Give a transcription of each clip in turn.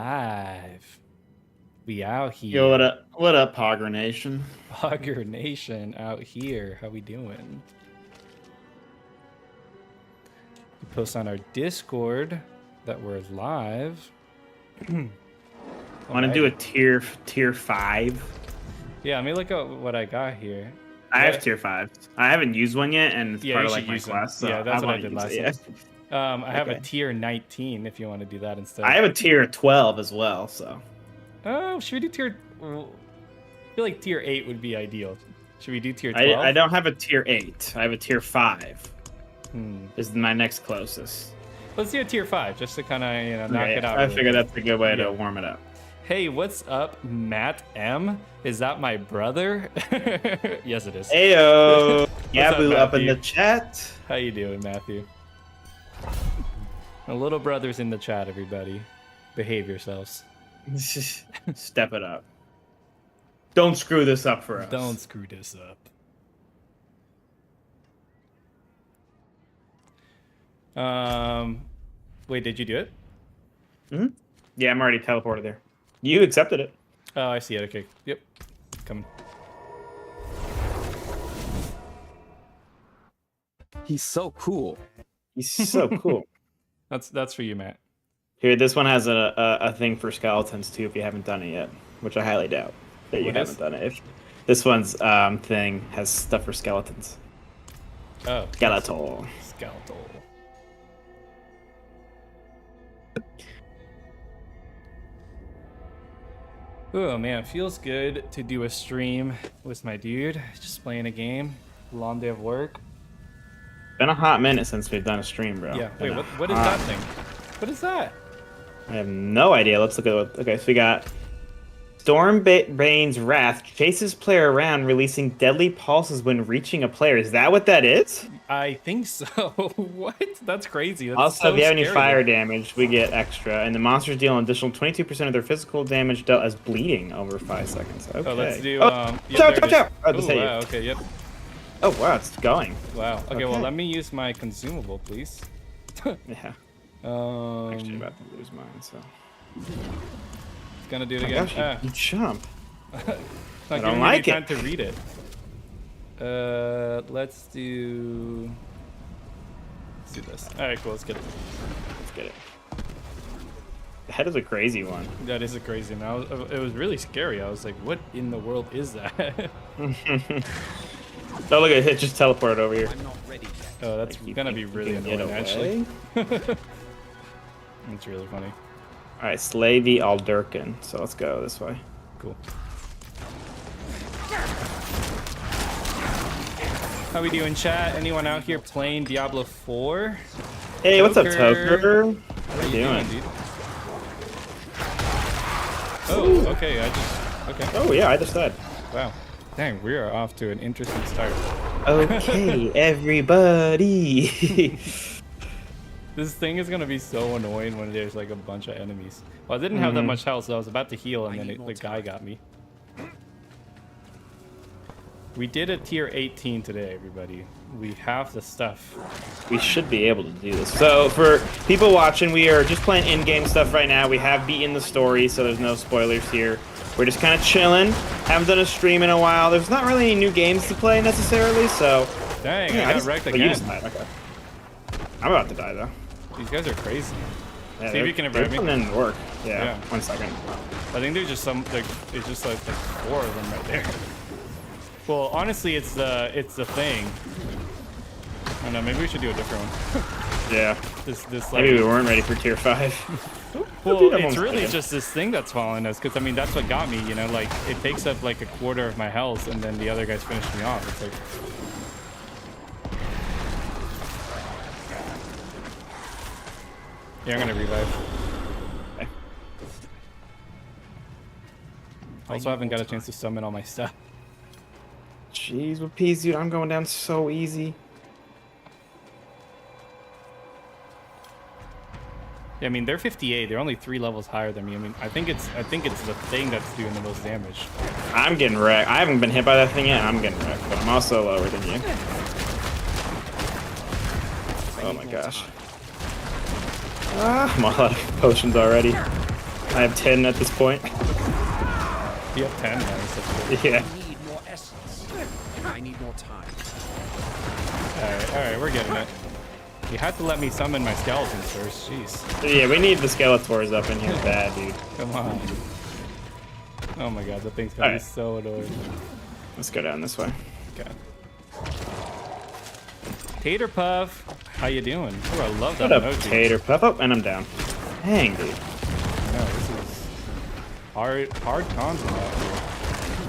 live. We out here. Yo, what up, Pogger Nation? Pogger Nation out here. How we doing? We post on our Discord that we're live. Want to do a tier 5? Yeah, let me look at what I got here. I have tier 5. I haven't used one yet, and it's part of like my quest. So yeah, that's what I did last time. I have Okay. a tier 19 if you want to do that instead. I have a tier 12 as well, so. Oh, should we do tier... I feel like tier 8 would be ideal. Should we do tier 12? I don't have a tier 8. I have a tier 5. This is my next closest. Let's do a tier 5, just to kind of, knock it out. I figure that's a good way to warm it up. Hey, what's up, Matt M? Is that my brother? Yes, it is. Heyo! Yabu up in the chat. How you doing, Matthew? My little brother's in the chat, everybody. Behave yourselves. Step it up. Don't screw this up for us. Don't screw this up. Wait, did you do it? Mm-hmm. Yeah, I'm already teleported there. You accepted it. Oh, I see it. Okay. Yep. Coming. He's so cool. He's so cool. That's for you, Matt. Here, this one has a thing for skeletons too. If you haven't done it yet, which I highly doubt that you haven't done it. If this one's thing has stuff for skeletons. Oh. Skeletal. Skeletal. Oh man, it feels good to do a stream with my dude. Just playing a game. Long day of work. Been a hot minute since we've done a stream, bro. Yeah. Wait, what is that thing? What is that? I have no idea. Let's look at what. Okay, so we got Stormbane's Wrath chases player around, releasing deadly pulses when reaching a player. Is that what that is? I think so. What? That's crazy. That's also, so if you have any scary. fire damage, we get extra, and the monsters deal an additional 22% of their physical damage dealt as bleeding over 5 seconds. Okay. Oh, let's do. Chow! Oh, wow. Okay. Yep. Oh wow, it's going. Wow. Okay. Well, let me use my consumable, please. Yeah. Actually, about to lose mine, so. It's gonna do it again. Gosh, you jump. I don't like it. Time to read it. Let's do this. All right, cool. Let's get it. Let's get it. The head is a crazy one. That is a crazy one. It was really scary. I was like, what in the world is that? Oh, look at it. Just teleported over here. I'm not ready yet. Oh, that's gonna be really annoying, actually. It's really funny. All right, slay the Aldurkin. So let's go this way. Cool. How we doing, chat? Anyone out here playing Diablo 4? Hey, what's up, Toker? How you doing, dude? Oh, okay. Okay. Oh yeah, either side. Wow. Dang, we are off to an interesting start. Okay, everybody. This thing is gonna be so annoying when there's like a bunch of enemies. Well, I didn't have that much health, so I was about to heal, and then the guy got me. We did a tier 18 today, everybody. We have the stuff. We should be able to do this. So for people watching, we are just playing in-game stuff right now. We have beaten the story, so there's no spoilers here. We're just kind of chilling. Haven't done a stream in a while. There's not really any new games to play necessarily, so. Dang, yeah, I got wrecked again. Okay. I'm about to die though. These guys are crazy. Yeah, see if you can revive me. They're putting in work. Yeah. 1 second. I think there's just it's just like 4 of them right there. Well, honestly, it's the thing. I don't know. Maybe we should do a different one. Yeah. This like, maybe we weren't ready for tier 5. Well, it's really just this thing that's following us, because I mean that's what got me. Like it takes up like a quarter of my health, and then the other guys finish me off. It's like. Yeah, I'm gonna revive. Okay. Also, I haven't got a chance to summon all my stuff. Jeez, with peas, dude, I'm going down so easy. Yeah, I mean they're 58. They're only 3 levels higher than me. I mean, I think it's the thing that's doing the most damage. I'm getting wrecked. I haven't been hit by that thing yet. I'm getting wrecked, but I'm also lower than you. Oh my gosh. I'm all out of potions already. I have 10 at this point. You have 10 now. That's Yeah. I need more essence. I need more time. all right, we're getting it. You had to let me summon my skeletons first. Jeez. Yeah, we need the Skeletors up in here bad, dude. Come on. Oh my god, the thing's gonna be Alright. so annoying. Let's go down this way. Okay. Tater Puff, how you doing? Oh, I love that What up, emoji. Tater Puff? Oh, and I'm down. Dang, dude. No, this is hard content out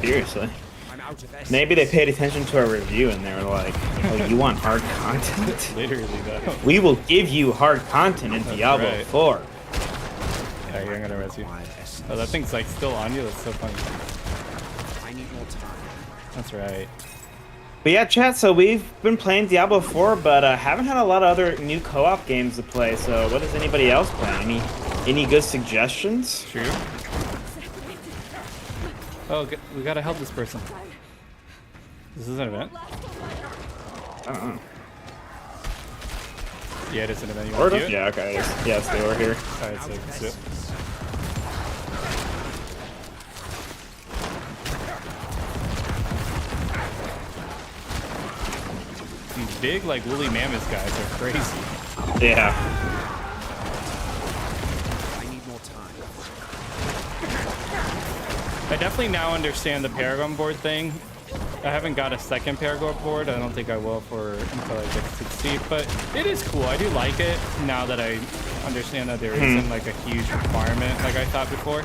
here. Seriously. I'm out of essence. Maybe they paid attention to our review and they were like, oh, you want hard content? Literally though. We will give you hard content in Diablo right. 4. Yeah, here, I'm gonna res you. Required essence. Oh, that thing's like still on you. That's so funny. I need more time. That's right. But yeah, chat, so we've been playing Diablo 4, but haven't had a lot of other new co-op games to play, so what is anybody else playing? Any good suggestions? True. Oh, we gotta help this person. This is an event? I don't know. Yeah, it is an event. You Sort want to of? do it? Yeah, okay. Yes, they were here. Alright, so let's do it. These big, like, woolly mammoth guys are crazy. Yeah. I need more time. I definitely now understand the Paragon board thing. I haven't got a second Paragon board. I don't think I will until I get to 60, but it is cool. I do like it now that I understand that there isn't like a huge requirement like I thought before.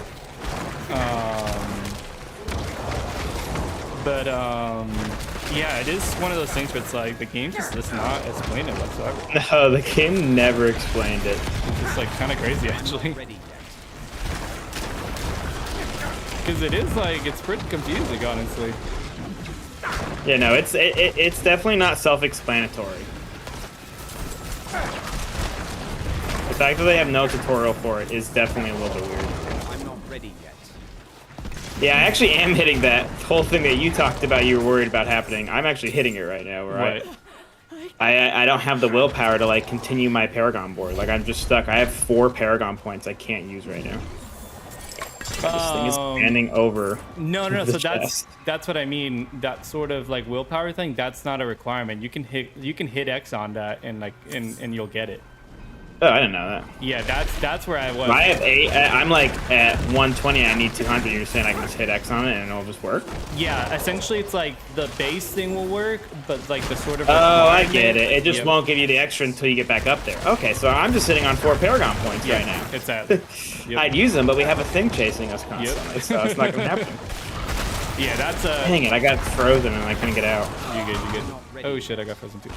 Yeah, it is one of those things where it's like the game just does not explain it whatsoever. No, the game never explained it. It's just like kind of crazy actually, Ready yet. because it is like it's pretty confusing honestly. Yeah, no, it's definitely not self-explanatory. The fact that they have no tutorial for it is definitely a little bit weird. I'm not ready yet. Yeah, I actually am hitting that whole thing that you talked about you were worried about happening. I'm actually hitting it right now, where I don't have the willpower to like continue my Paragon board. Like I'm just stuck. I have 4 Paragon points I can't use right now. This thing is standing over. No. the So chest. that's what I mean. That sort of like willpower thing. That's not a requirement. You can hit X on that and you'll get it. Oh, I didn't know that. Yeah, that's where I was. I have 8. I'm like at 120. I need 200. You're saying I can just hit X on it and it'll just work? Yeah, essentially it's like the base thing will work, but like the sort of. Oh, I requirement- get it. It just Yep. won't give you the extra until you get back up there. Okay, so I'm just sitting on 4 Paragon points right now. It's at. Yep. I'd use them, but we have a thing chasing us constantly, so it's not gonna happen. Yeah, that's a. Dang it! I got frozen and I couldn't get out. You good? Oh shit, I got frozen too.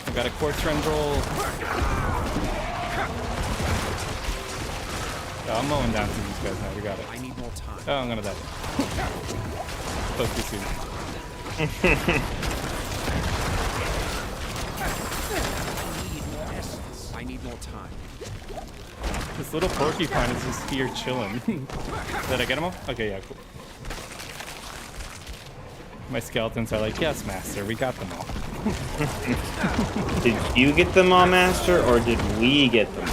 I got a quartz rend roll. Oh, I'm mowing down through these guys now. We got it. I need more time. Oh, I'm gonna die. Close too soon. I need more essence. I need more time. This little porcupine is just here chilling. Did I get him all? Okay, yeah, cool. My skeletons are like, yes, master, we got them all. Did you get them all, Master, or did we get them?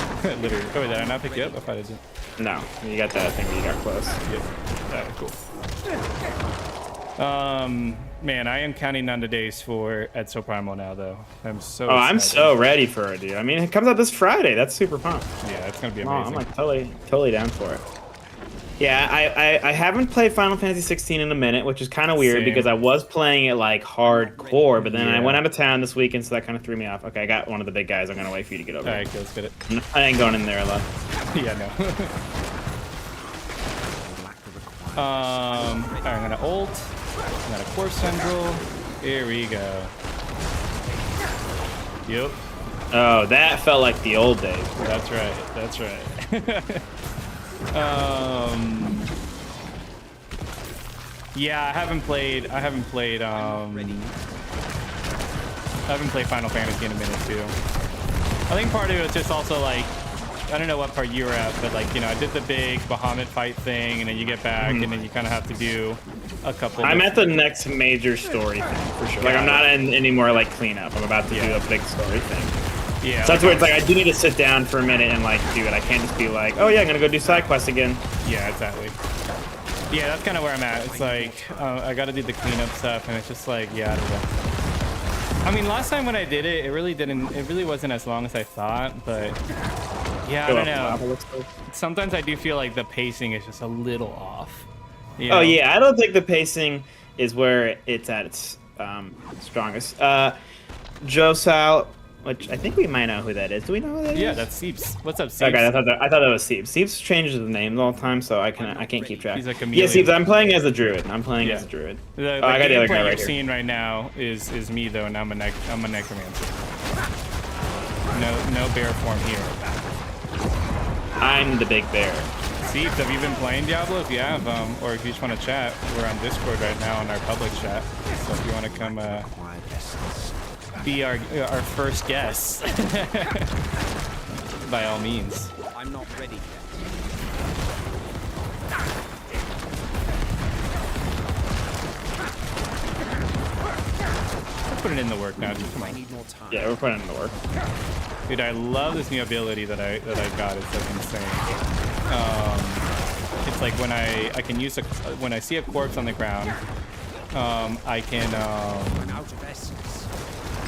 Literally. Oh, wait, did I not pick you up? I thought I did. No, you got that thing. You got close. Yep. Alright, cool. Man, I am counting down the days for Exo Primal now, though. I'm so. Oh, I'm excited. so ready for it, dude. I mean, it comes out this Friday. That's super pumped. Yeah, it's gonna be Oh, amazing. I'm like totally down for it. Yeah, I haven't played Final Fantasy 16 in a minute, which is kind of weird Same. because I was playing it like hardcore, but then I Yeah. went out of town this weekend, so that kind of threw me off. Okay, I got one of the big guys. I'm gonna wait for you to get over. Alright, okay, let's get it. I ain't going in there alone. Yeah, no. Alright, I'm gonna ult. I'm gonna Quartz Central. Here we go. Yep, Oh, that felt like the old days. that's right. That's right. Yeah, I haven't played Final Fantasy in a minute too. I think part of it was just also like, I don't know what part you were at, but like, you know, I did the big Bahamut fight thing, and then you get back, and then you kind of have to do a couple. I'm at the next major story thing for sure. Like I'm not in any more like cleanup. I'm about to do a big story thing. Yeah. So that's where it's like I do need to sit down for a minute and like do it. I can't just be like, oh yeah, I'm gonna go do side quests again. Yeah, exactly. Yeah, that's kind of where I'm at. It's like I got to do the cleanup stuff, and it's just like, yeah, I don't know. I mean, last time when I did it, it really wasn't as long as I thought, but yeah, I don't know. Sometimes I do feel like the pacing is just a little off. You know? Oh yeah, I don't think the pacing is where it's at its strongest. Joe Sal, which I think we might know who that is. Do we know who that is? Yeah, that's Seeps. What's up, Seeps? Okay, I thought that was Seeps. Seeps changes the names all the time, so I can't keep track. He's like a yeah, chameleon. Seeps. I'm playing as a druid. I'm playing as a druid. The I got the other guy gameplay right you're here. seeing right now is me though, and I'm a necromancer. No bear form here. I'm the big bear. Seeps, have you been playing Diablo? If you have, or if you just want to chat, we're on Discord right now on our public chat. So if you want to come be our first guest, by all means. I'm not ready yet. We're putting in the work now, dude. Come I on. need more time. Yeah, we're putting in the work. Dude, I love this new ability that I got. It's like insane. It's like when I can use when I see a corpse on the ground, I can I'm out of essence.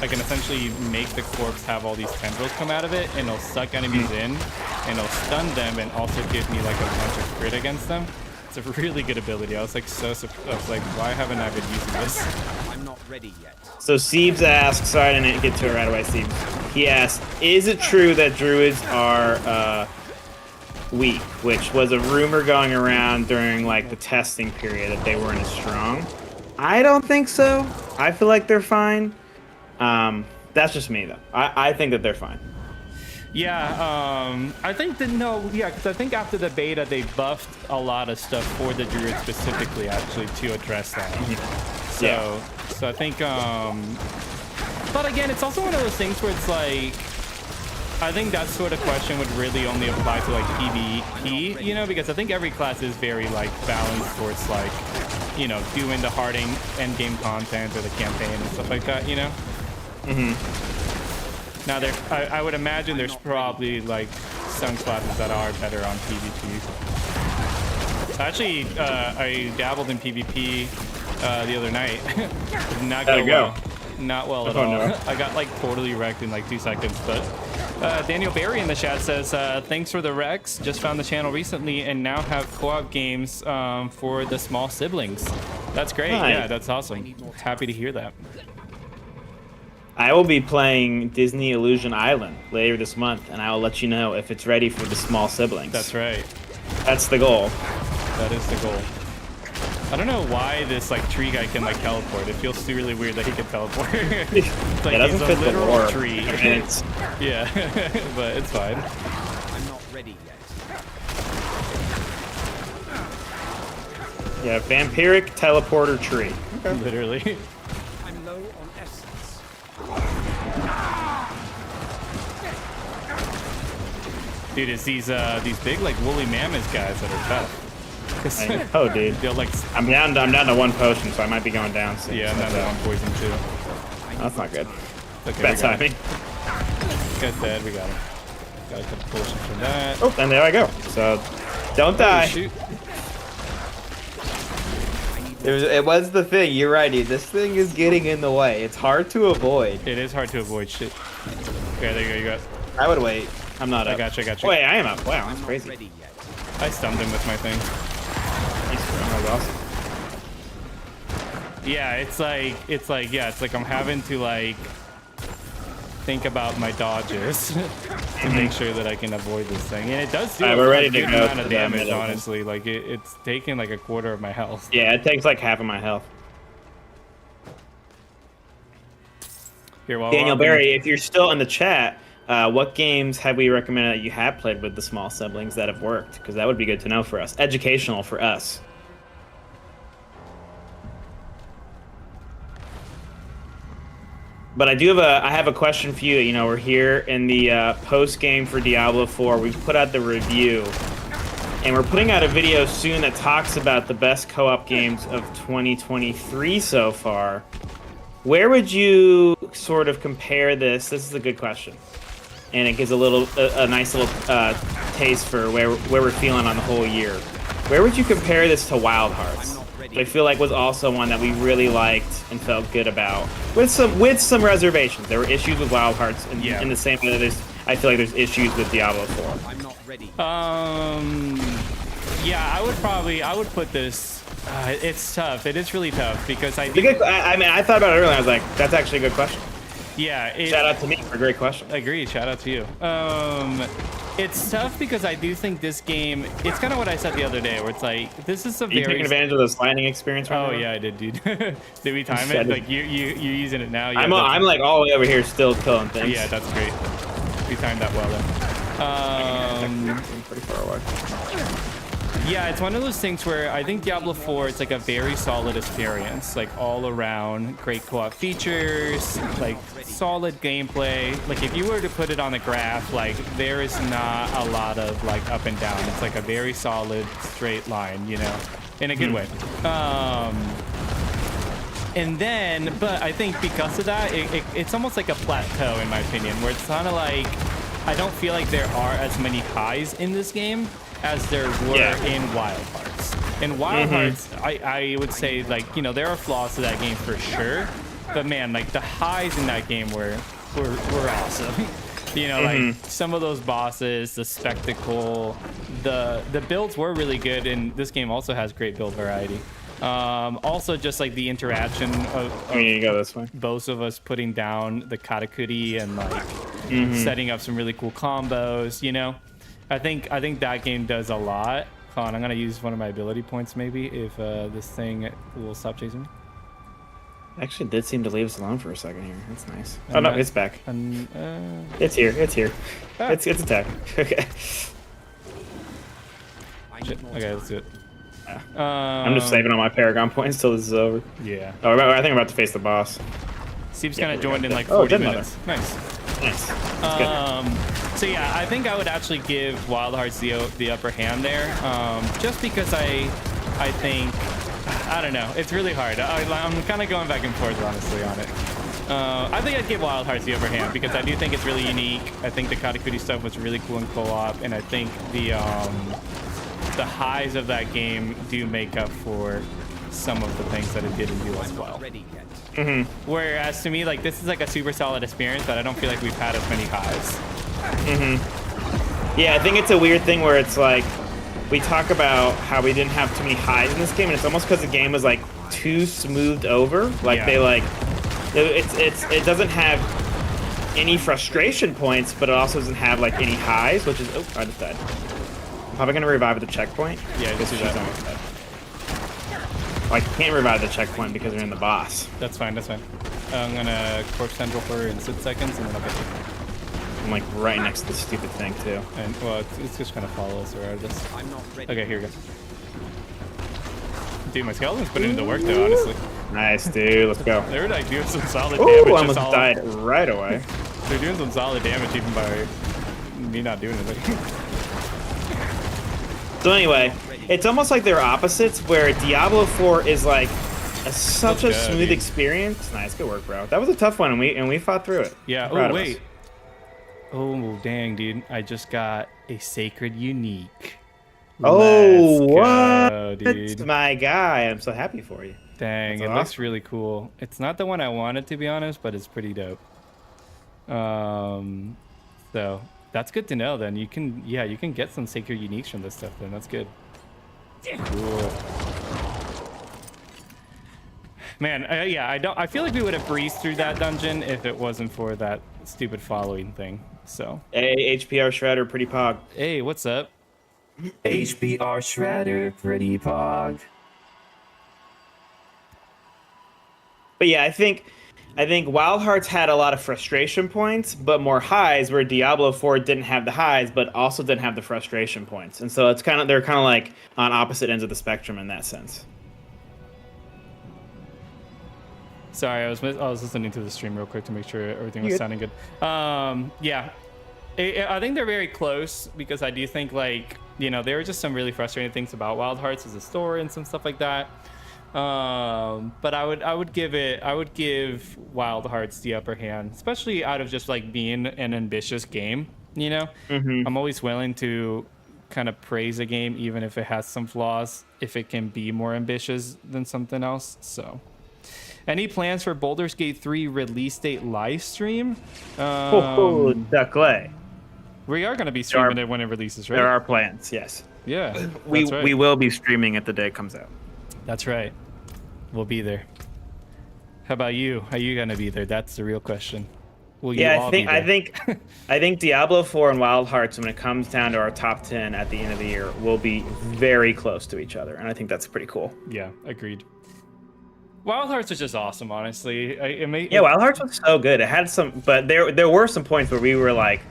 I can essentially make the corpse have all these tendrils come out of it, and it'll suck enemies in, and it'll stun them, and also give me like a bunch of crit against them. It's a really good ability. I was like I was like, why haven't I been using this? I'm not ready yet. So Seebs asks, sorry I didn't get to it right away, Seebs. He asked, is it true that druids are weak? Which was a rumor going around during like the testing period that they weren't as strong. I don't think so. I feel like they're fine. That's just me though. I think that they're fine. Yeah, I think because I think after the beta they buffed a lot of stuff for the druid specifically, actually, to address that. So I think, but again, it's also one of those things where it's like, I think that sort of question would really only apply to like PvP, you know, because I think every class is very like balanced towards like, you know, doing the hard end game content or the campaign and stuff like that, you know. Now, I would imagine there's probably like some classes that are better on PvP. Actually, I dabbled in PvP the other night. Did not go well. Not well at all. No. I got like totally wrecked in like 2 seconds. But Daniel Barry in the chat says, thanks for the Rex. Just found the channel recently and now have co-op games for the small siblings. That's great. Nice. Yeah, that's awesome. Happy to hear that. I will be playing Disney Illusion Island later this month, and I will let you know if it's ready for the small siblings. That's right. That's the goal. That is the goal. I don't know why this like tree guy can like teleport. It feels really weird that he can teleport. It's like it doesn't fit the lore. Tree. I mean, yeah, but it's fine. I'm not ready yet. Yeah, vampiric teleporter tree. Okay. Literally. I'm low on essence. Dude, it's these big like woolly mammoth guys that are tough. Oh, dude. They'll like. I'm down to 1 potion, so I might be going down soon. Yeah, I'm down to 1 poison too. That's not good. Okay, bad timing. Guy's dead. We got him. Got a couple potions from that. Oh, and there I go. So, don't die. Shoot. It was the thing. You're right, dude. This thing is getting in the way. It's hard to avoid. It is hard to avoid. Shit. Okay, there you go. You got. I would wait. I'm not up. I got you. Wait, I am up. Wow, that's crazy. I stunned him with my thing. Thanks, bro. That was awesome. Yeah, it's like I'm having to like think about my dodges to make sure that I can avoid this thing, and it does do a good amount of damage. Honestly, like it's taking like 1/4 of my health. Yeah, it takes like half of my health. Here, Daniel Barry, if you're still in the chat, what games have we recommended that you have played with the small siblings that have worked? Because that would be good to know for us. Educational for us. But I have a question for you. You know, we're here in the post game for Diablo 4. We've put out the review, and we're putting out a video soon that talks about the best co-op games of 2023 so far. Where would you sort of compare this? This is a good question. and it gives a nice little taste for where we're feeling on the whole year. Where would you compare this to Wild Hearts? I feel like was also one that we really liked and felt good about, with some reservations. There were issues with Wild Hearts, in the same way that I feel like there's issues with Diablo 4. I'm not ready. Yeah, I would put this. It's tough. It is really tough because I mean, I thought about it earlier. I was like, that's actually a good question. Yeah. Shout out to me for a great question. Agreed. Shout out to you. It's tough because I do think this game, it's kind of what I said the other day, where it's like, this is a very... You taking advantage of the sliding experience right now? Oh, yeah, I did, dude. Did we time it? Like, you're using it now? Yeah, I'm like all the way over here still killing things. Yeah, that's great. We timed that well, then. I'm pretty far away. Yeah, it's one of those things where I think Diablo 4, it's like a very solid experience, like all around, great co-op features, like solid gameplay. Like if you were to put it on a graph, like there is not a lot of like up and down. It's like a very solid straight line, you know, in a good way. And then, but I think because of that, it's almost like a plateau in my opinion, where it's kind of like, I don't feel like there are as many highs in this game as there were in Wild Hearts. In Wild Hearts, I would say, like, you know, there are flaws to that game for sure, but man, like the highs in that game were awesome. You know, like some of those bosses, the spectacle, the builds were really good, and this game also has great build variety. Also just like the interaction of you go this way. Both of us putting down the katakuri and like setting up some really cool combos, you know. I think that game does a lot. Hold on, I'm gonna use one of my ability points maybe if this thing will stop chasing me. Actually, did seem to leave us alone for a second here. That's nice. Oh no, it's back. It's here. Ah. It's attack. Okay. Okay, let's do it. I'm just saving all my Paragon points till this is over. Yeah. Oh, I think I'm about to face the boss. Steve's kind of joined in like 40 minutes. Mother. Nice. So yeah, I think I would actually give Wild Hearts the upper hand there, just because I think, I don't know, it's really hard. I'm kind of going back and forth honestly on it. I think I'd give Wild Hearts the upper hand because I do think it's really unique. I think the katakuri stuff was really cool in co-op, and I think the highs of that game do make up for some of the things that it didn't do as well. Whereas to me, like, this is like a super solid experience, but I don't feel like we've had as many highs. Yeah, I think it's a weird thing where it's like we talk about how we didn't have too many highs in this game, and it's almost because the game was like too smoothed over. Like they like it doesn't have any frustration points, but it also doesn't have like any highs, which is I just died. I'm probably gonna revive at the checkpoint. Yeah, I guess she's almost dead. I can't revive the checkpoint because we're in the boss. That's fine. I'm gonna corpse central for in 6 seconds, and then I'll get you. I'm like right next to the stupid thing too. And well, it's just gonna follow us around this. I'm not ready. Okay, here we go. Dude, my skeleton's putting in the work though, honestly. Nice, dude. Let's go. They're like doing some solid damage. Ooh, almost died right away. They're doing some solid damage even by me not doing anything. So anyway, it's almost like they're opposites, where Diablo 4 is like such a smooth experience. Nice, good work, bro. That was a tough one, and we fought through it. Yeah. Oh wait. Oh dang, dude! I just got a sacred unique. Oh, what? Dude. That's my guy. I'm so happy for you. Dang, it looks really cool. It's not the one I wanted, to be honest, but it's pretty dope. So that's good to know. Then you can get some sacred uniques from this stuff. Then that's good. Cool. Man, I feel like we would have breezed through that dungeon if it wasn't for that stupid following thing. So. Hey, HPR Shredder, pretty pog. Hey, what's up? HBR Shredder, pretty pog. But yeah, I think Wild Hearts had a lot of frustration points, but more highs, where Diablo 4 didn't have the highs, but also didn't have the frustration points. And so they're kind of like on opposite ends of the spectrum in that sense. Sorry, I was listening to the stream real quick to make sure everything was sounding good. Yeah, I think they're very close because I do think, like, you know, there were just some really frustrating things about Wild Hearts as a story and some stuff like that. But I would give Wild Hearts the upper hand, especially out of just like being an ambitious game. You know, I'm always willing to kind of praise a game even if it has some flaws, if it can be more ambitious than something else. So, any plans for Baldur's Gate 3 release date live stream? Duckley. We are going to be streaming it when it releases, right? There are plans, yes. Yeah, We that's right. we will be streaming it the day it comes out. That's right. We'll be there. How about you? Are you gonna be there? That's the real question. Will you all be there? I think Diablo 4 and Wild Hearts, when it comes down to our top 10 at the end of the year, will be very close to each other, and I think that's pretty cool. Yeah, agreed. Wild Hearts is just awesome, honestly. Wild Hearts was so good. It had some, but there were some points where we were like,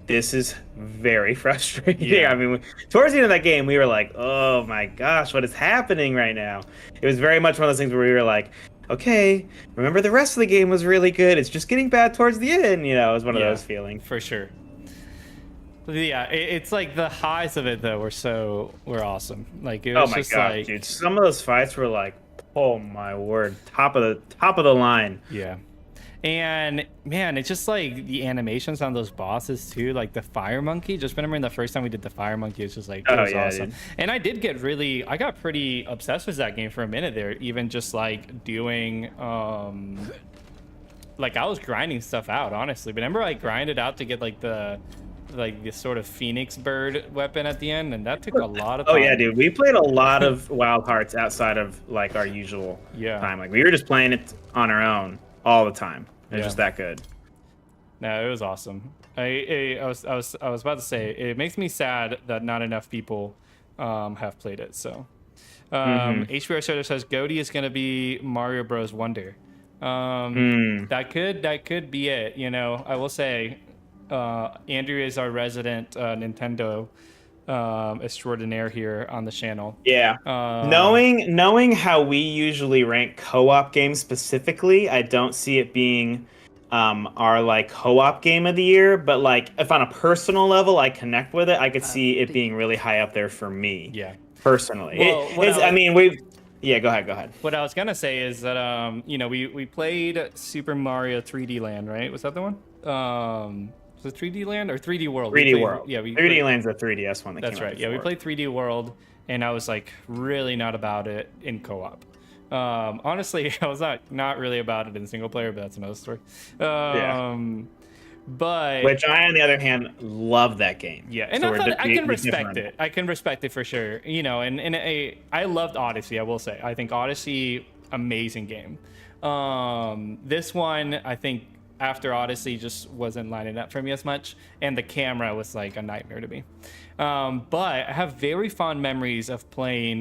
this is very frustrating. Yeah. I mean, towards the end of that game, we were like, oh my gosh, what is happening right now? It was very much one of those things where we were like, okay, remember the rest of the game was really good. It's just getting bad towards the end, you know, it was one of those feelings. For sure. Yeah, it's like the highs of it though were awesome. Like it was just God, like, dude, some of those fights were like, oh my word, top of the line. Yeah. And man, it's just like the animations on those bosses too, like the fire monkey. Just remembering the first time we did the fire monkey, it's just like it was awesome. Dude. And I got pretty obsessed with that game for a minute there, even just like doing like I was grinding stuff out, honestly. But remember I grinded out to get like the sort of phoenix bird weapon at the end, and that took a lot of time. Oh yeah, dude, we played a lot of Wild Hearts outside of like our usual time. Like we were just playing it on our own all the time. It was just that good. No, it was awesome. I was about to say, it makes me sad that not enough people have played it. So HBR Soda says Goaty is going to be Mario Bros. Wonder. That could be it. You know, I will say Andrew is our resident Nintendo extraordinaire here on the channel. Yeah. Knowing how we usually rank co-op games specifically, I don't see it being our like co-op game of the year, but like if on a personal level I connect with it, I could see it being really high up there for me. Yeah. Personally. Yeah, go ahead. What I was gonna say is that we played Super Mario 3D Land, right? Was that the one? Was it 3D Land or 3D World? 3D World. Yeah, 3D Land's the 3DS one. That's right. Yeah, we played 3D World, and I was like really not about it in co-op. Honestly, I was not really about it in single player, but that's another story. But which I, on the other hand, love that game. Yeah, and so I can respect it. I can respect it for sure. You know, and I loved Odyssey. I will say, I think Odyssey, amazing game. This one, I think, after Odyssey just wasn't lining up for me as much, and the camera was like a nightmare to me. But I have very fond memories of playing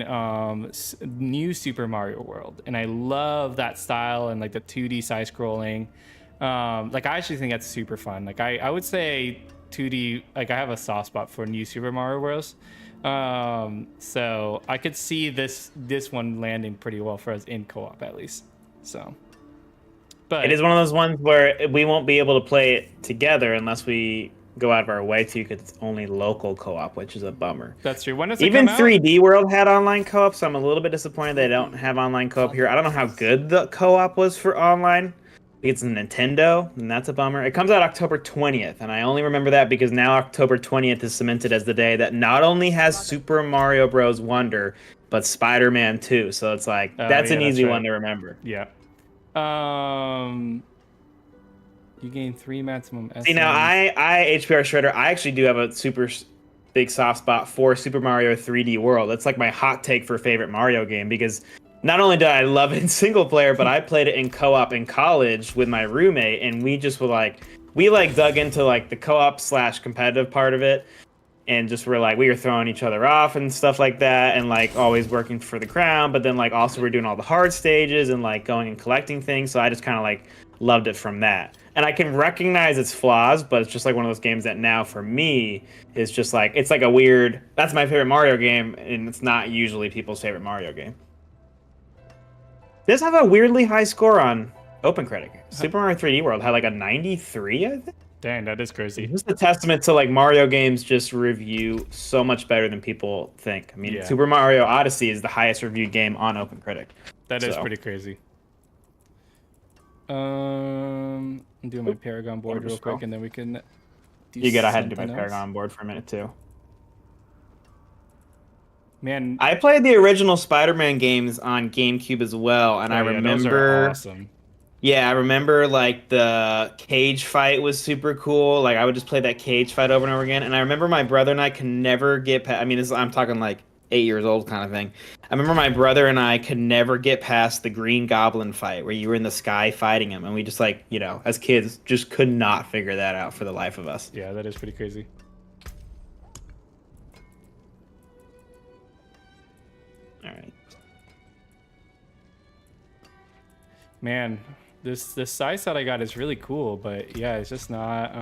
new Super Mario World, and I love that style and like the 2D side scrolling. Like I actually think that's super fun. Like I would say 2D, like I have a soft spot for new Super Mario Worlds. So I could see this one landing pretty well for us in co-op at least. So. But it is one of those ones where we won't be able to play it together unless we go out of our way to, because it's only local co-op, which is a bummer. That's true. When does it Even come out? 3D World had online co-op, so I'm a little bit disappointed they don't have online co-op here. I don't know how good the co-op was for online. It's a Nintendo, and that's a bummer. It comes out October 20th, and I only remember that because now October 20th is cemented as the day that not only has Super Mario Bros. Wonder, but Spider-Man 2. So it's like, that's an easy one to remember. Yeah. You gain 3 maximum SMs. See, now I HPR Shredder, I actually do have a super big soft spot for Super Mario 3D World. That's like my hot take for favorite Mario game, because not only did I love it in single player, but I played it in co-op in college with my roommate, and we just were like, dug into like the co-op / competitive part of it, and just we were throwing each other off and stuff like that, and like always working for the crown, but then like also we're doing all the hard stages and like going and collecting things. So I just kind of like loved it from that. And I can recognize its flaws, but it's just like one of those games that now for me is just like, it's like a weird, that's my favorite Mario game, and it's not usually people's favorite Mario game. It does have a weirdly high score on OpenCritic. Super Mario 3D World had like a 93, I think. Dang, that is crazy. It's just a testament to like Mario games just review so much better than people think. I mean, Yeah. Super Mario Odyssey is the highest reviewed game on OpenCritic. That is So. pretty crazy. I'm doing my Paragon board real quick, and then we can do You good? I had to do my something else. Paragon board for a minute too. Man, I played the original Spider-Man games on GameCube as well, and I those are remember. awesome. Yeah, I remember like the cage fight was super cool. Like I would just play that cage fight over and over again. And I remember my brother and I could never get past. I mean, I'm talking like 8 years old kind of thing. I remember my brother and I could never get past the Green Goblin fight where you were in the sky fighting him, and we just like as kids just could not figure that out for the life of us. Yeah, that is pretty crazy. All right. Man, this size set I got is really cool, but yeah, it's just not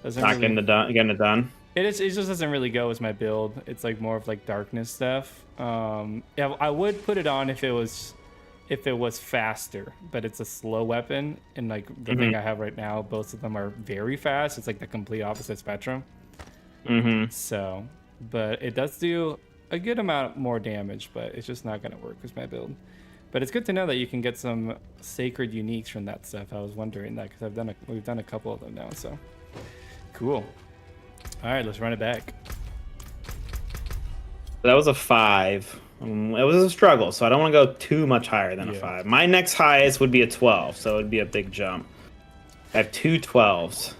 doesn't Not really, getting it done. it just doesn't really go with my build. It's like more of like darkness stuff. Yeah, I would put it on if it was faster, but it's a slow weapon, and like the thing I have right now, both of them are very fast. It's like the complete opposite spectrum. So, but it does do a good amount more damage, but it's just not gonna work with my build. But it's good to know that you can get some sacred uniques from that stuff. I was wondering that because we've done a couple of them now. So cool. All right, let's run it back. That was a 5. It was a struggle, so I don't want to go too much higher than a 5. My next highest would be a 12, so it would be a big jump. I have 2 12s.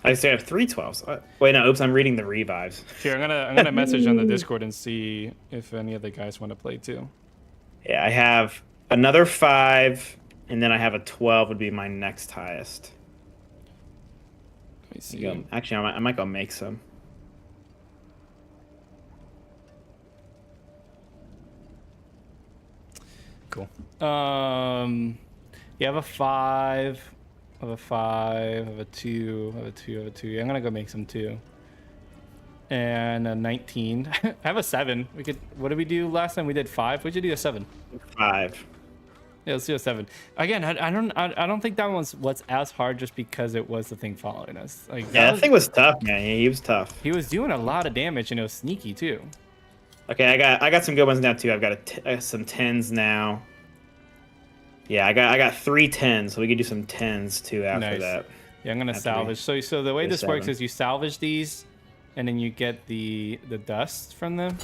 I say I have 3 12s. Wait, no, oops, I'm reading the revives. Here, I'm gonna message on the Discord and see if any of the guys want to play too. Yeah, I have another 5, and then I have a 12 would be my next highest. Let me see. Actually, I might go make some. Cool. You have a 5. I have a 5. I have a 2. I have a 2. I have a 2. Yeah, I'm gonna go make some too. And a 19. I have a 7. We could. What did we do last time? We did 5. What'd you do? A 7. 5. Yeah, let's do a 7. Again, I don't think that one's what's as hard just because it was the thing following us. Like Yeah, that thing was tough, man. Yeah, he was tough. He was doing a lot of damage and it was sneaky too. Okay, I got some good ones now too. I've got some 10s now. Yeah, I got 3 10s, so we could do some 10s too after Nice. that. Yeah, I'm gonna After salvage. So the way do this works 7. is you salvage these, and then you get the dust from them.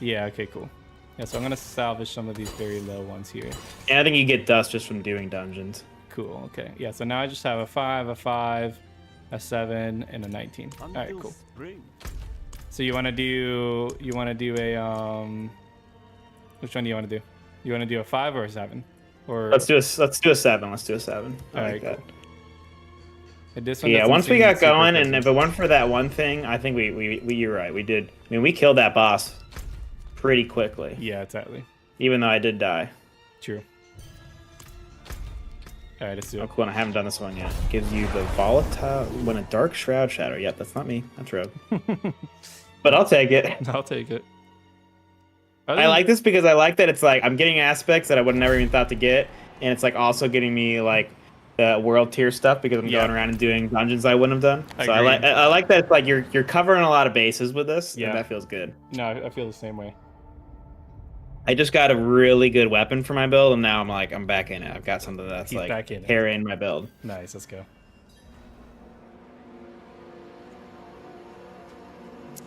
Yeah. Okay. Cool. Yeah. So I'm gonna salvage some of these very low ones here. And I think you get dust just from doing dungeons. Cool. Okay. Yeah. So now I just have a 5, a 5, a 7, and a 19. All right. Cool. So you wanna do a which one do you want to do? You want to do a 5 or a 7? Or Let's do a 7. Let's do a 7. I like that. This one Yeah, doesn't once we seem got super going, and crazy. if it weren't for that one thing, I think we you're right. We did. I mean, we killed that boss pretty quickly. Yeah, exactly. Even though I did die. True. All right, let's do Oh, it. cool. And I haven't done this one yet. Gives you the volatile when a dark shroud shadow. Yep, that's not me. That's Rogue. But I'll take it. I'll take it. I like this because I like that it's like I'm getting aspects that I would have never even thought to get, and it's like also getting me like the world tier stuff because I'm going around and doing dungeons I wouldn't have done. So I like that it's like you're covering a lot of bases with this. Yeah, and that feels good. No, I feel the same way. I just got a really good weapon for my build, and now I'm back in it. I've got something that's He's like back in it. carrying my build. Nice, let's go.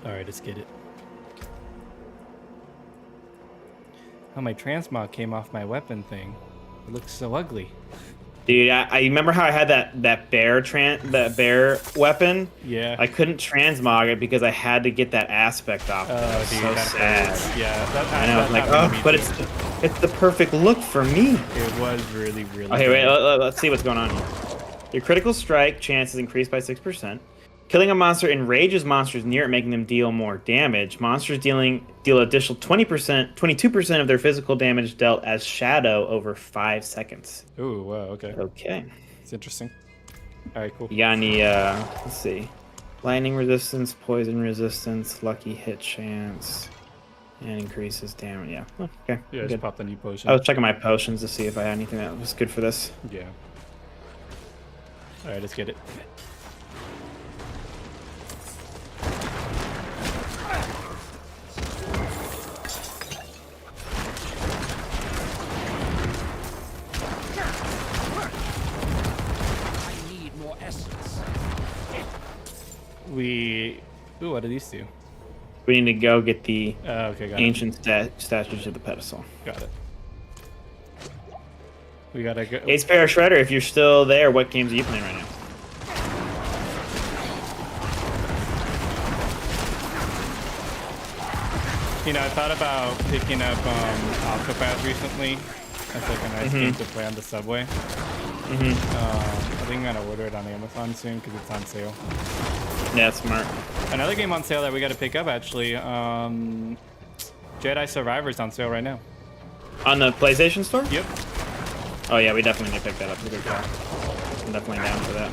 All right, let's get it. Oh, my transmog came off my weapon thing. It looks so ugly. Dude, I remember how I had that bear weapon. Yeah. I couldn't transmog it because I had to get that aspect off. Oh, dude, so that sad. hurts. Yeah, I know. I'm like, oh, but it's the perfect look for me. It was really, really. Okay, wait. Let's see what's going on here. Your critical strike chance is increased by 6%. Killing a monster enrages monsters near it, making them deal more damage. Monsters deal additional 22% of their physical damage dealt as shadow over 5 seconds. Ooh, wow, okay. Okay. It's interesting. All right, cool. You got any, let's see. Lightning resistance, poison resistance, lucky hit chance, and increases damage. Yeah. Oh, okay. Yeah, good. just pop the new potion. I was checking my potions to see if I had anything that was good for this. Yeah. All right, let's get it. Ooh, what do these do? We need to go get the Okay, got ancient statues of the pedestal. it. Got it. We gotta go. Ace Para Shredder, if you're still there, what games are you playing right now? You know, I thought about picking up Octopath recently as like a nice game to play on the subway. I think I'm gonna order it on Amazon soon because it's on sale. Yeah, smart. Another game on sale that we got to pick up actually. Jedi Survivor's on sale right now. On the PlayStation Store? Yep. Oh yeah, we definitely need to pick that up. It's a good call. I'm definitely down for that.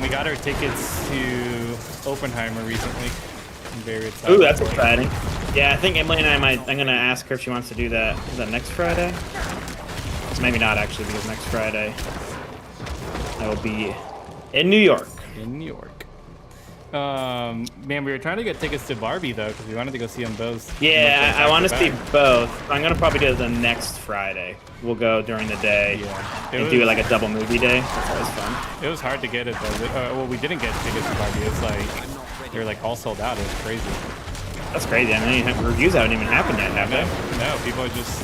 We got our tickets to Oppenheimer recently. I'm very excited. Ooh, that's for it. exciting. Yeah, I think Emily and I'm gonna ask her if she wants to do that. Is that next Friday? Maybe not actually, because next Friday I will be in New York. In New York. Man, we were trying to get tickets to Barbie though, because we wanted to go see them both. Yeah, I want to back see to back. both. I'm gonna probably do it the next Friday. We'll go during the day Yeah. and do it like a double movie day. That's always fun. It was hard to get it though. Well, we didn't get tickets to Barbie. It was like they were like all sold out. It was crazy. That's crazy. I mean, reviews haven't even happened yet, have they? No, people are just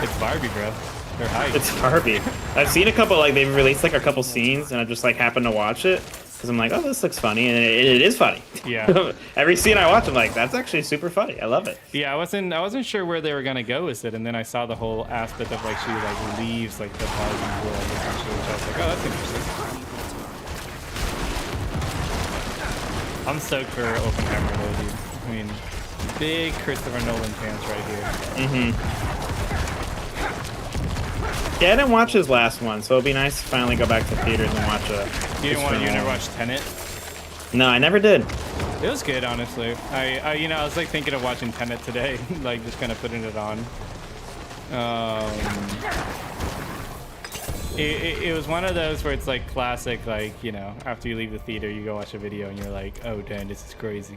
it's Barbie, bro. They're hyped. It's Barbie. I've seen a couple, like they've released like a couple scenes, and I just like happened to watch it because I'm like, oh, this looks funny, and it is funny. Yeah. Every scene I watch, I'm like, that's actually super funny. I love it. Yeah, I wasn't sure where they were gonna go with it, and then I saw the whole aspect of like she like leaves like the Barbie world essentially, which I was like, oh, that's interesting. I'm stoked for Oppenheimer though, dude. I mean, big Christopher Nolan fans right here. Yeah, I didn't watch his last one, so it'll be nice to finally go back to theaters and watch a. You never watched Tenet? No, I never did. It was good, honestly. I was like thinking of watching Tenet today, like just kind of putting it on. It was one of those where it's like classic, like, you know, after you leave the theater, you go watch a video and you're like, oh, damn, this is crazy.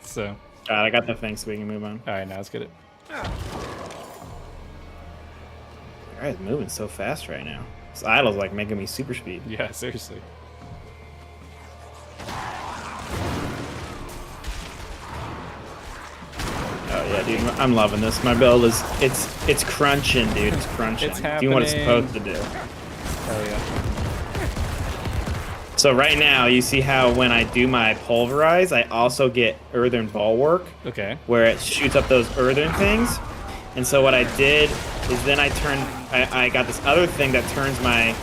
So. God, I got the thing so we can move on. All right, now let's get it. Alright, it's moving so fast right now. This idle's like making me super speed. Yeah, seriously. Oh yeah, dude, I'm loving this. My build is it's crunching, dude. It's crunching. It's Doing what it's supposed to do. Hell yeah. So right now, you see how when I do my pulverize, I also get earthen bulwark, Okay. where it shoots up those earthen things. And so what I did is then I got this other thing that turns my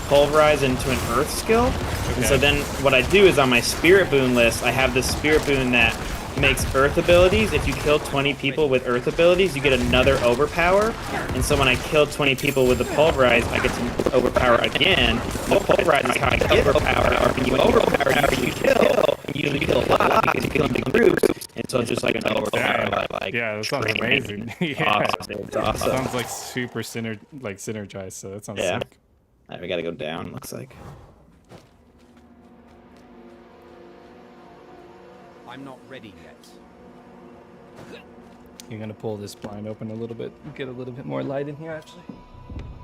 pulverize into an earth skill. And so then what I do is on my spirit boon list, I have this spirit boon that makes earth abilities. If you kill 20 people with earth abilities, you get another overpower. And so when I kill 20 people with the pulverize, I get to overpower again. The pulverize is how I get overpower. When you overpower, you kill. You kill a lot because you kill in big groups. And so it's just like an overpower. Like, Yeah, that sounds amazing. Yeah. Awesome. It's awesome. Sounds like super synergized, so that sounds Yeah. sick. Alright, we gotta go down, looks like. I'm not ready yet. You're gonna pull this blind open a little bit, get a little bit more light in here, actually.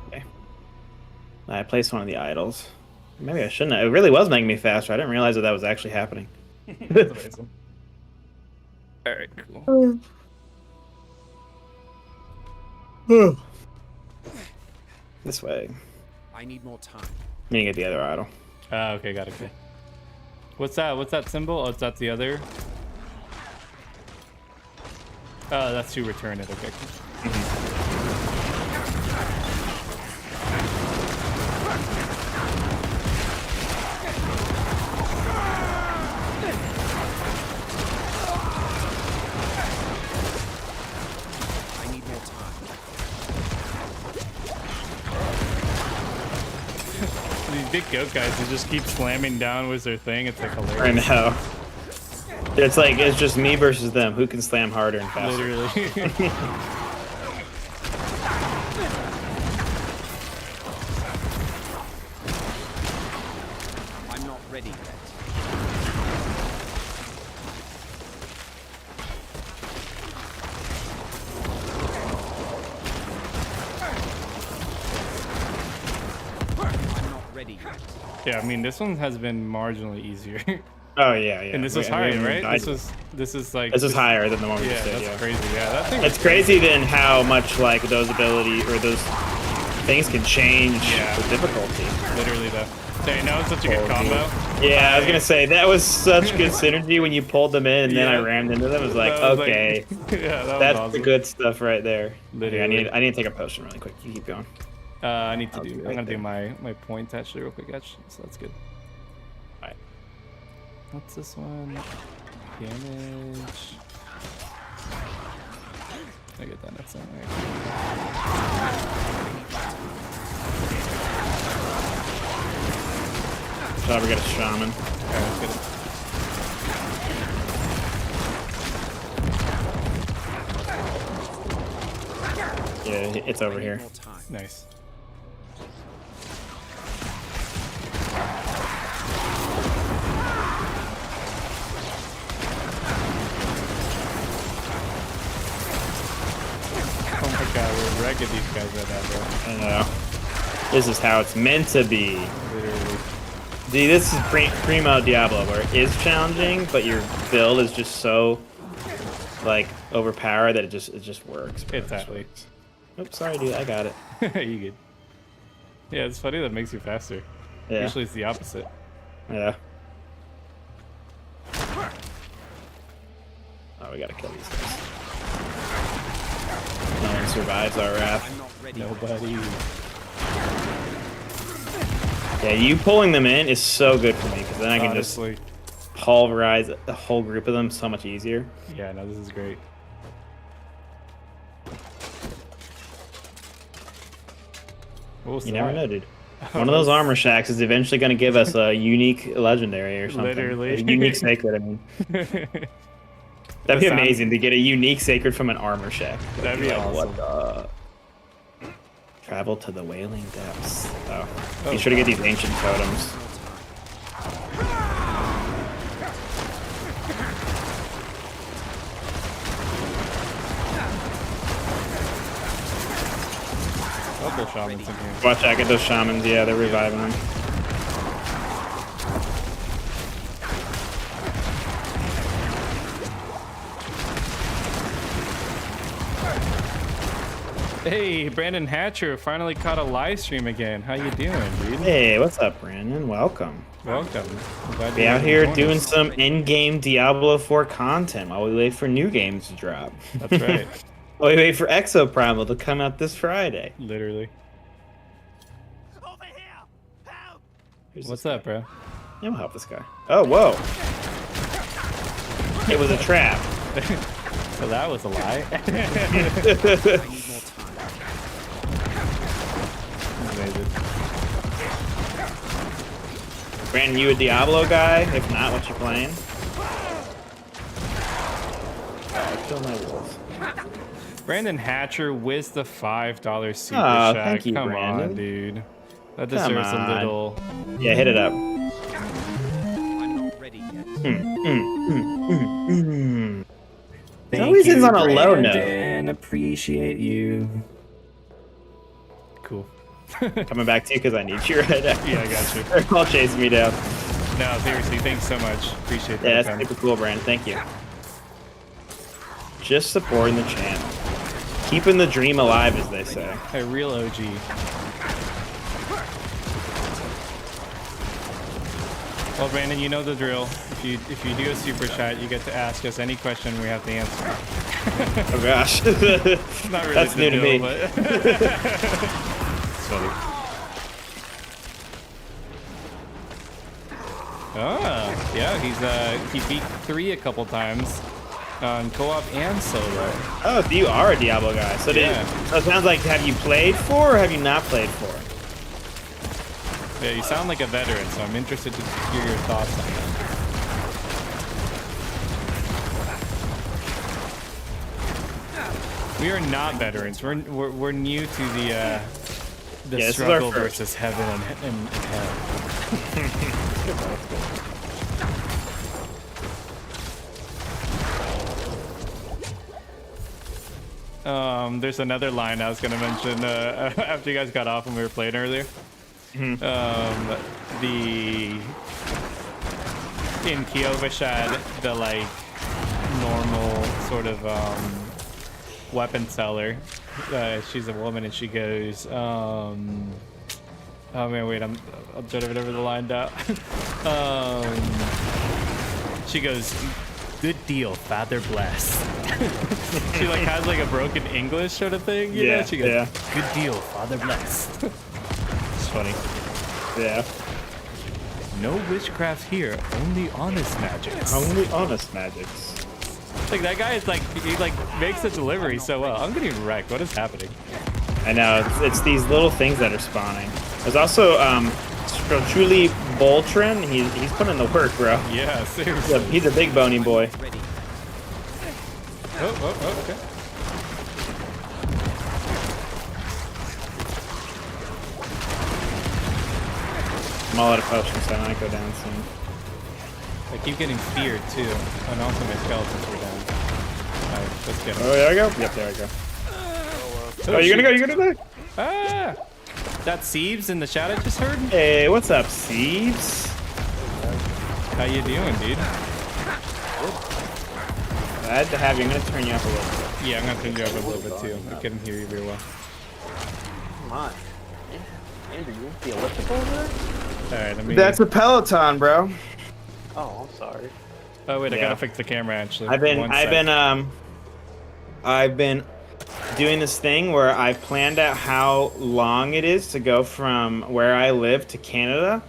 Okay. I placed one of the idols. Maybe I shouldn't have. It really was making me faster. I didn't realize that was actually happening. That's amazing. All right, cool. This way. I need more time. I'm gonna get the other idol. Okay, got it. Good. What's that? What's that symbol? Oh, that's the other. Oh, that's to return it. Okay. I need more time. These big goat guys, they just keep slamming down with their thing. It's like I hilarious. know. It's like, it's just me versus them. Who can slam harder and faster? Literally. I'm not ready yet. I'm not ready ready yet. Yeah, I mean this one has been marginally easier. Oh yeah, yeah. And this was We higher, haven't right? died This is like This is higher than the one we Yeah, just did. that's Yeah. crazy. Yeah, that thing. It's crazy then how much like those ability or those things can change Yeah. the difficulty. Literally though. Dang, that was such a good combo. Yeah, I was gonna say that was such good synergy when you pulled them in and then I Yeah. rammed into them. It was like, That was okay, yeah, that was that's awesome. the good stuff right there. Literally. Yeah, I need to take a potion really quick. You keep going. I need to I'll do. be I'm right gonna do there. my points actually real quick, actually. So that's good. All right. What's this one? Damage. I get that next time. So we got a shaman. Alright, let's get it. Yeah, it's over I need here. more time. Nice. Oh my god, we're wrecking these guys right now, bro. I know. This is how it's meant to be. Literally. See, this is primo Diablo, where it is challenging, but your build is just so like overpowered that it just works. Bro. It just Exactly. works. Oops, sorry, dude. I got it. You good. Yeah, it's funny that makes you faster. Yeah. Usually it's the opposite. Yeah. Oh, we gotta kill these guys. No one survives our wrath. I'm not ready. Nobody. Yeah, you pulling them in is so good for me because then I can Honestly. just pulverize the whole group of them so much easier. Yeah, no, this is great. What was You that? never know, dude. One of those armor shacks is eventually going to give us a unique legendary or something. Literally. A unique sacred, I mean. That'd That be sounds- amazing to get a unique sacred from an armor shack. That'd be Like, awesome. What the... Travel to the Wailing Depths. Oh. Oh, Be sure to get these ancient totems. Couple shamans in here. Watch out, get those shamans. Yeah, they're reviving them. Hey, Brandon Hatcher finally caught a live stream again. How you doing, dude? Hey, what's up, Brandon? Welcome. Welcome. I'm glad Be you're out able to here join doing us. some in-game Diablo 4 content while we wait for new games to drop. That's right. While we wait for Exo Primal to come out this Friday. Literally. Over here! Help! Here's What's this up, bro? guy. Yeah, we'll help this guy. Oh, whoa. It was a trap. So that was a lie. I need more time. Amazing. Brandon, you a Diablo guy? If not, what you playing? Oh, kill my wolf. Brandon Hatcher with the $5 super Aw, shack. thank you, Come Brandon. on, dude. That Come deserves a on. little. Yeah, hit it up. I'm not ready yet. Thank always ends you, on a low note. Brandon. Appreciate you. Cool. Coming back to you because I need you right now. Yeah, I got you. They're all chasing me down. No, seriously, thanks so much. Appreciate that. Yeah, that's man. super cool, Brandon. Thank you. Just supporting the channel. Keeping the dream alive, as they say. A real OG. Well, Brandon, you know the drill. If you do a super chat, you get to ask us any question we have to answer. Oh gosh. Not really That's the new to deal, me. but it's funny. Ah, yeah, he beat 3 a couple times on co-op and solo. Oh, so you are a Diablo guy. So, Yeah. so it sounds like, have you played 4 or have you not played 4? Yeah, you sound like a veteran, so I'm interested to hear your thoughts on that. We are not veterans. We're new to the Yeah, this is our struggle first. versus heaven and hell. There's another line I was gonna mention after you guys got off when we were playing earlier. The in Kiovashad, the like normal sort of weapon seller. She's a woman and she goes, oh man, wait, I'm trying to remember the line down. She goes, good deal, father bless. She like has like a broken English sort of thing, you know? She goes, good deal, father bless. It's funny. Yeah. No witchcraft here, only honest magics. Only honest magics. Like that guy is like, he like makes the delivery so well. I'm getting wrecked. What is happening? I know, it's these little things that are spawning. There's also truly Boltrin. He's putting in the work, bro. Yeah, seriously. He's a big bony boy. Ready. Oh, okay. I'm all out of potions, so I might go down soon. I keep getting feared too, and also my skeletons were down. Alright, let's get him. Oh, there I go. Yep, there I go. Oh, you're gonna go. You're gonna go. Ah! That Siebes in the chat I just heard? Hey, what's up, Siebes? How you doing, dude? Glad to have you. I'm gonna turn you up a little bit. Yeah, I'm gonna turn you up a little bit too. I couldn't hear you very well. Come on. Andrew, you want the elliptical over there? Alright, let me... That's a Peloton, bro. Oh, I'm sorry. Oh wait, I Yeah. gotta fix the camera actually. I've been doing this thing where I've planned out how long it is to go from where I live to Canada.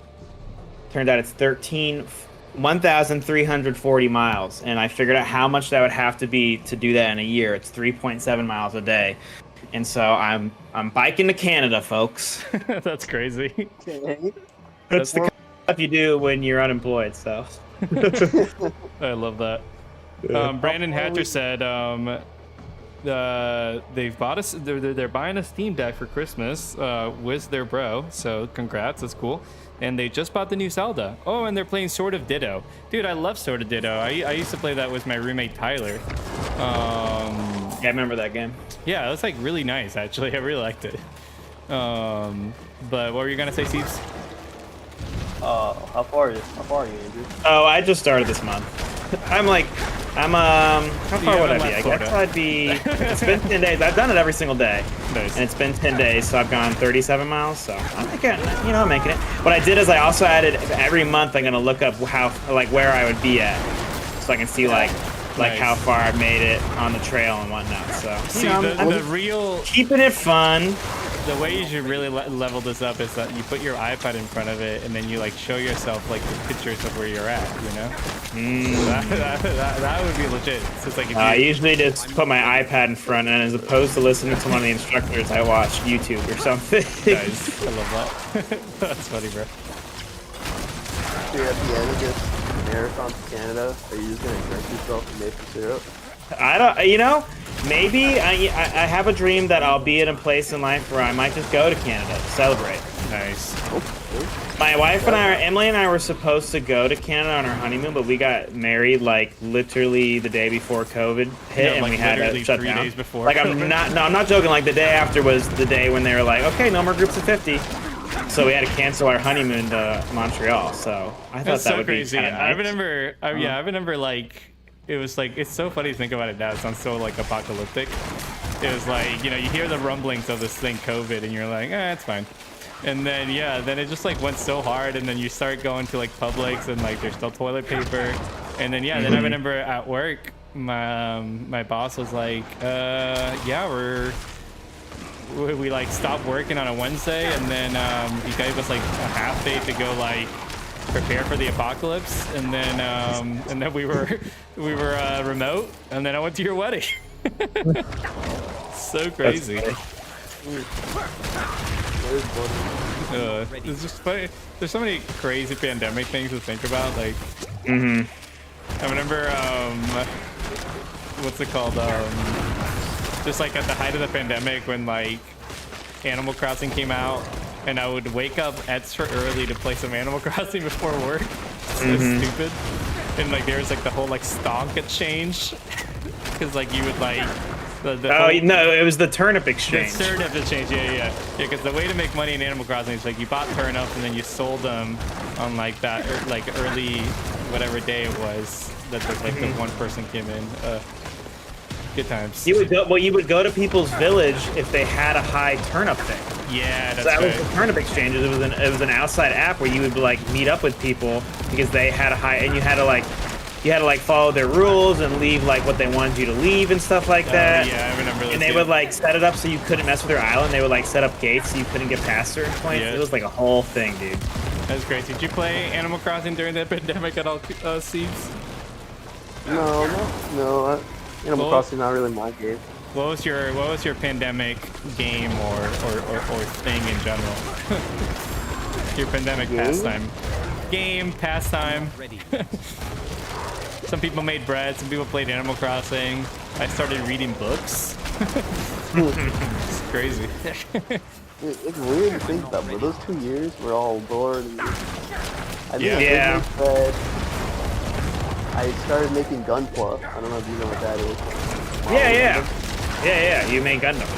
Turned out it's 1,340 miles, and I figured out how much that would have to be to do that in a year. It's 3.7 miles a day, and so I'm biking to Canada, folks. That's crazy. That's the kind of stuff you do when you're unemployed. So I love that. Brandon Hatcher said they've bought us. They're buying a Steam Deck for Christmas with their bro. So congrats, that's cool. And they just bought the new Zelda. Oh, and they're playing Sword of Ditto. Dude, I love Sword of Ditto. I used to play that with my roommate Tyler. yeah, I remember that game. Yeah, it was like really nice actually. I really liked it. But what were you gonna say, Steves? How far are you, Andrew? Oh, I just started this month. how far would I be? I quota. guess I'd be, it's been 10 days. I've done it every single day. Nice. And it's been 10 days, so I've gone 37 miles, so I'm making, I'm making it. What I did is I also added, every month I'm gonna look up where I would be at, so I can see Nice. how far I've made it on the trail and whatnot, so. See, I'm the real... keeping it fun. The way you should really level this up is that you put your iPad in front of it and then you like show yourself like the pictures of where you're at, you know? That would be legit. So it's like if I you, usually just put my iPad in front, and as opposed to listening to one of the instructors, I watch YouTube or something. Nice. I love that. That's funny, bro. So you're at the end of this marathon to Canada, are you just gonna drink yourself some maple syrup? I don't, maybe I have a dream that I'll be at a place in life where I might just go to Canada to celebrate. Nice. My wife and Emily and I were supposed to go to Canada on our honeymoon, but we got married like literally the day before COVID hit, Yeah, and like we had to literally shut 3 down. days before. Like I'm not joking. Like the day after was the day when they were like, okay, no more groups of 50. So we had to cancel our honeymoon to Montreal. So I thought That's that so would crazy. be kind of I nice. remember, I remember like, it was like, it's so funny to think about it now. It sounds so like apocalyptic. It was like, you hear the rumblings of this thing, COVID, and you're like, it's fine. And then, then it just like went so hard, and then you start going to like Publix, and like there's still toilet paper. And then, then I remember at work, my boss was like, we like stopped working on a Wednesday, and then he gave us like a half day to go like prepare for the apocalypse, and then we were remote, and then I went to your wedding. So crazy. It's just funny. There's so many crazy pandemic things to think about. Like, I remember what's it called? Just like at the height of the pandemic when like Animal Crossing came out, and I would wake up extra early to play some Animal Crossing before work. So stupid. And like there was like the whole like stonk exchange, because like you would like Oh no, it was the turnip The exchange. turnip exchange, yeah. Because the way to make money in Animal Crossing is like you bought turnips and then you sold them on like that, like early, whatever day it was that the one person came in. Good times. You would go to people's village if they had a high turnip thing. Yeah, that's So that right. was the turnip exchanges. It was an outside app where you would like meet up with people because they had a high, and you had to like follow their rules and leave like what they wanted you to leave and stuff like that. Yeah, I remember. And they would like set it up so you couldn't mess with their island. They would like set up gates so you couldn't get past certain points. Yeah. It was like a whole thing, dude. That's great. Did you play Animal Crossing during the pandemic at all, Seeds? No. Animal Crossing not really my game. What was your pandemic game or thing in general? Your pandemic pastime. Game, pastime. Ready. Some people made bread, some people played Animal Crossing. I started reading books. It's crazy. It's weird to think about, but those 2 years we're all bored. And I think Yeah. I did make bread. I started making gunpla. I don't know if you know what that is. Yeah. You made Gundam.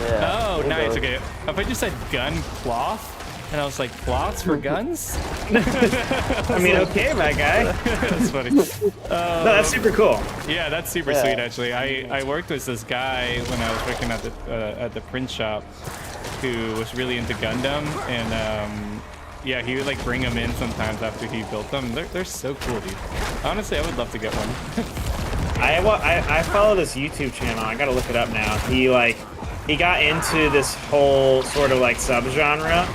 Yeah. Oh, There nice. goes. Okay. If I just said gun cloth, and I was like, cloths for guns? I mean, okay, my guy. That's funny. No, that's super cool. Yeah, that's super Yeah. sweet, actually. I worked with this guy when I was working at the print shop who was really into Gundam, and yeah, he would like bring them in sometimes after he built them. They're so cool, dude. Honestly, I would love to get one. I follow this YouTube channel. I gotta look it up now. He got into this whole sort of like subgenre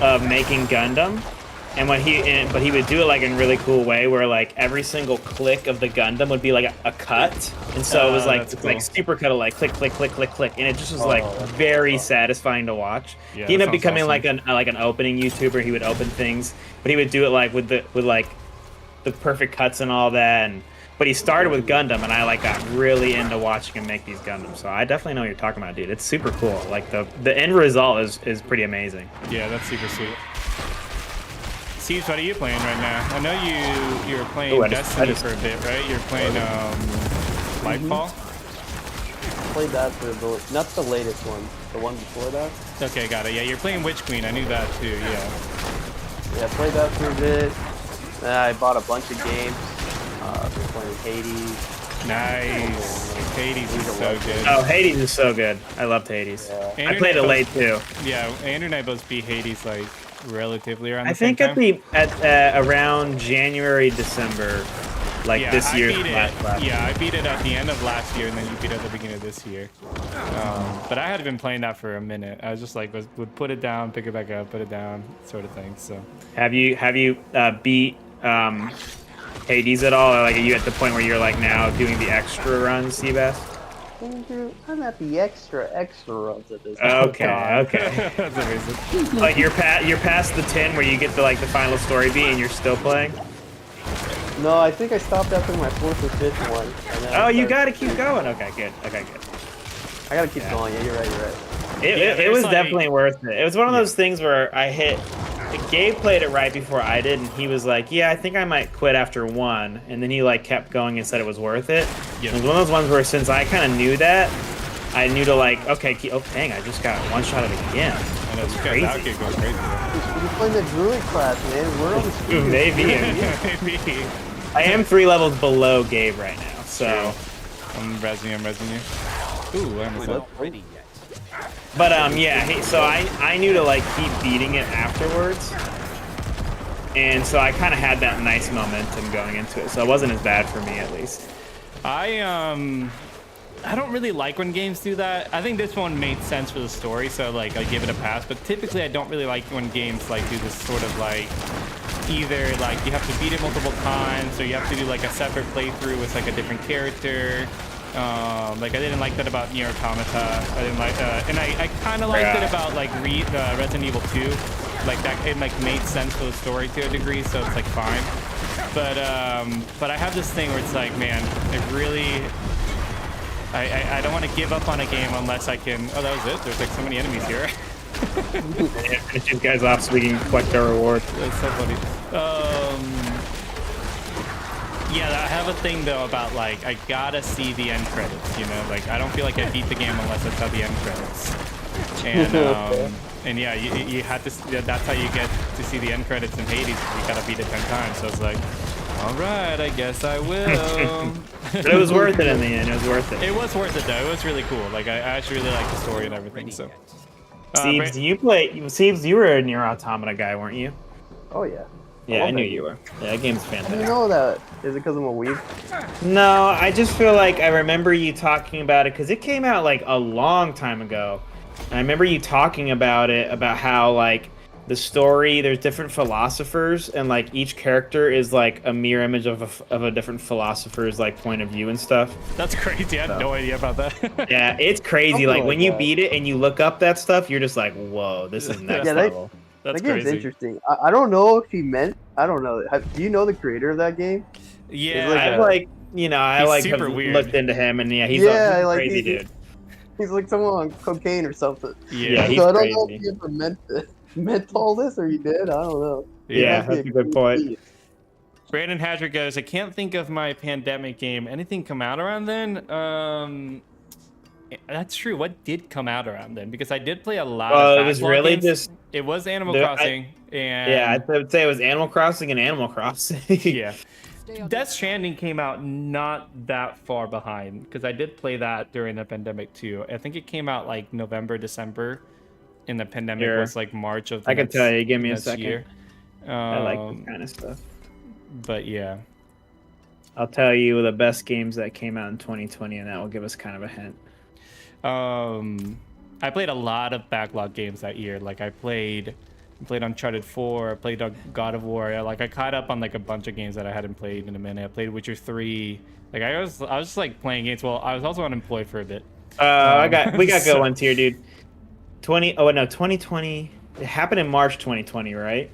of making Gundam, and but he would do it like in a really cool way where like every single click of the Gundam would be like a cut, and so it was like that's it's cool. like super cut of like click click click click click, and it just was like very satisfying to watch. Yeah, He ended that up becoming sounds like an opening YouTuber. He would open things, but he would do it like with like the perfect cuts and all that. But he started with Gundam, and I like got really into watching him make these Gundams. So I definitely know what you're talking about, dude. It's super cool. Like the end result is pretty amazing. Yeah, that's super sweet. Steve, what are you playing right now? I know you were playing Ooh, Destiny for a bit, right? You're playing Lightfall. Played that for not the latest one, the one before that. Okay, got it. Yeah, you're playing Witch Queen. I knew that too. Yeah. Yeah, played that for a bit. I bought a bunch of games. Been playing Hades. Nice. Hades is so good. Oh, Hades is so good. I loved Hades. Yeah. I played it late too. Yeah, Andrew and I both beat Hades like relatively around the I same think time. at around January, December, like Yeah, this year. I beat it. Yeah, I beat it at the end of last year, and then you beat it at the beginning of this year. But I had been playing that for a minute. I was just like would put it down, pick it back up, put it down, sort of thing. So. Have you beat Hades at all? Or, like, are you at the point where you're like now doing the extra runs, Seabass? Andrew, I'm at the extra runs at this. Okay. That's amazing. Like you're past the 10 where you get the like the final story beat and you're still playing. No, I think I stopped after my 4th or 5th one. And then Oh, I you started- gotta keep going. Okay, good. I gotta keep going. Yeah, you're right. It was like- definitely worth it. It was one of those things where Gabe played it right before I did, and he was like, "Yeah, I think I might quit after 1," and then he like kept going and said it was worth it. Yeah. It was one of those ones where since I kind of knew that, I knew to like, okay, oh dang, I just got one shot of it again. I know, That's you crazy. guys out get going crazy. You're playing the druid class, man. We're on the street. Maybe. Maybe. I am 3 levels below Gabe right now, so. I'm rezzing you. Ooh, I almost We're not ready yet. But yeah. So I knew to like keep beating it afterwards, and so I kind of had that nice momentum going into it. So it wasn't as bad for me, at least. I don't really like when games do that. I think this one made sense for the story, so like I give it a pass. But typically, I don't really like when games like do this sort of like either like you have to beat it multiple times, or you have to do like a separate playthrough with like a different character. Like I didn't like that about Nier Automata. I didn't like, and I kind of liked it about like Resident Evil 2. Like that, it like made sense for the story to a degree, so it's like fine. But I have this thing where it's like, man, it really. I don't want to give up on a game unless I can. Oh, that was it. There's like so many enemies here. Yeah, finish these guys off so we can collect our reward. That's so funny. Yeah, I have a thing though about like I gotta see the end credits. You know, like I don't feel like I beat the game unless I saw the end credits. And yeah, you had to. That's how you get to see the end credits in Hades. You gotta beat it 10 times. So I was like, all right, I guess I will. But it was worth it in the end. It was worth it. It was worth it though. It was really cool. Like I actually really liked the story and everything. So. Siebes, do you play? Siebes, you were a Nier Automata guy, weren't you? Oh yeah. Yeah, I knew you were. Yeah, that game's How do you fantastic. know that? Is it because I'm a weeb? No, I just feel like I remember you talking about it because it came out like a long time ago. And I remember you talking about it, about how like the story, there's different philosophers, and like each character is like a mirror image of a different philosopher's like point of view and stuff. That's crazy. I had no idea about that. Yeah, it's crazy. Something Like like when you that. beat it and you look up that stuff, you're just like, whoa, this is next Yeah, level. That's that game's crazy. interesting. I don't know if he meant. I don't know. Do you know the creator of that game? Yeah, like I a- like, you know, I He's like super have weird. looked into him, and yeah, he's Yeah, a like, crazy he- dude. He's like someone on cocaine or something. Yeah, he's So I don't know crazy. if he ever meant all this or he did. I don't know. He Yeah, must be that's a good cool point. dude. Brandon Hadrick goes, I can't think of my pandemic game. Anything come out around then? That's true. What did come out around then? Because I did play a lot Well, of it was backlog really games. just It was Animal the- Crossing. And Yeah, I would say it was Animal Crossing and Animal Crossing. yeah. Death Stranding came out not that far behind because I did play that during the pandemic too. I think it came out like November, December, and the pandemic Sure. was like March of the I can next, tell you. Give me a next second. year. I like this kind of stuff. But yeah. I'll tell you the best games that came out in 2020, and that will give us kind of a hint. I played a lot of backlog games that year. Like I played Uncharted 4, I played God of War. I caught up on like a bunch of games that I hadn't played in a minute. I played Witcher 3. Like I was just like playing games. Well, I was also unemployed for a bit. We got good so- ones here, dude. 2020. It happened in March 2020, right?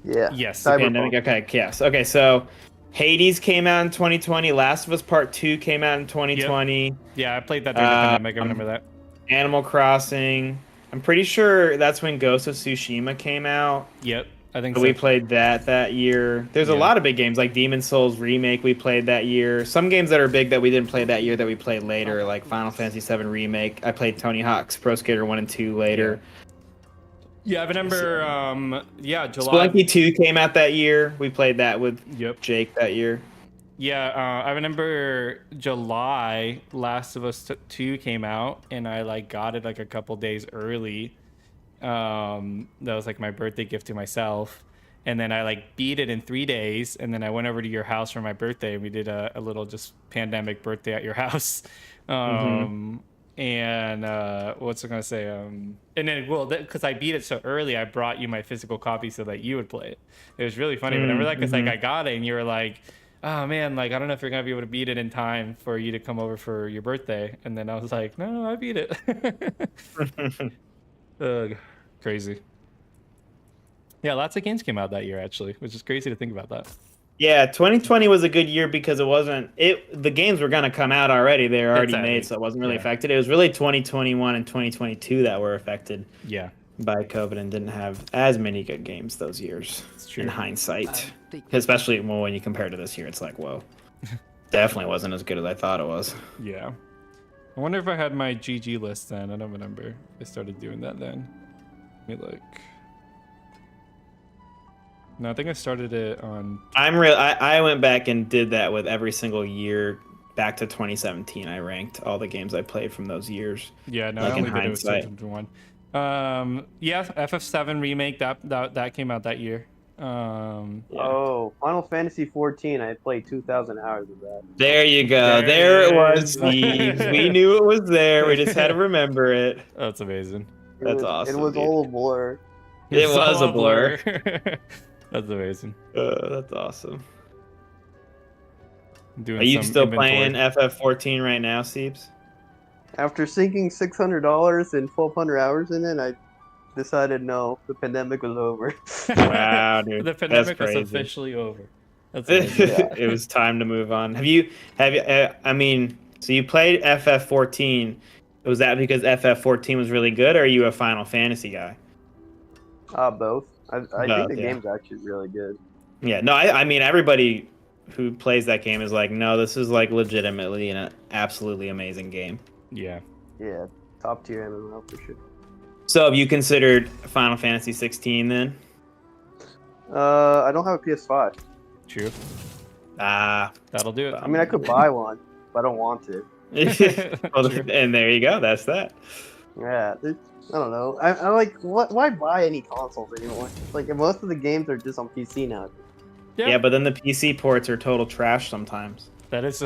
Yeah. Yes. The Cyberpunk. pandemic. Okay, yes. Okay, so Hades came out in 2020. Last of Us Part 2 came out in 2020. Yeah, I played that during the pandemic. I remember that. Animal Crossing. I'm pretty sure that's when Ghost of Tsushima came out. Yep. I think So so. we played that year. There's a Yeah. lot of big games like Demon Souls Remake we played that year. Some games that are big that we didn't play that year that we played later, like Final Fantasy VII Remake. I played Tony Hawk's Pro Skater 1 and 2 later. Yeah, I remember. Yeah, July. Spelunky 2 came out that year. We played that with Yep. Jake that year. Yeah, I remember July. Last of Us 2 came out, and I like got it like a couple days early. That was like my birthday gift to myself, and then I like beat it in 3 days, and then I went over to your house for my birthday, and we did a little just pandemic birthday at your house. And what's I gonna say? And then because I beat it so early, I brought you my physical copy so that you would play it. It was really funny. Remember that? Because like I got it, and you were like, "Oh man, like I don't know if you're gonna be able to beat it in time for you to come over for your birthday." And then I was like, "No, I beat it." Ugh, crazy. Yeah, lots of games came out that year actually, which is crazy to think about that. Yeah, 2020 was a good year because the games were gonna come out already. They were already Exactly. made, so it wasn't really Yeah. affected. It was really 2021 and 2022 that were affected Yeah, by COVID and didn't have as many good games those years. it's true. In hindsight, especially when you compare to this year, it's like, whoa, definitely wasn't as good as I thought it was. Yeah. I wonder if I had my GG list then. I don't remember. I started doing that then. Let me look. No, I think I started it on. I went back and did that with every single year back to 2017. I ranked all the games I played from those years. Yeah, no, Like I in only did it with hindsight. 2021. Yeah, FF7 remake that came out that year. Oh, Final Fantasy 14. I played 2,000 hours of that. There you go. There There it it was, is. Steve. We knew it was there. We just had to remember it. That's amazing. That's awesome, It was dude. all a blur. It was a blur. That's amazing. That's awesome. Doing Are you some still inventory. playing FF14 right now, Steeps? After sinking $600 and 1,200 hours in it, I decided no, the pandemic was over. Wow, dude. The pandemic That's was crazy. officially over. That's amazing. It was time to move on. Have you? I mean, so you played FF14. Was that because FF14 was really good, or are you a Final Fantasy guy? Both. I think Both, the yeah. game's actually really good. Yeah, no, I mean everybody who plays that game is like, no, this is like legitimately an absolutely amazing game. Yeah. Yeah, top tier MMO for sure. So have you considered Final Fantasy 16 then? I don't have a PS5. True. Ah, That'll do it. I mean, I could buy one, but I don't want to. well, True. and there you go. That's that. Yeah, I don't know. I like what? Why buy any consoles anymore? Like most of the games are just on PC now. Yeah, but then the PC ports are total trash sometimes. That is,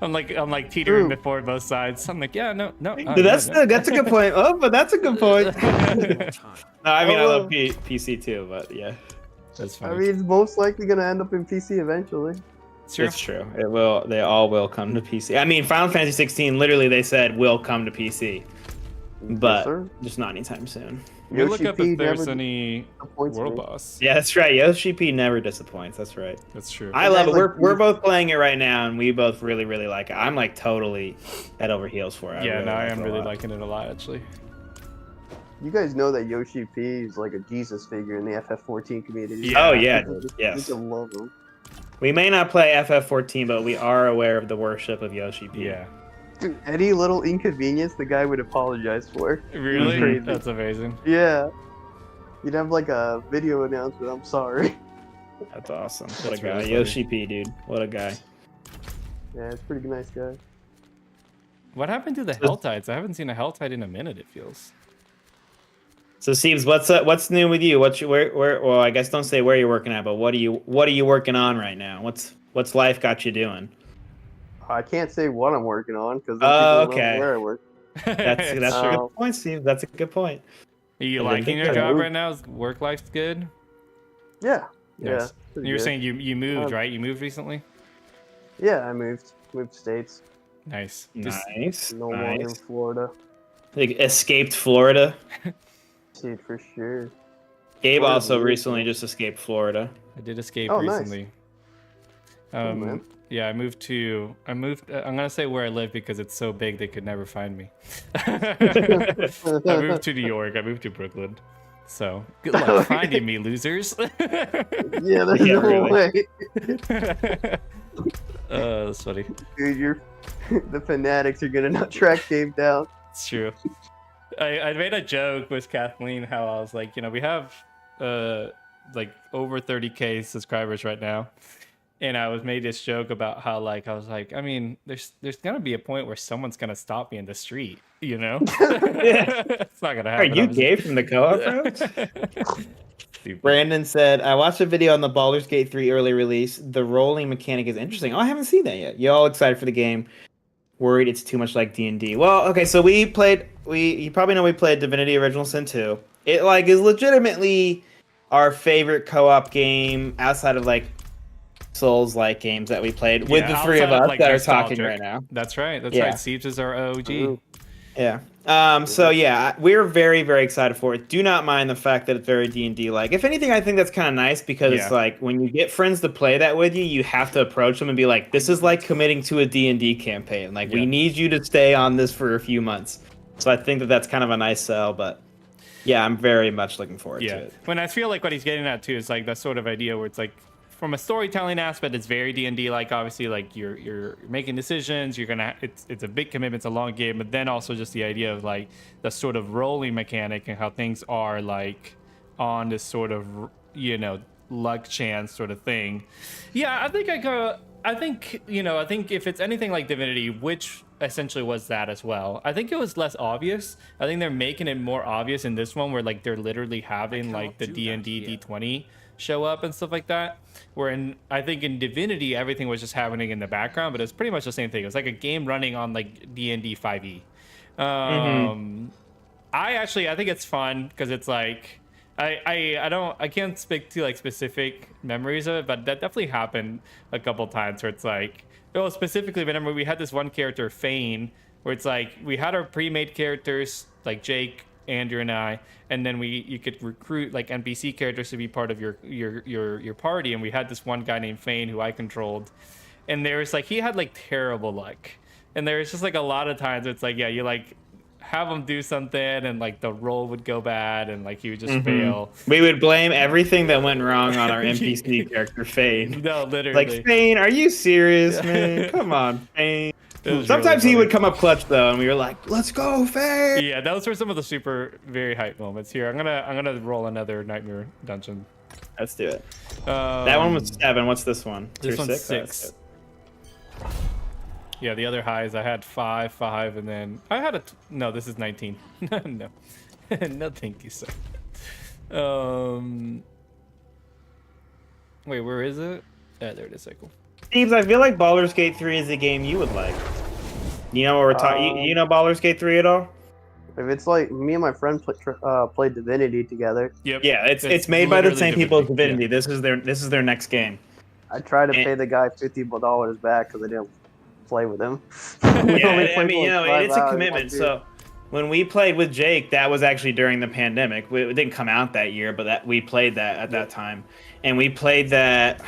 I'm like teetering True. before both sides. I'm like, yeah, no. That's a good point. Oh, but that's a good point. More time. No, I mean, I Oh. love PC too, but yeah, That's I funny. mean, it's most likely gonna end up in PC eventually. It's true. it's true. It will. They all will come to PC. I mean, Final Fantasy 16, literally, they said will come to PC, but sir. just not anytime soon. We look up Yoshi if P there's never any disappoints world me. boss. Yeah, that's right. Yoshi P never disappoints. That's right. That's true. I love it. Like, We're both playing it right now, and we both really like it. I'm like totally head over heels for it. Yeah, no, I am like it a really lot. liking it a lot, actually. You guys know that Yoshi P is like a Jesus figure in the FF14 community. Yeah. Oh yeah, People just- yes. people love him. We may not play FF14, but we are aware of the worship of Yoshi P. Yeah. Dude, any little inconvenience, the guy would apologize for. Really? Crazy. That's amazing. Yeah. You'd have like a video announcement. I'm sorry. That's awesome. What That's a guy. really funny. Yoshi P, dude. What a guy. Yeah, it's a pretty nice guy. What happened to the Helltides? I haven't seen a Helltide in a minute, it feels. So, Steves, what's new with you? Where? Well, I guess don't say where you're working at, but what are you working on right now? What's life got you doing? I can't say what I'm working on because Oh, people don't know okay. where I work. That's a good point, Steve. That's a good point. Are you I didn't liking think your that. job right now? Is work life's good? Yeah. Yeah. Nice. pretty You were good. saying you moved, Um, right? You moved recently? Yeah, I moved states. Nice. Nice. No longer in Nice. Florida. Like, escaped Florida. Dude, for sure. Gabe Florida's also weird, recently though. just escaped Florida. I did escape Oh, nice. recently. man. Yeah, I moved. I'm gonna say where I live because it's so big they could never find me. I moved to New York. I moved to Brooklyn. So good luck finding me, losers. Yeah, there's Yeah, no really. way. That's funny. Dude, the fanatics are gonna not track Gabe down. It's true. I made a joke with Kathleen how I was like, we have like over 30K subscribers right now. And I was made this joke about how I was like, I mean, there's gonna be a point where someone's gonna stop me in the street, It's not gonna Are happen. you obviously. Gabe from the co-op room? Brandon said, I watched a video on the Baldur's Gate 3 early release. The rolling mechanic is interesting. Oh, I haven't seen that yet. You all excited for the game? Worried it's too much like D&D. Well, okay, so you probably know we played Divinity Original Sin 2. It is legitimately our favorite co-op game outside of Souls-like games that we played with the three of outside us that are nostalgic. talking right now. That's right. That's Yeah. right. Siege is our OG. Ooh. Yeah. So yeah, we're very, very excited for it. Do not mind the fact that it's very D&D like. If anything, I think that's kind of nice because it's Yeah. when you get friends to play that with you, you have to approach them and be like, this is like committing to a D&D campaign. We Yeah. need you to stay on this for a few months. So I think that that's kind of a nice sell, but yeah, I'm very much looking forward to Yeah. it. When I feel like what he's getting at too is that sort of idea where it's from a storytelling aspect, it's very D&D like. Obviously, you're making decisions. It's a big commitment. It's a long game. But then also just the idea of the sort of rolling mechanic and how things are on this sort of luck chance sort of thing. Yeah, I think I think if it's anything like Divinity, which essentially was that as well, I think it was less obvious. I think they're making it more obvious in this one where they're literally having the do D&D that, yeah. D20 show up and stuff like that. Where I think in Divinity everything was just happening in the background, but it's pretty much the same thing. It was like a game running on D&D 5e. I think it's fun because it's I can't speak to specific memories of it, but that definitely happened a couple times where it's specifically remember we had this one character Fane where it's we had our pre-made characters Jake, Andrew, and I, and then you could recruit NPC characters to be part of your party, and we had this one guy named Fane who I controlled, and there was he had terrible luck, and there was just a lot of times it's you have him do something, and like the roll would go bad, and like he would just fail. We would blame everything that went wrong on our NPC character, Fane. No, Like, literally. Fane, are you serious, man? Come on, Fane. It was Sometimes really he would funny. come up clutch though, and we were like, "Let's go, Fane!" Yeah, those were some of the super very hype moments. Here, I'm gonna roll another nightmare dungeon. Let's do it. That one was 7. What's this one? This Tier one's 6? 6. Yeah, the other highs I had 5, and then I had no. This is 19. No, no, thank you, sir. Wait, where is it? Yeah, there it is. Cool. Steves, I feel like Baldur's Gate 3 is a game you would like. You know what we're talking? You know Baldur's Gate 3 at all? If it's like me and my friend played Divinity together, Yep. Yeah, it's made by the literally same people as Divinity. Divinity. This is their next game. I tried to And- pay the guy $50 back because I didn't play with him. Yeah, I mean, you know, 5 it's a hours, commitment. like, So when we played with Jake, that was actually during the pandemic. It didn't come out that year, but we played that at that time, and we played that,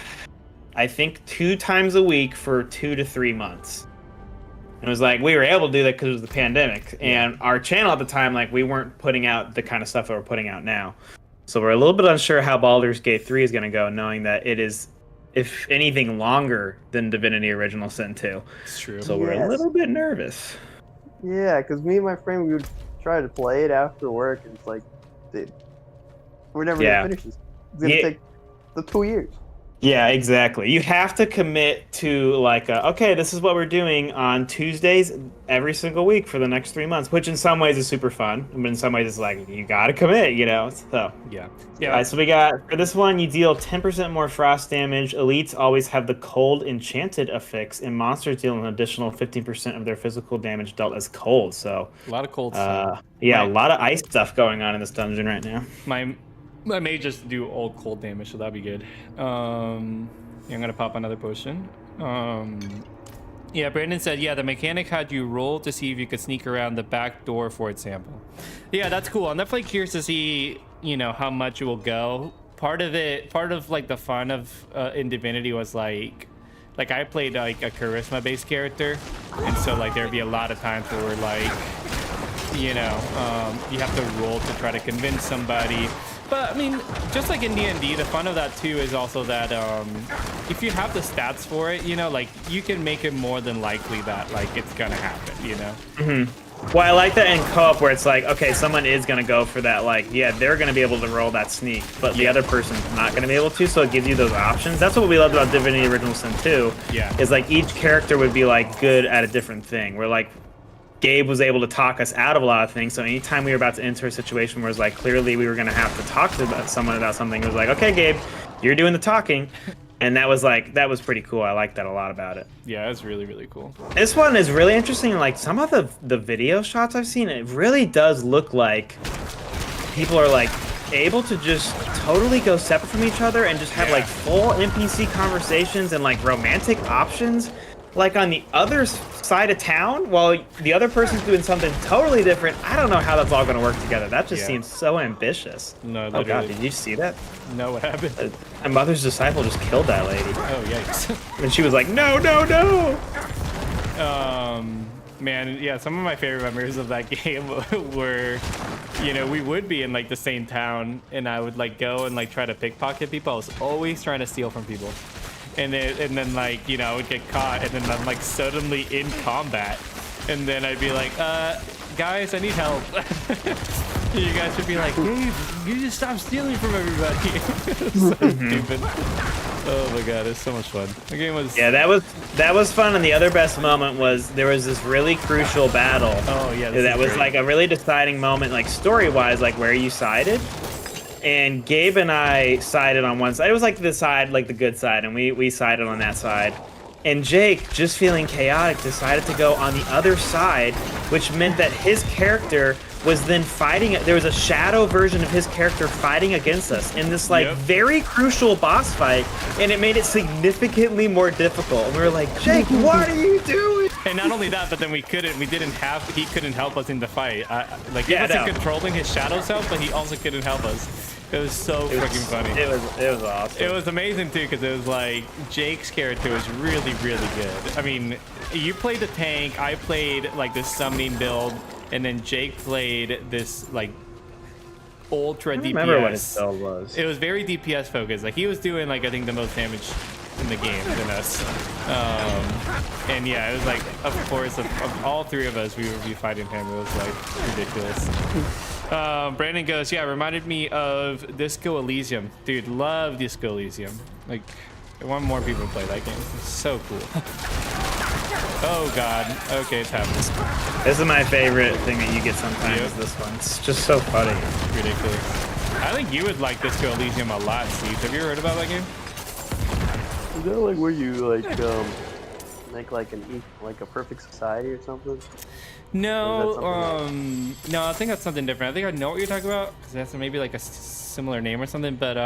I think, 2 times a week for 2 to 3 months. And it was like we were able to do that because it was the pandemic, and our channel at the time, like, we weren't putting out the kind of stuff that we're putting out now. So we're a little bit unsure how Baldur's Gate 3 is going to go, knowing that it is, if anything, longer than Divinity Original Sin 2. It's true. So we're a Yes. little bit nervous. Yeah, because me and my friend, we would try to play it after work, and it's like, dude, we're never Yeah. gonna finish this. It's gonna Yeah. take the 2 years. Yeah, exactly. You have to commit to like, okay, this is what we're doing on Tuesdays every single week for the next 3 months, which in some ways is super fun, but in some ways it's like you gotta commit, you know. So Yeah. yeah. So we got for this one, you deal 10% more frost damage. Elites always have the cold enchanted affix, and monsters deal an additional 15% of their physical damage dealt as cold. So A lot of cold stuff. yeah, Right. a lot of ice stuff going on in this dungeon right now. I may just do all cold damage, so that'd be good. Yeah, I'm gonna pop another potion. Yeah, Brandon said, yeah, the mechanic had you roll to see if you could sneak around the back door for its sample. Yeah, that's cool. I'm definitely curious to see, you know, how much it will go. Part of like the fun of in Divinity was like I played like a charisma-based character, and so like there'd be a lot of times where we're like, you know, you have to roll to try to convince somebody. But I mean, just like in D&D, the fun of that too is also that if you have the stats for it, you know, like you can make it more than likely that like it's gonna happen, you know. Well, I like that in co-op where it's like, okay, someone is going to go for that, like, yeah, they're going to be able to roll that sneak, but the other person's not going to be able to, so it gives you those options. That's what we loved about Divinity Original Sin 2, Yeah. is like each character would be like good at a different thing, where like Gabe was able to talk us out of a lot of things, so anytime we were about to enter a situation where it's like clearly we were going to have to talk to someone about something, it was like, okay, Gabe, you're doing the talking. And that was pretty cool. I like that a lot about it. Yeah, it's really, really cool. This one is really interesting. Like some of the video shots I've seen, it really does look like people are like able to just totally go separate from each other and just have like full NPC conversations and like romantic options, like on the other side of town, while the other person's doing something totally different. I don't know how that's all going to work together. That just seems so ambitious. No, oh god, literally. did you see that? No, what happened? My mother's disciple just killed that lady. Oh, yikes. And she was like, no, no, no. Man, yeah, some of my favorite memories of that game were, you know, we would be in like the same town, and I would like go and like try to pickpocket people. I was always trying to steal from people, and then like, you know, I would get caught, and then I'm like suddenly in combat, and then I'd be like, guys, I need help. You guys would be like, Gabe, you just stop stealing from everybody. So stupid. Oh my god, it's so much fun. The game was. Yeah, that was fun, and the other best moment was there was this really crucial battle. Oh yeah, that was like a really deciding moment, like story-wise, like where you sided. And Gabe and I sided on one side. It was like the side, like the good side, and we sided on that side. And Jake, just feeling chaotic, decided to go on the other side, which meant that his character was then fighting. There was a shadow version of his character fighting against us in this like very crucial boss fight, and it made it significantly more difficult. And we were like, Jake, what are you doing? And not only that, but then he couldn't help us in the fight. Like he Yeah, wasn't no. controlling his shadow self, but he also couldn't help us. It was so freaking funny. It was awesome. It was amazing too, because it was like Jake's character was really, really good. I mean, you played the tank, I played like the summoning build, and then Jake played this like ultra I DPS. remember what his build was. It was very DPS focused. Like he was doing like I think the most damage in the game than us. And yeah, it was like of course of all three of us we would be fighting him. It was like ridiculous. Brandon goes, yeah, reminded me of Disco Elysium. Dude, love Disco Elysium. Like I want more people to play that game. It's so cool. Oh god. Okay, it's happening. This is my favorite thing that you get sometimes. Yep. This one. It's just so funny. Ridiculous. I think you would like Disco Elysium a lot, Steve. Have you heard about that game? Is that like where you like make like a perfect society or something? No, something no, I think that's something different. I think I know what you're talking about because that's maybe like a similar name or something. But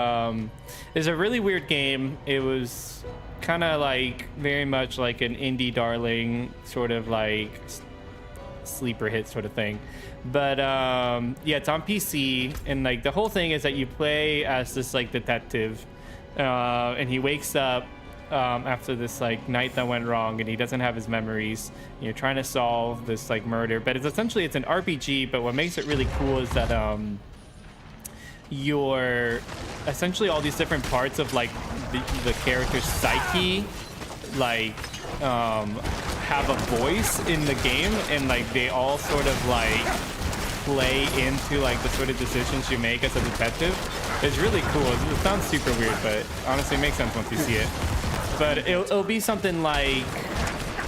it's a really weird game. It was kind of like very much like an indie darling sort of like sleeper hit sort of thing. But yeah, it's on PC, and like the whole thing is that you play as this like detective, and he wakes up after this like night that went wrong, and he doesn't have his memories. You're trying to solve this like murder, but it's essentially it's an RPG. But what makes it really cool is that you're essentially all these different parts of like the character's psyche, like have a voice in the game, and like they all sort of like play into like the sort of decisions you make as a detective. It's really cool. It sounds super weird, but honestly it makes sense once you see it. But it'll be something like,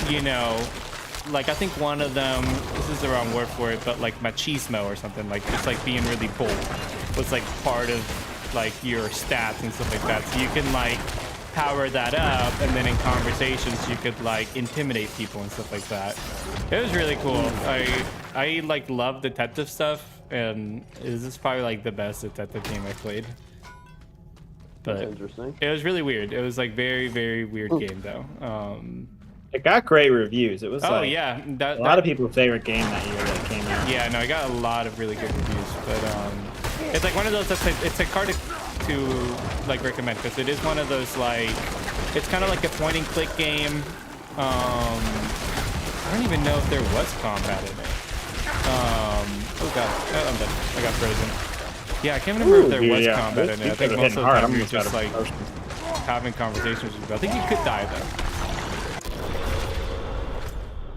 you know, like I think one of them, this is the wrong word for it, but like machismo or something, like just like being really bold was like part of like your stats and stuff like that. So you can like power that up, and then in conversations you could like intimidate people and stuff like that. It was really cool. I like love detective stuff, and this is probably like the best detective game I played. But That's interesting. it was really weird. It was like very, very weird game though. It got great reviews. It was Oh like yeah, a lot of people's favorite game that year that came out. Yeah, no, I got a lot of really good reviews, but it's like one of those that's it's like hard to like recommend because it is one of those like it's kind of like a point and click game. I don't even know if there was combat in it. Oh god, oh, I'm done. I got frozen. Yeah, I can't remember if there was combat in it. I think most of the time you're just like having conversations with people. I think you could die though.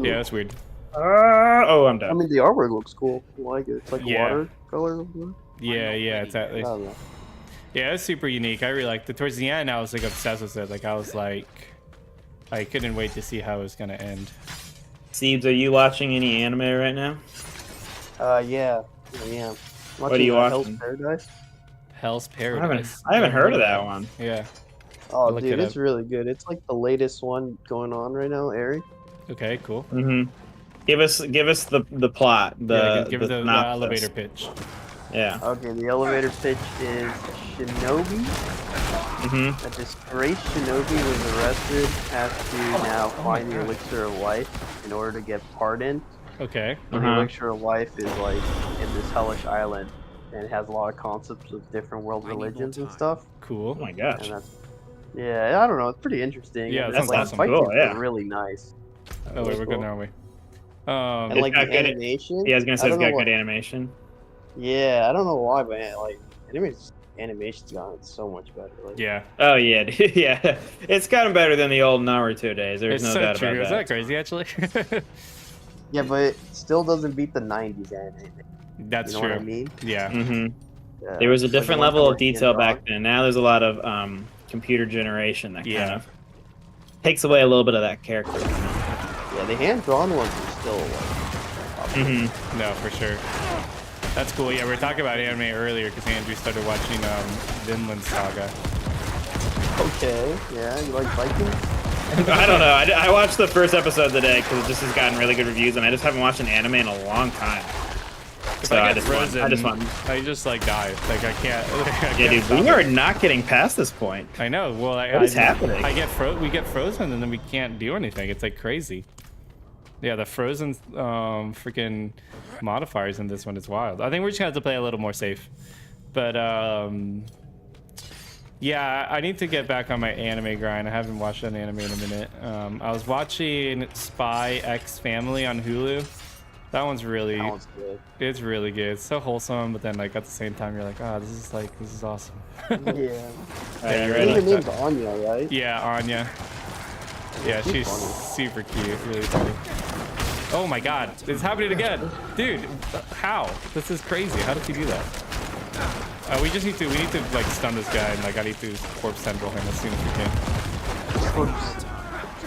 Yeah, that's weird. Oh, I'm done. I mean, the artwork looks cool. I like it. It's like Yeah. watercolor. Yeah, it's at I least. don't know. Yeah, it's super unique. I really liked it. Towards the end, I was like obsessed with it. Like I was like, I couldn't wait to see how it was gonna end. Steves, are you watching any anime right now? Yeah, I am. What are you Hell's watching? Paradise. Hell's I haven't, Paradise. I haven't heard of that one. Yeah. Oh, Look dude, it it's really good. It's like the latest one going on right now, Ari. Okay. Cool. Mm-hmm. Give us the plot. Yeah, give it the synopsis. elevator pitch. Yeah. Okay, the elevator pitch is Shinobi. Mm-hmm. A disgraced Shinobi was arrested, has to now find the elixir of life in order to get pardoned. Okay. The Uh-huh. elixir of life is like in this hellish island, and it has a lot of concepts of different world I need more religions and time. stuff. Cool. Oh my gosh. And that's, yeah, I don't know, it's pretty interesting. Yeah, and that it's, sounds like, awesome. fight Cool, scenes yeah. are really nice. Oh wait, we're good now, are we? And like got the good- animation. Yeah, I was gonna say I it's don't know got what- good animation. Yeah, I don't know why, but like animation's gotten so much better. Like, Yeah. Oh yeah, dude, yeah. It's gotten better than the old Naruto days. There's It's no so doubt true. about Is that. that crazy actually? yeah, but it still doesn't beat the '90s anime. That's You know true. what I mean? Yeah. Mm-hmm. Yeah, There was a it's like different the ones level that of were detail hand-drawn. back then. Now there's a lot of computer generation that kind Yeah. of takes away a little bit of that character. Yeah, the hand-drawn ones are still like. Mm-hmm. No, for sure. That's cool. Yeah, we were talking about anime earlier because Andrew started watching Vinland Saga. Okay, yeah, you like Vikings? I don't know. I watched the first episode today because it just has gotten really good reviews, and I just haven't watched an anime in a long time. If So I I get just want- frozen, I just like die. Like I can't. I Yeah, can't dude, stop we it. are not getting past this point. I know. Well, What is happening? We get frozen and then we can't do anything. It's like crazy. Yeah, the frozen freaking modifiers in this one is wild. I think we're just gonna have to play a little more safe. But yeah, I need to get back on my anime grind. I haven't watched an anime in a minute. I was watching Spy X Family on Hulu. That one's really, That one's good. it's really good. It's so wholesome, but then like at the same time you're like, ah, this is awesome. Yeah. Alright, you I think ready? her name's Anya, right? Yeah, Anya. Yeah, she's funny. super cute, really funny. Oh my god, it's happening again. Dude, how? This is crazy. How does he do that? We need to like stun this guy and like I need to corpse tendril him as soon as we can.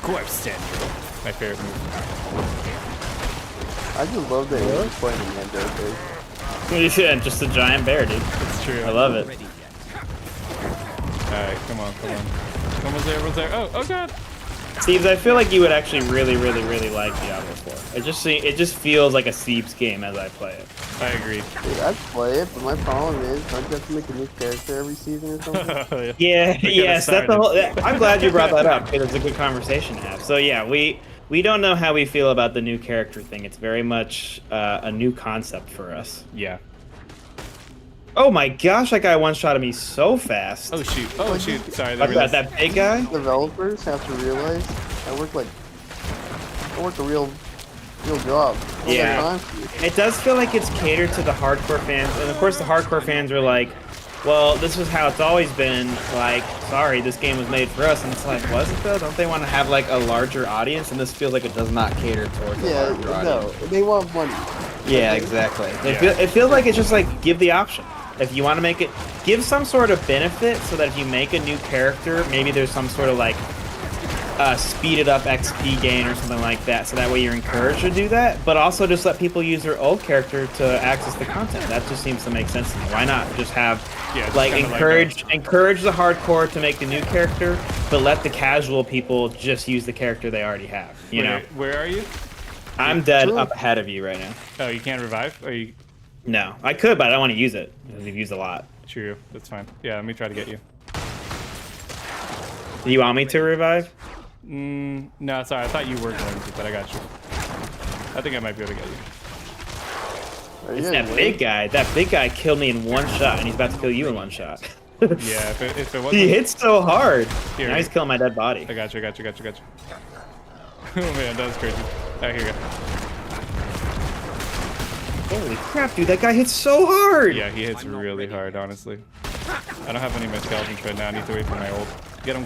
Corpse tendril. My favorite move. I just love that he's playing the Mando. Yeah, just a giant bear, dude. It's true. I love it. Alright, come on. Almost there. Oh god. Steves, I feel like you would actually really like Diablo 4. It just feels like a Steves game as I play it. I agree. Dude, I'd play it, but my problem is, don't you have to make a new character every season or something? Yeah, yes, that's the started. whole. I'm glad you brought that up because it's a good conversation to have. So yeah, we don't know how we feel about the new character thing. It's very much a new concept for us. Yeah. Oh my gosh, that guy one-shotted me so fast. Oh shoot. Sorry. What's that big guy? Developers have to realize I work a real job. I don't Yeah. have time for you. It does feel like it's catered to the hardcore fans, and of course the hardcore fans are like, well, this is how it's always been, like, sorry, this game was made for us, and it's like, was it though? Don't they want to have like a larger audience? And this feels like it does not cater towards a Yeah, larger audience. no, they want money. Yeah, exactly. Yeah. It feels like it's just like, give the option. If you want to make it, give some sort of benefit so that if you make a new character, maybe there's some sort of like speeded up XP gain or something like that, so that way you're encouraged to do that, but also just let people use their old character to access the content. That just seems to make sense to me. Why not just have Yeah, like kinda encourage the hardcore to make the new character, but let the casual people just use the character they already have, you know? Where are you? I'm dead True. up ahead of you right now. Oh, you can't revive? Or you No, I could, but I don't want to use it because we've used a lot. True, that's fine. Yeah, let me try to get you. Do you want me to revive? No, sorry, I thought you were going to, but I got you. I think I might be able to get you. Are you It's guys that waiting? big guy. That big guy killed me in one shot, and he's about to kill you in one shot. Yeah, if it wasn't... He hits so hard. Here. Now he's killing my dead body. I got you. Oh man, that was crazy. Alright, here you go. Holy crap, dude! That guy hits so hard. Yeah, he hits really hard, honestly. I don't have any of my skeletons right now. I need to wait for my ult. Get him.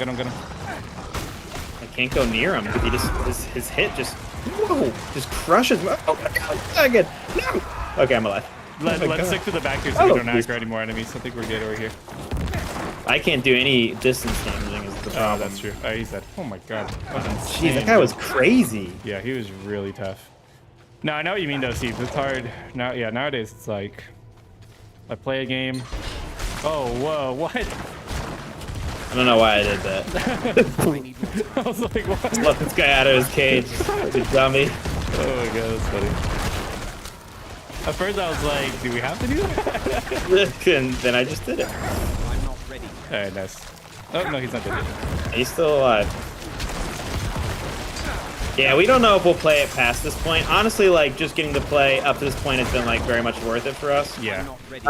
I can't go near him because he just his hit just just crushes. Oh my god! Again, no. Okay, I'm alive. Let's Oh my God. stick to the back here so we don't aggro any more enemies. I think we're good over here. I can't do any distance damaging. Is the Oh, problem. that's true. Oh, he's dead. Oh my god. That was Jeez, insane. that guy was crazy. Yeah, he was really tough. No, I know what you mean though, Steve. It's hard. Now, yeah, nowadays it's like I play a game. Oh, whoa, what? I don't know why I did that. I was like, what? Let this guy out of his cage. The dummy. Oh my god, that's funny. At first I was like, do we have to do that? And then I just did it. I'm not ready. Alright, nice. Oh, no, he's not dead yet. He's still alive. Yeah, we don't know if we'll play it past this point. Honestly, like, just getting to play up to this point has been, like, very much worth it for us. Yeah. Not ready.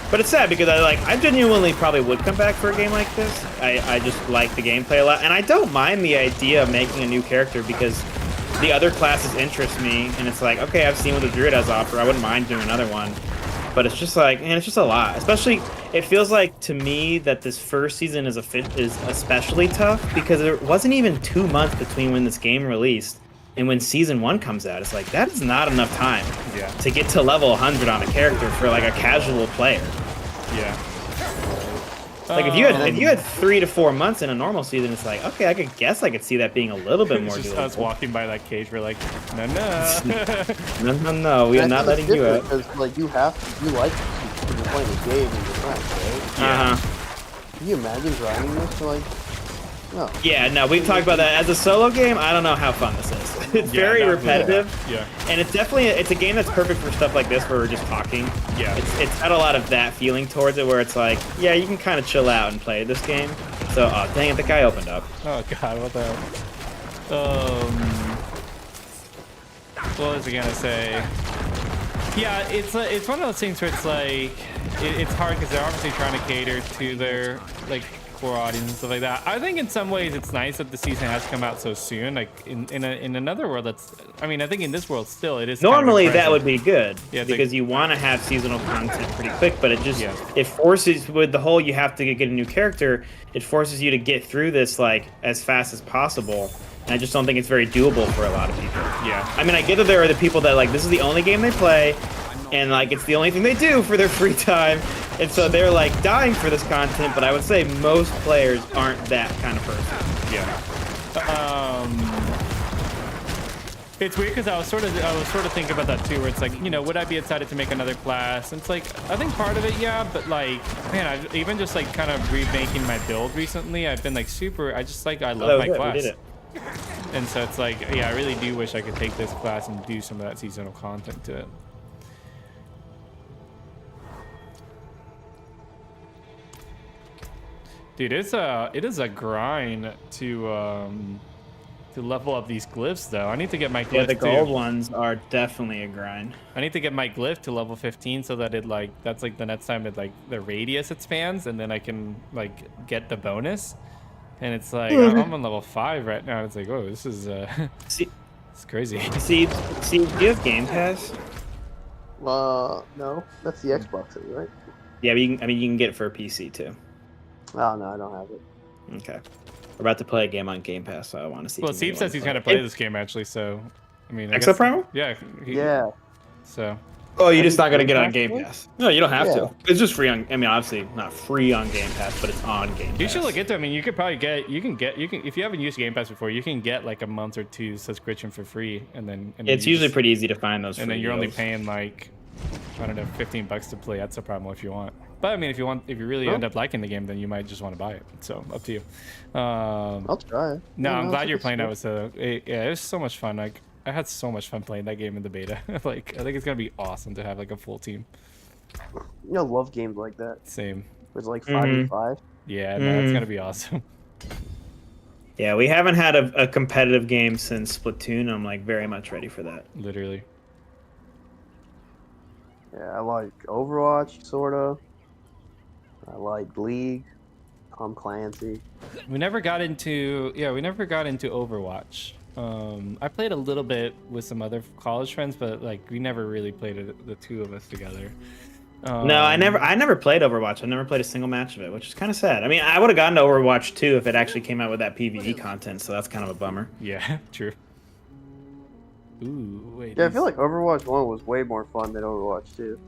But it's sad because I genuinely probably would come back for a game like this. I just like the gameplay a lot. And I don't mind the idea of making a new character because the other classes interest me. And it's like, okay, I've seen what the Druid has to offer. I wouldn't mind doing another one. But it's just like, man, it's just a lot. Especially, it feels like to me that this first season is especially tough because there wasn't even 2 months between when this game released and when season 1 comes out. It's like, that is not enough time Yeah. to get to level 100 on a character for like a casual player. Yeah. Like if you had 3 to 4 months in a normal season, it's like, okay, I could see that being a little bit more It's just us doable. walking by that cage, we're like, no. No, we are I not think letting it's you out. different because, like, you like when you're playing a game and you're friends, right? Can you imagine grinding this for, like, no. Yeah, no, we've talked about that. As a solo game, I don't know how fun this is. It's Yeah, very definitely. repetitive. Yeah. And it's a game that's perfect for stuff like this where we're just talking. Yeah. It's got a lot of that feeling towards it where it's like, yeah, you can kind of chill out and play this game. So, oh, dang it, the guy opened up. Oh god, what the hell? What was I gonna say? Yeah, it's one of those things where it's like it's hard because they're obviously trying to cater to their like core audience and stuff like that. I think in some ways it's nice that the season has come out so soon. Like in another world, that's, I mean, I think in this world still it is. Normally kind of that would be good, Yeah, because like, you want to have seasonal content pretty quick, but it just Yeah. it forces, with the whole you have to get a new character, it forces you to get through this like as fast as possible. And I just don't think it's very doable for a lot of people. Yeah. I mean, I get that there are the people that like this is the only game they play, and like it's the only thing they do for their free time, and so they're like dying for this content. But I would say most players aren't that kind of person. Yeah. It's weird because I was sort of thinking about that too, where it's like, you know, would I be excited to make another class? And it's like, I think part of it, yeah, but like, man, I've even just like kind of remaking my build recently. I've been like I love my class. We did it. And so it's like, yeah, I really do wish I could take this class and do some of that seasonal content to it. Dude, it is a grind to level up these glyphs though. I need to get my glyph Yeah, the gold too. ones are definitely a grind. I need to get my glyph to level 15 so that that's like the next time it like the radius expands, and then I can like get the bonus. And it's like I'm on level 5 right now. It's like, oh, this is See, it's crazy. see, do you have Game Pass? No, that's the Xbox thing, right? Yeah, but you can get it for a PC too. Oh no, I don't have it. Okay. We're about to play a game on Game Pass, so I want to see. Well, if Steve anyone says he's play gonna it. play this game actually, so I mean, I Extra guess, promo? Yeah. Yeah. So. Oh, you're just not gonna Game get on Pass Game one? Pass. No, you don't have Yeah. to. It's just free on. I mean, obviously not free on Game Pass, but it's on Game Pass. You should look into it. I mean, you could probably if you haven't used Game Pass before, you can get like a month or two subscription for free, and then It's usually pretty easy to find those. and free then you're only deals. paying like, I don't know, $15 to play. That's a problem if you want. But I mean, if you really end up liking the game, then you might just want to buy it. So up to you. I'll try it. No, Yeah, I'm I'll glad check you're this playing that out. with it was so much fun. Like I had so much fun playing that game in the beta. Like I think it's gonna be awesome to have like a full team. You know, love games like that. Same. It's like 5v5. Yeah, no, it's gonna be awesome. Yeah, we haven't had a competitive game since Splatoon. I'm like very much ready for that. Literally. Yeah, I like Overwatch, sorta. I like League, Tom Clancy. We never got into Overwatch. I played a little bit with some other college friends, but like we never really played it, the two of us together. No, I never played Overwatch. I never played a single match of it, which is kind of sad. I mean, I would have gotten to Overwatch 2 if it actually came out with that PvE content, so that's kind of a bummer. Yeah, true. Ooh, wait. Yeah, I feel like Overwatch 1 was way more fun than Overwatch 2.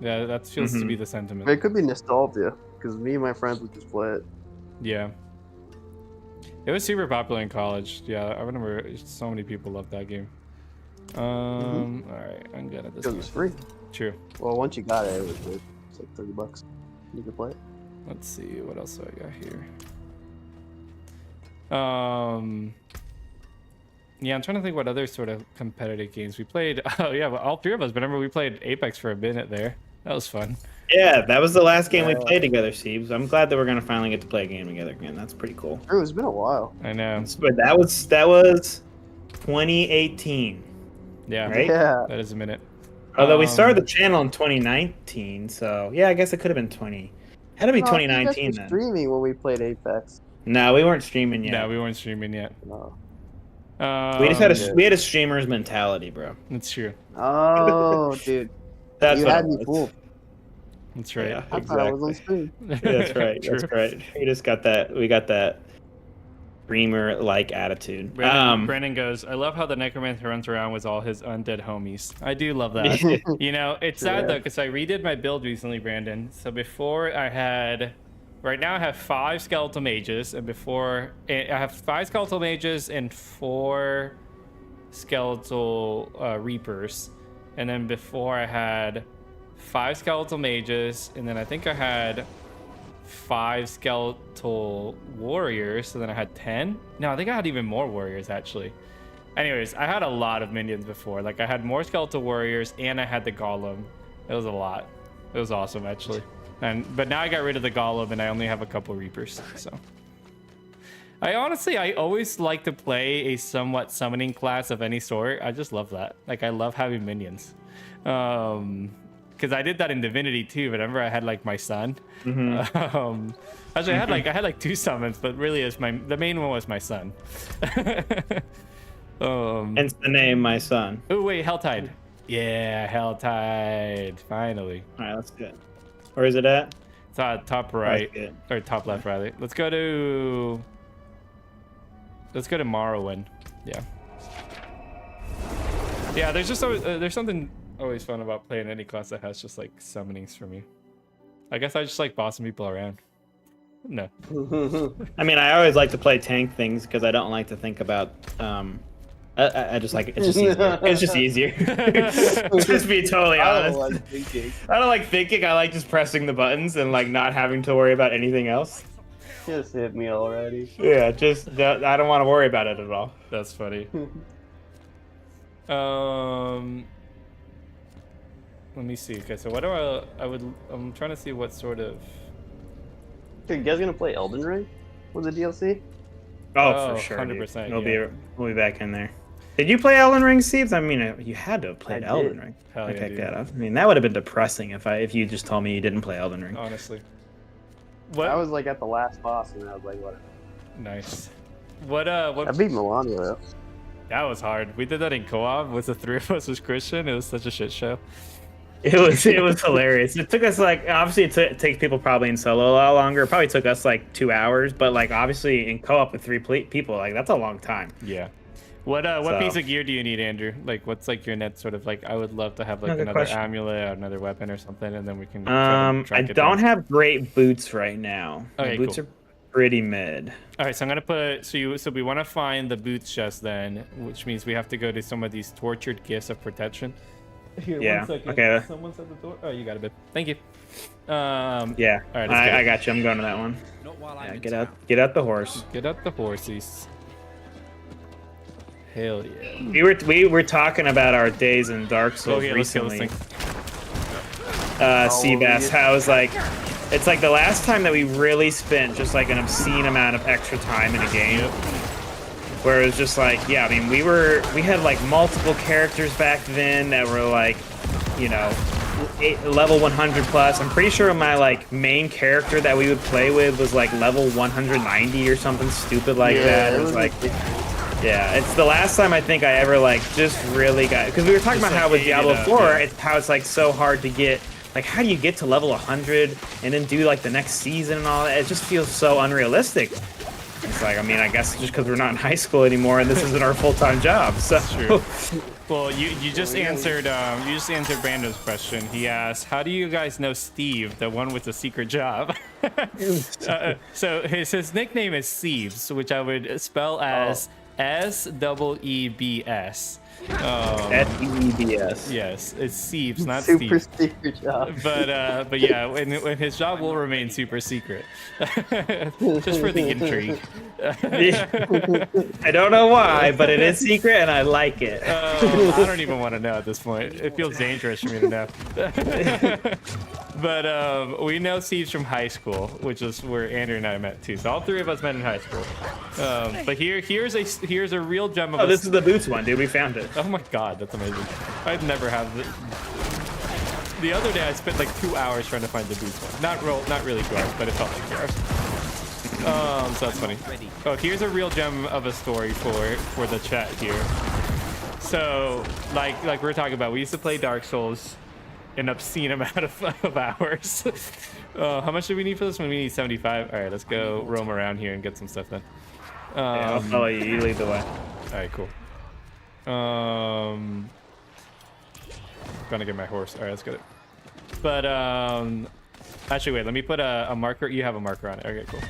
Yeah, that feels to be the sentiment. It could be nostalgia, because me and my friends would just play it. Yeah. It was super popular in college. Yeah, I remember so many people loved that game. All right, I'm good at this. Because it was free. True. Well, once you got it, it was good. It's like $30. You could play it. Let's see what else do I got here. Yeah, I'm trying to think what other sort of competitive games we played. Oh yeah, well, all three of us. Remember we played Apex for a minute there. That was fun. Yeah, that was the last game we played together, Steve. I'm glad that we're gonna finally get to play a game together again. That's pretty cool. True, it's been a while. I know. But that was 2018. Yeah. Right? Yeah. That is a minute. Although we started the channel in 2019, so yeah, I guess it could have been 20. Had to be No, you guys 2019 were then. streaming when we played Apex. No, we weren't streaming yet. No, we weren't streaming yet. No. We just had a streamer's mentality, bro. That's true. Oh, dude. That's You what had it me was. fooled. That's right. Yeah, I thought I was on exactly. stream. That's right. True. That's right. We just got that. We got that streamer-like attitude. Brandon goes, I love how the necromancer runs around with all his undead homies. I do love that. You know, it's sad though, because I redid my build recently, Brandon. So before right now I have 5 skeletal mages, and I have 5 skeletal mages and 4 skeletal reapers. And then before I had 5 skeletal mages, and then I think I had 5 skeletal warriors, so then I had 10. No, I think I had even more warriors actually. Anyways, I had a lot of minions before. Like I had more skeletal warriors and I had the golem. It was a lot. It was awesome actually. But now I got rid of the golem and I only have a couple reapers. So I always like to play a somewhat summoning class of any sort. I just love that. Like I love having minions. Because because I did that in Divinity too. Remember, I had like my son. Actually, I had like 2 summons, but really, the main one was my son. Hence the name, my son. Oh wait, Helltide. Yeah, Helltide. Finally. All right, let's do it. Where is it at? It's top right or top left rather. Let's go to Morrowind. Yeah. Yeah, there's just there's something always fun about playing any class that has just like summonings for me. I guess I just like bossing people around. No. I mean, I always like to play tank things because I don't like to think about. I just like it's just easier. It's just easier. Just be totally honest. I don't like thinking. I like just pressing the buttons and like not having to worry about anything else. Just hit me already. Yeah, just I don't want to worry about it at all. That's funny. Let me see. Okay, so what do I'm trying to see what sort of. Dude, you guys gonna play Elden Ring with the DLC? Oh, for sure. 100%. We'll be back in there. Did you play Elden Ring, Steve? I mean, you had to have played Elden Ring. Hell yeah, dude. I mean, that would have been depressing if you just told me you didn't play Elden Ring. Honestly. I was like at the last boss, and I was like, whatever. Nice. What? I beat Melania though. That was hard. We did that in co-op with the 3 of us was Christian. It was such a shit show. It was hilarious. It took us like obviously it takes people probably in solo a lot longer. It probably took us like 2 hours, but like obviously in co-op with 3 people, like that's a long time. Yeah. What piece of gear do you need, Andrew? Like what's like your net sort of like? I would love to have like another amulet, or another weapon or something, and then we can. I don't have great boots right now. Okay, My boots are pretty mid. All right, so I'm gonna put so we want to find the boots chest then, which means we have to go to some of these tortured gifts of protection. Here, yeah. 1 second. Okay. Someone's at the door. Oh, you got a bit. Thank you. Yeah. All right. I got you. I'm going to that one. Not while Yeah, I'm get out the horse. Get out the horsies. Hell yeah. We were talking about our days in Dark Souls recently. Seabass, how it's like the last time that we really spent just like an obscene amount of extra time in a game. Where it was just like, yeah, I mean, we had like multiple characters back then that were like, you know, level 100 plus. I'm pretty sure my like main character that we would play with was like level 190 or something stupid like that. It was like, yeah, it's the last time I think I ever like just really got, because we were talking about how with Diablo 4, how it's like so hard to get, like how do you get to level 100 and then do like the next season and all that? It just feels so unrealistic. It's like, I mean, I guess just because we're not in high school anymore and this isn't our full-time job. So. That's true. Well, you just answered Brando's question. He asked, "How do you guys know Steve, the one with the secret job?" So his nickname is Seebs, which I would spell as SEEBS. SEEBS. Yes, it's Seebs, not Super Steve. secret job. But yeah, when his job will remain super secret, just for the intrigue. I don't know why, but it is secret and I like it. I don't even want to know at this point. It feels dangerous for me to know. But we know Steve from high school, which is where Andrew and I met too. So all 3 of us met in high school. But here's a real gem of Oh, this is the boots one, dude. We found it. Oh my god, that's amazing. I'd never have the other day I spent like 2 hours trying to find the boots one. Not really 2 hours, but it felt like 2 hours. So that's funny. Oh, here's a real gem of a story for the chat here. So like we were talking about, we used to play Dark Souls an obscene amount of hours. How much do we need for this one? We need 75. All right, let's go roam around here and get some stuff then. Yeah, I'll follow you. You lead the way. All right, cool. Gonna get my horse. All right, let's get it. But actually, wait. Let me put a marker. You have a marker on it. Okay, cool.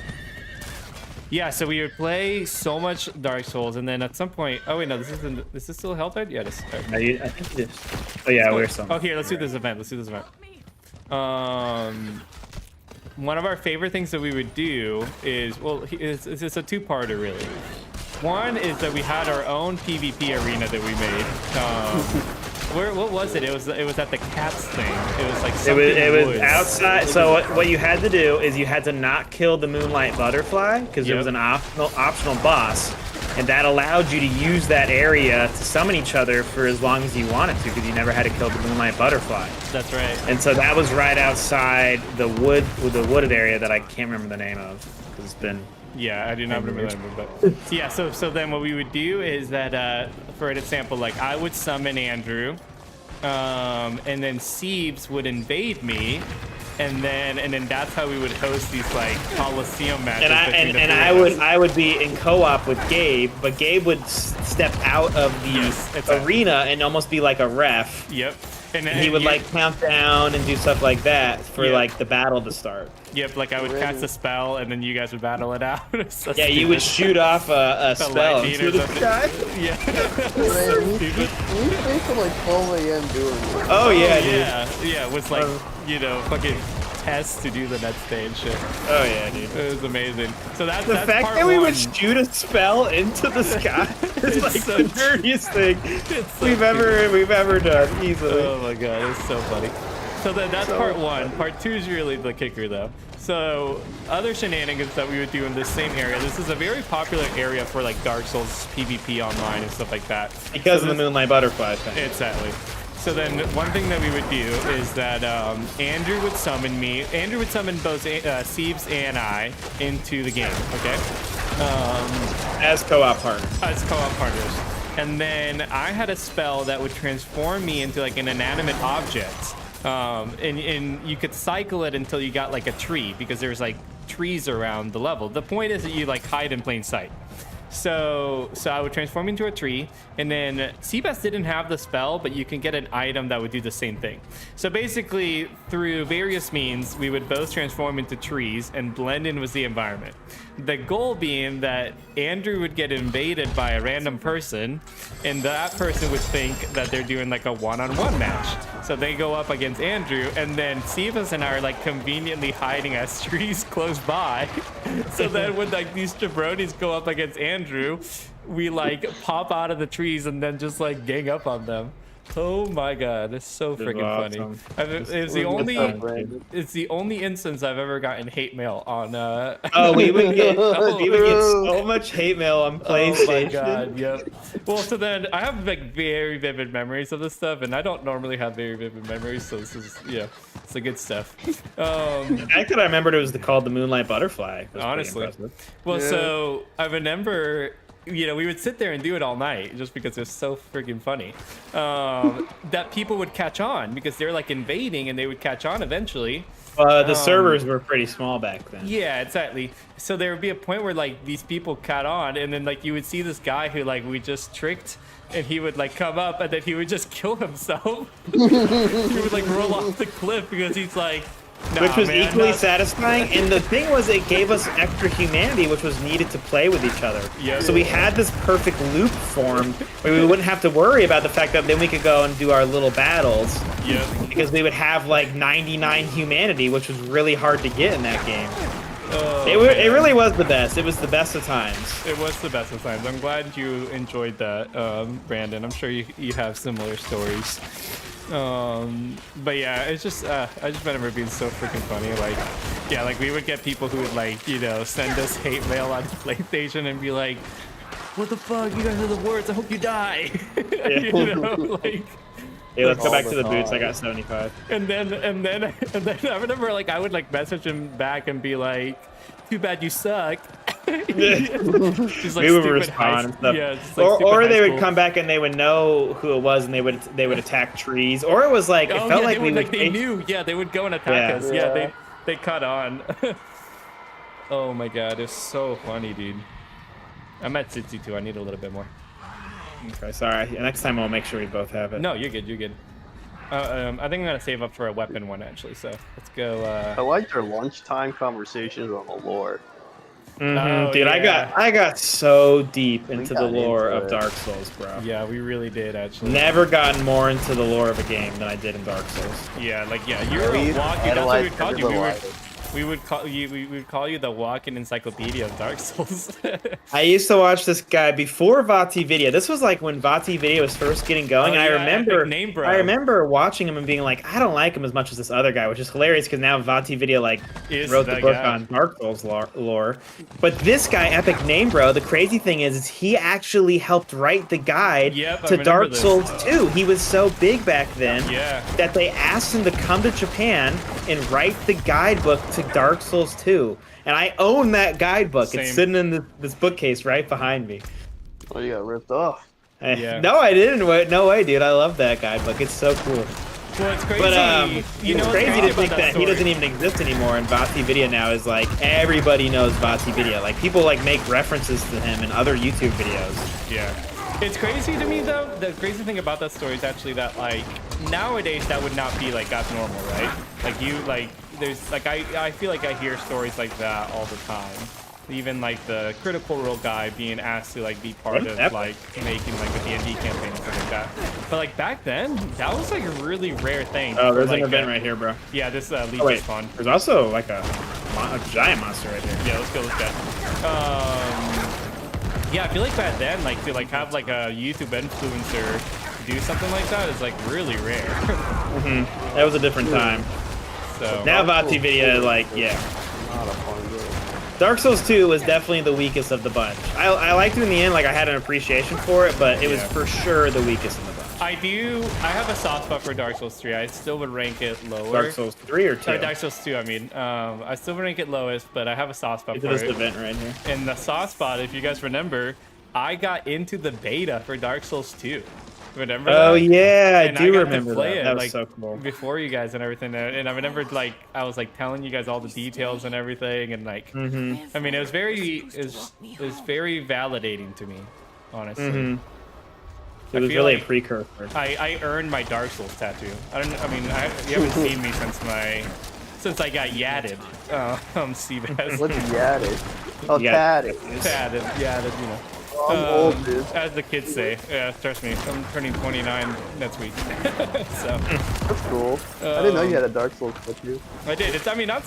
Yeah, so we would play so much Dark Souls, and then at some point, oh wait, no, this isn't. Is this still Helltide? Yeah, it is. Okay. I think it is. Oh yeah, we're some. Oh, here, let's do this event. One of our favorite things that we would do is, well, it's a 2-parter really. One is that we had our own PvP arena that we made. What was it? It was at the cats thing. It was like it was outside. So what you had to do is you had to not kill the moonlight butterfly because it was an optional boss. and that allowed you to use that area to summon each other for as long as you wanted to, because you never had to kill the Moonlight Butterfly. That's right. And so that was right outside the wooded area that I can't remember the name of, because it's been... Yeah, I do not remember that, but yeah. So then what we would do is that, for an example, like I would summon Andrew, and then Siebes would invade me, and then that's how we would host these like Coliseum matches. And I would be in co-op with Gabe, but Gabe would step out of the arena and almost be like a ref. Yep. And he would like count down and do stuff like that for like the battle to start. Yep, like I would cast a spell and then you guys would battle it out. So yeah, you would shoot off a spell into the sky. Yeah. So stupid. We stayed till like 12 a.m. doing this. Oh yeah, dude. Yeah, it was like, you know, fucking tests to do the next day and shit. Oh yeah, dude. It was amazing. So that's the fact part that we one. would shoot a spell into the sky is like so the dirtiest thing so we've ever done, easily. Oh my god, it's so funny. So that's part one. Part two is really the kicker though. So other shenanigans that we would do in this same area. This is a very popular area for like Dark Souls PvP online and stuff like that. Because of the Moonlight Butterfly thing. Exactly. So then one thing that we would do is that Andrew would summon me. Andrew would summon both Siebes and I into the game, okay? As co-op partners. As co-op partners. And then I had a spell that would transform me into like an inanimate object. And you could cycle it until you got like a tree, because there's like trees around the level. The point is that you like hide in plain sight. So I would transform into a tree, and then Siebes didn't have the spell, but you can get an item that would do the same thing. So basically, through various means, we would both transform into trees and blend in with the environment. The goal being that Andrew would get invaded by a random person, and that person would think that they're doing like a one-on-one match. So they go up against Andrew, and then Siebes and I are like conveniently hiding as trees close by. So then when like these jabronis go up against Andrew, we like pop out of the trees and then just like gang up on them. Oh my god, it's so freaking awesome. funny. It's the only instance I've ever gotten hate mail on. Oh, we would get so much hate mail on PlayStation. Oh my god, yep. Well, so then I have like very vivid memories of this stuff, and I don't normally have very vivid memories, so this is it's the good stuff. The fact that I remembered it was called the Moonlight Butterfly. Honestly. Well, so I remember, you know, we would sit there and do it all night just because it was so freaking funny. That people would catch on because they're like invading, and they would catch on eventually. The servers were pretty small back then. Yeah, exactly. So there would be a point where like these people caught on, and then like you would see this guy who like we just tricked, and he would like come up and then he would just kill himself. He would like roll off the cliff because he's like, nah, which was man, equally satisfying, and the thing was, it gave us extra humanity, which was needed to play with each other. Yeah. So we had this perfect loop formed where we wouldn't have to worry about the fact that then we could go and do our little battles. Yeah. Because we would have like 99 humanity, which was really hard to get in that game. Oh, it really was the best. It was the best of times. It was the best of times. I'm glad you enjoyed that, Brandon. I'm sure you have similar stories. But yeah, it's just I just remember it being so freaking funny. Like, yeah, like we would get people who would like, you know, send us hate mail on PlayStation and be like, what the fuck, you guys are the worst, I hope you die. You know, like, hey, let's go back to the boots. I got 75. and then I remember like I would like message him back and be like, too bad you suck. Just, like, we would respond and stuff. Yeah, just, like, or they would school. come back and they would know who it was, and they would attack trees. Or it was like it felt like they knew. Yeah, they would go and attack us. Yeah, they caught on. Oh my god, it's so funny, dude. I'm at 62. I need a little bit more. Okay, sorry. Next time I'll make sure we both have it. No, you're good. You're good. I think I'm gonna save up for a weapon one actually. So let's go. I like your lunchtime conversations on the lore. Mm-hmm. Oh, Dude, yeah. I got so deep into the got lore into of it. Dark Souls, bro. Yeah, we really did actually. Never gotten more into the lore of a game than I did in Dark Souls. Yeah, like you were walking. That's what we called you. We would call you. We would call you the walking encyclopedia of Dark Souls. I used to watch this guy before Vati Video. This was like when Vati Video was first getting going, Oh, and yeah, I remember, epic name, bro. I remember watching him and being like, I don't like him as much as this other guy, which is hilarious because now Vati Video like wrote the book on Dark Souls lore. But this guy, Epic Name Bro, the crazy thing is he actually helped write the guide to Dark Souls 2. He was so big back then that they asked him to come to Japan and write the guidebook to Dark Souls 2. And I own that guidebook. Same. It's sitting in this bookcase right behind me. Oh, you got ripped off. Yeah. No, I didn't. No way, dude. I love that guidebook. It's so cool. Well, it's crazy. But you know, it's crazy to think that he doesn't even exist anymore, and Vati Video now is like everybody knows Vati Video. Like people like make references to him in other YouTube videos. Yeah. It's crazy to me though. The crazy thing about that story is actually that like nowadays that would not be like that's normal, right? Like you like there's like I feel like I hear stories like that all the time. Even like the Critical Role guy being asked to like be part of like making like a D&D campaign and stuff like that. But like back then, that was like a really rare thing. Oh, there's like, an event right here, bro. Yeah, this Legion spawn. There's also like a giant monster right here. Yeah, let's go. Yeah, I feel like back then, like to like have like a YouTube influencer do something like that is like really rare. That was a different time. So now Vati Video, like, yeah. Not a fun game. Dark Souls 2 was definitely the weakest of the bunch. I liked it in the end, like I had an appreciation for it, but it was for sure the weakest in the bunch. I have a soft spot for Dark Souls 3. I still would rank it lower. Dark Souls 3 or 2? Dark Souls 2, I mean. I still would rank it lowest, but I have a soft spot for this it. event right here. And the soft spot, if you guys remember, I got into the beta for Dark Souls 2. Remember that? Oh yeah, And I do got to remember play that. it, That was like, so cool. before you guys and everything. And I remember like I was like telling you guys all the details and everything, and like I mean it was very validating to me, honestly. It was really a precursor. I earned my Dark Souls tattoo. You haven't seen me since I got yadded. Seabass. What's yadded? Oh, tatted. Yadded, you know. I'm old, dude. As the kids say. Yeah, trust me. I'm turning 29 next week. So That's cool. I didn't know you had a Dark Souls tattoo. I did. It's it's only like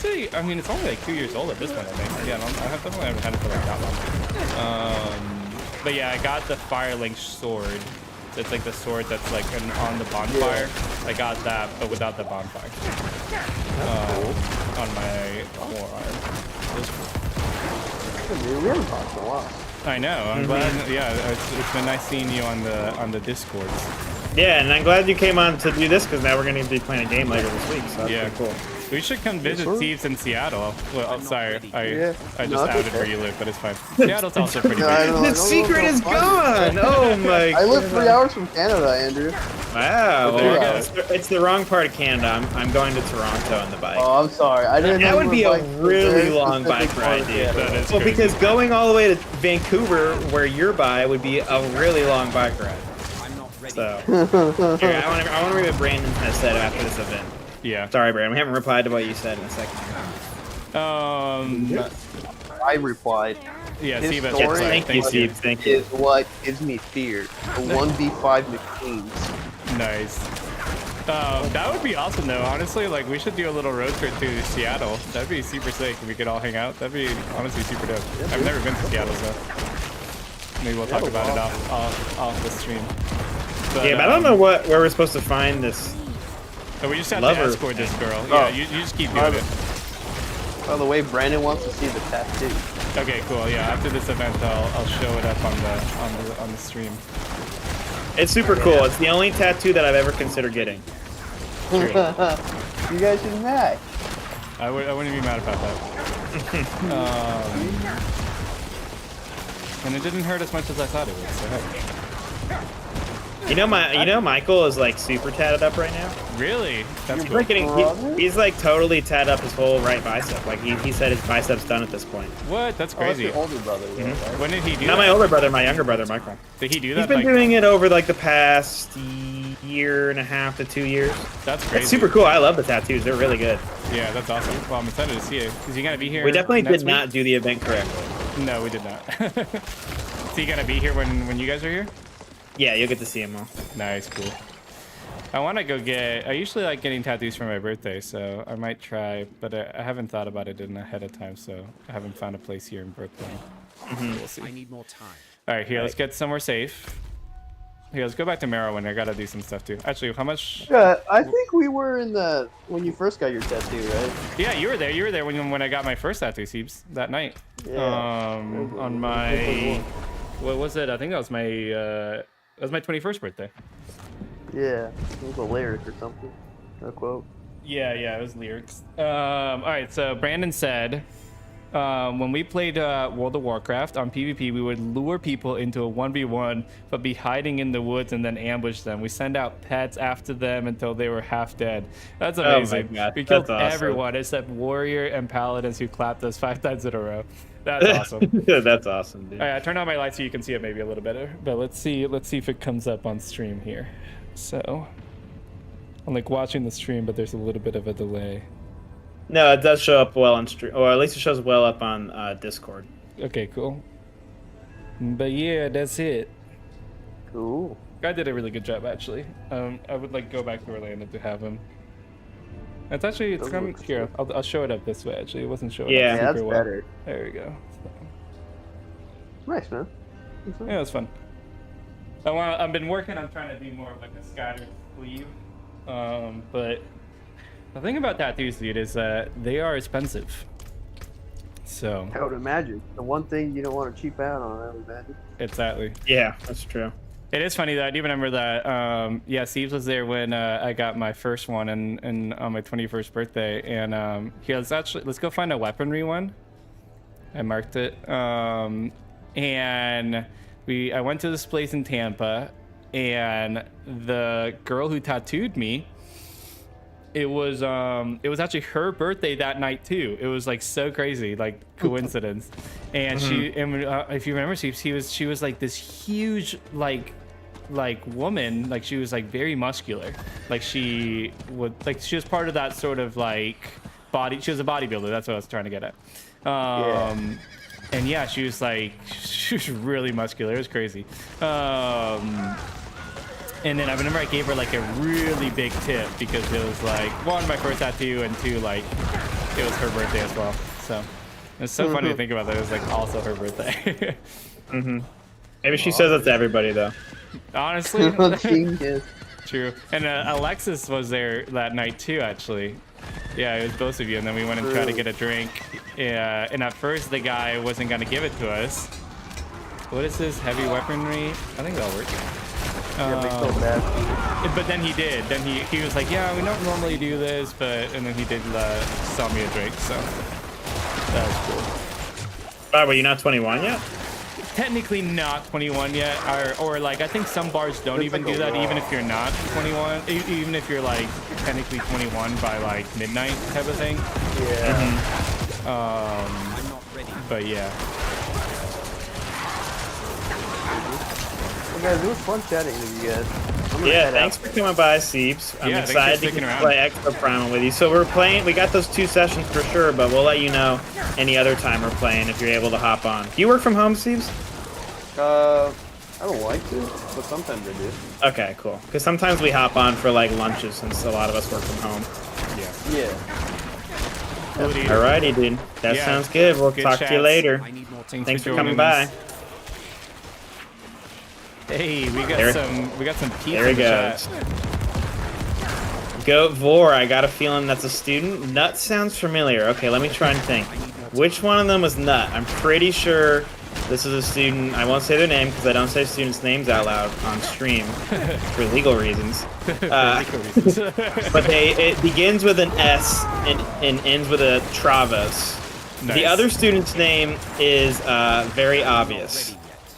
2 years old at this point, I think. Yeah, I definitely haven't had it for like that long. But yeah, I got the Firelink sword. So it's like the sword that's like on the bonfire. I got that, but without the bonfire. On my forearm. It was cool. Dude, we haven't talked in a while. I know. I'm glad. Yeah, it's been nice seeing you on the Discords. Yeah, and I'm glad you came on to do this because now we're going to be playing a game later this week. So that's pretty cool. We should come visit Steve's in Seattle. Well, I'm sorry, I just outed where you live, but it's fine. Seattle's also pretty big. The secret is gone! Oh my god. I live 3 hours from Canada, Andrew. Wow. Well, it's the wrong part of Canada. I'm going to Toronto on the bike. Oh, I'm sorry. I didn't know That would be you were, a really long specific bike part ride, of dude. Canada. That is Well, crazy. because going all the way to Vancouver, where you're by, would be a really long bike ride. I'm not ready. So, here, I want to read what Brandon has said after this event. Yeah. Sorry, Brandon, we haven't replied to what you said in a second. I replied. Yeah, His Steve, story- Thank you, Steve. Thank you. Is what gives me fear. The 1v5 McQueens. Nice. That would be awesome, though. Honestly, like we should do a little road trip to Seattle. That'd be super sick if we could all hang out. That'd be honestly super dope. I've never been to Seattle, so maybe we'll talk about it off the stream. But, Yeah, but I don't know where we're supposed to find this. So we just have Lover. to escort this girl. Oh. Yeah, you just keep doing it. By the way, Brandon wants to see the tattoo. Okay, cool. Yeah, after this event, I'll show it up on the stream. It's super cool. It's the only tattoo that I've ever considered getting. True. You guys should match. I wouldn't be mad about that. And it didn't hurt as much as I thought it would. So hey. You know, Michael is like super tatted up right now. Really? That's He's cool. like he's like totally tatted up his whole right bicep. Like he said his bicep's done at this point. What? That's Oh, that's crazy. your older brother, though, right? When did he do Not that? my older brother, my younger brother, Michael. Did he do that? He's been like, doing it over like the past year and a half to 2 years. That's crazy. It's super cool. I love the tattoos. They're really good. Yeah, that's awesome. Well, I'm excited to see it. Is he gonna be here? We definitely next did not do the event correctly. week? No, we did not. Is he gonna be here when you guys are here? Yeah, you'll get to see him all. Nice, cool. I want to go get. I usually like getting tattoos for my birthday, so I might try. But I haven't thought about it in ahead of time, so I haven't found a place here in Brooklyn. We'll see. I need more time. All right, here. Let's get somewhere safe. Here, let's go back to Merowyn. I gotta do some stuff too. Actually, how much? Yeah, I think we were in the when you first got your tattoo, right? Yeah, you were there. You were there when I got my first tattoo, Seeps, that night. Yeah. On my, what was it? I think that was my 21st birthday. Yeah, it was a lyric or something. A quote. Yeah, it was lyrics. All right, so Brandon said, when we played World of Warcraft on PvP, we would lure people into a 1v1, but be hiding in the woods and then ambush them. We send out pets after them until they were half dead. That's amazing. Oh my God, we killed that's awesome. everyone except warrior and paladins who clapped us 5 times in a row. That's awesome. That's awesome, dude. All right, I turned on my light so you can see it maybe a little better. But let's see if it comes up on stream here. So I'm like watching the stream, but there's a little bit of a delay. No, it does show up well on stream, or at least it shows well up on Discord. Okay, cool. But yeah, that's it. Cool. Guy did a really good job, actually. I would like go back to Orlando to have him. It's coming here. I'll show it up this way. Actually, it wasn't showing Yeah, up that's super well. better. There we go. So, Nice, man. yeah, it was fun. I've been working on trying to do more of like a scattered sleeve, but the thing about tattoos, dude, is that they are expensive. So I would imagine. The one thing you don't want to cheap out on, I would imagine. exactly. Yeah, that's true. It is funny though. I do remember that. Yeah, Steve was there when I got my first one, and on my 21st birthday. And here, let's go find a weaponry one. I marked it. And I went to this place in Tampa, and the girl who tattooed me, it was actually her birthday that night too. It was like so crazy, like coincidence. And if you remember, she was like this huge like woman, like she was like very muscular, like she was part of that sort of like body. She was a bodybuilder. That's what I was trying to get at. And yeah, she was really muscular. It was crazy. And then I remember I gave her like a really big tip because it was like, one, my first tattoo, and two, like it was her birthday as well. So it's so funny to think about that. It was like also her birthday. Maybe she says that to everybody though. Honestly, Genius. true. And Alexis was there that night too, actually. Yeah, it was both of you, and then we went and tried to get a drink. Yeah, and at first the guy wasn't gonna give it to us. What is this heavy weaponry? I think that'll work. Yeah, they feel bad. But then he did. Then he was like, yeah, we don't normally do this, and then he did sell me a drink. So that was cool. Oh, were you not 21 yet? Technically not 21 yet, or like I think some bars don't even do that, even if you're not 21, even if you're like technically 21 by like midnight type of thing. Yeah. I'm not ready. But yeah. Well, guys, it was fun chatting with you guys. Yeah, thanks for coming by, Seeps. I'm Yeah, thanks for excited sticking to around. play Extra Primal with you. So we got those 2 sessions for sure, but we'll let you know any other time we're playing if you're able to hop on. Do you work from home, Seeps? I don't like to, but sometimes I do. Okay, cool. Because sometimes we hop on for like lunches since a lot of us work from home. Yeah. Alrighty, dude. That Yeah. sounds good. We'll Good talk to you chats. later. I need more time. Thanks for joining coming by. us. Hey, we got There- some pizza There he in the goes. chat. Goat Vor, I got a feeling that's a student. Nut sounds familiar. Okay, let me try and think. Which one of them was Nut? I'm pretty sure this is a student. I won't say their name because I don't say students' names out loud on stream for legal reasons. But it begins with an S and ends with a Travos. Nice. The other student's name is very obvious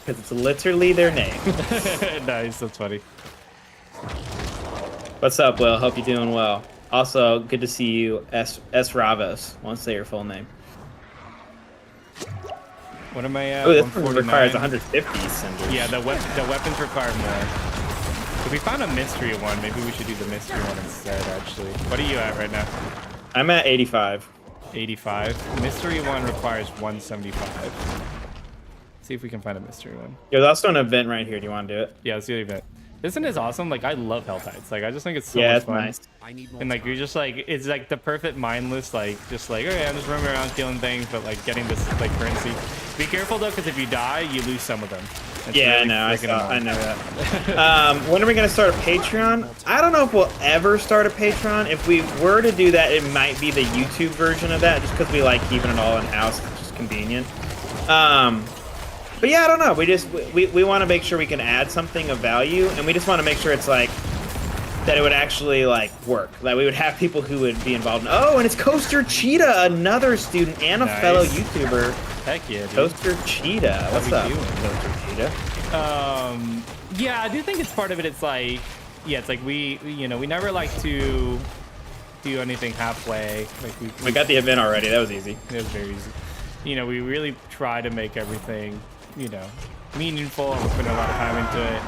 because it's literally their name. Nice, that's funny. What's up, Will? Hope you're doing well. Also, good to see you, S. Ravos. Won't say your full name. What am I at? Oh, this one 149? requires 150 cinders. Yeah, the weapons require more. If we found a mystery one, maybe we should do the mystery one instead, actually. What are you at right now? I'm at 85. 85. Mystery one requires 175. See if we can find a mystery one. Yo, there's also an event right here. Do you want to do it? Yeah, let's do the event. Isn't this awesome? Like, I love Helltides. Like, I just think it's so Yeah, much it's fun. nice. I need more And like, time. you're just like, it's like the perfect mindless, like, just like, okay, I'm just running around killing things, but like getting this like currency. Be careful though, because if you die, you lose some of them. It's Yeah, really I know. freaking I annoying. know that. When are we gonna start a Patreon? I don't know if we'll ever start a Patreon. If we were to do that, it might be the YouTube version of that, just because we like keeping it all in house. It's just convenient. But yeah, I don't know. We want to make sure we can add something of value, and we just want to make sure it's like that it would actually like work. Like we would have people who would be involved. Oh, and it's Coaster Cheetah, another student and a Nice. fellow YouTuber. Heck yeah, dude. Coaster Cheetah, what's we up, doing? Coaster Cheetah? Yeah, I do think it's part of it. It's like, yeah, it's like we never like to do anything halfway. Like We got the event already. That was easy. it was very easy. We really try to make everything, meaningful, and we put a lot of time into it.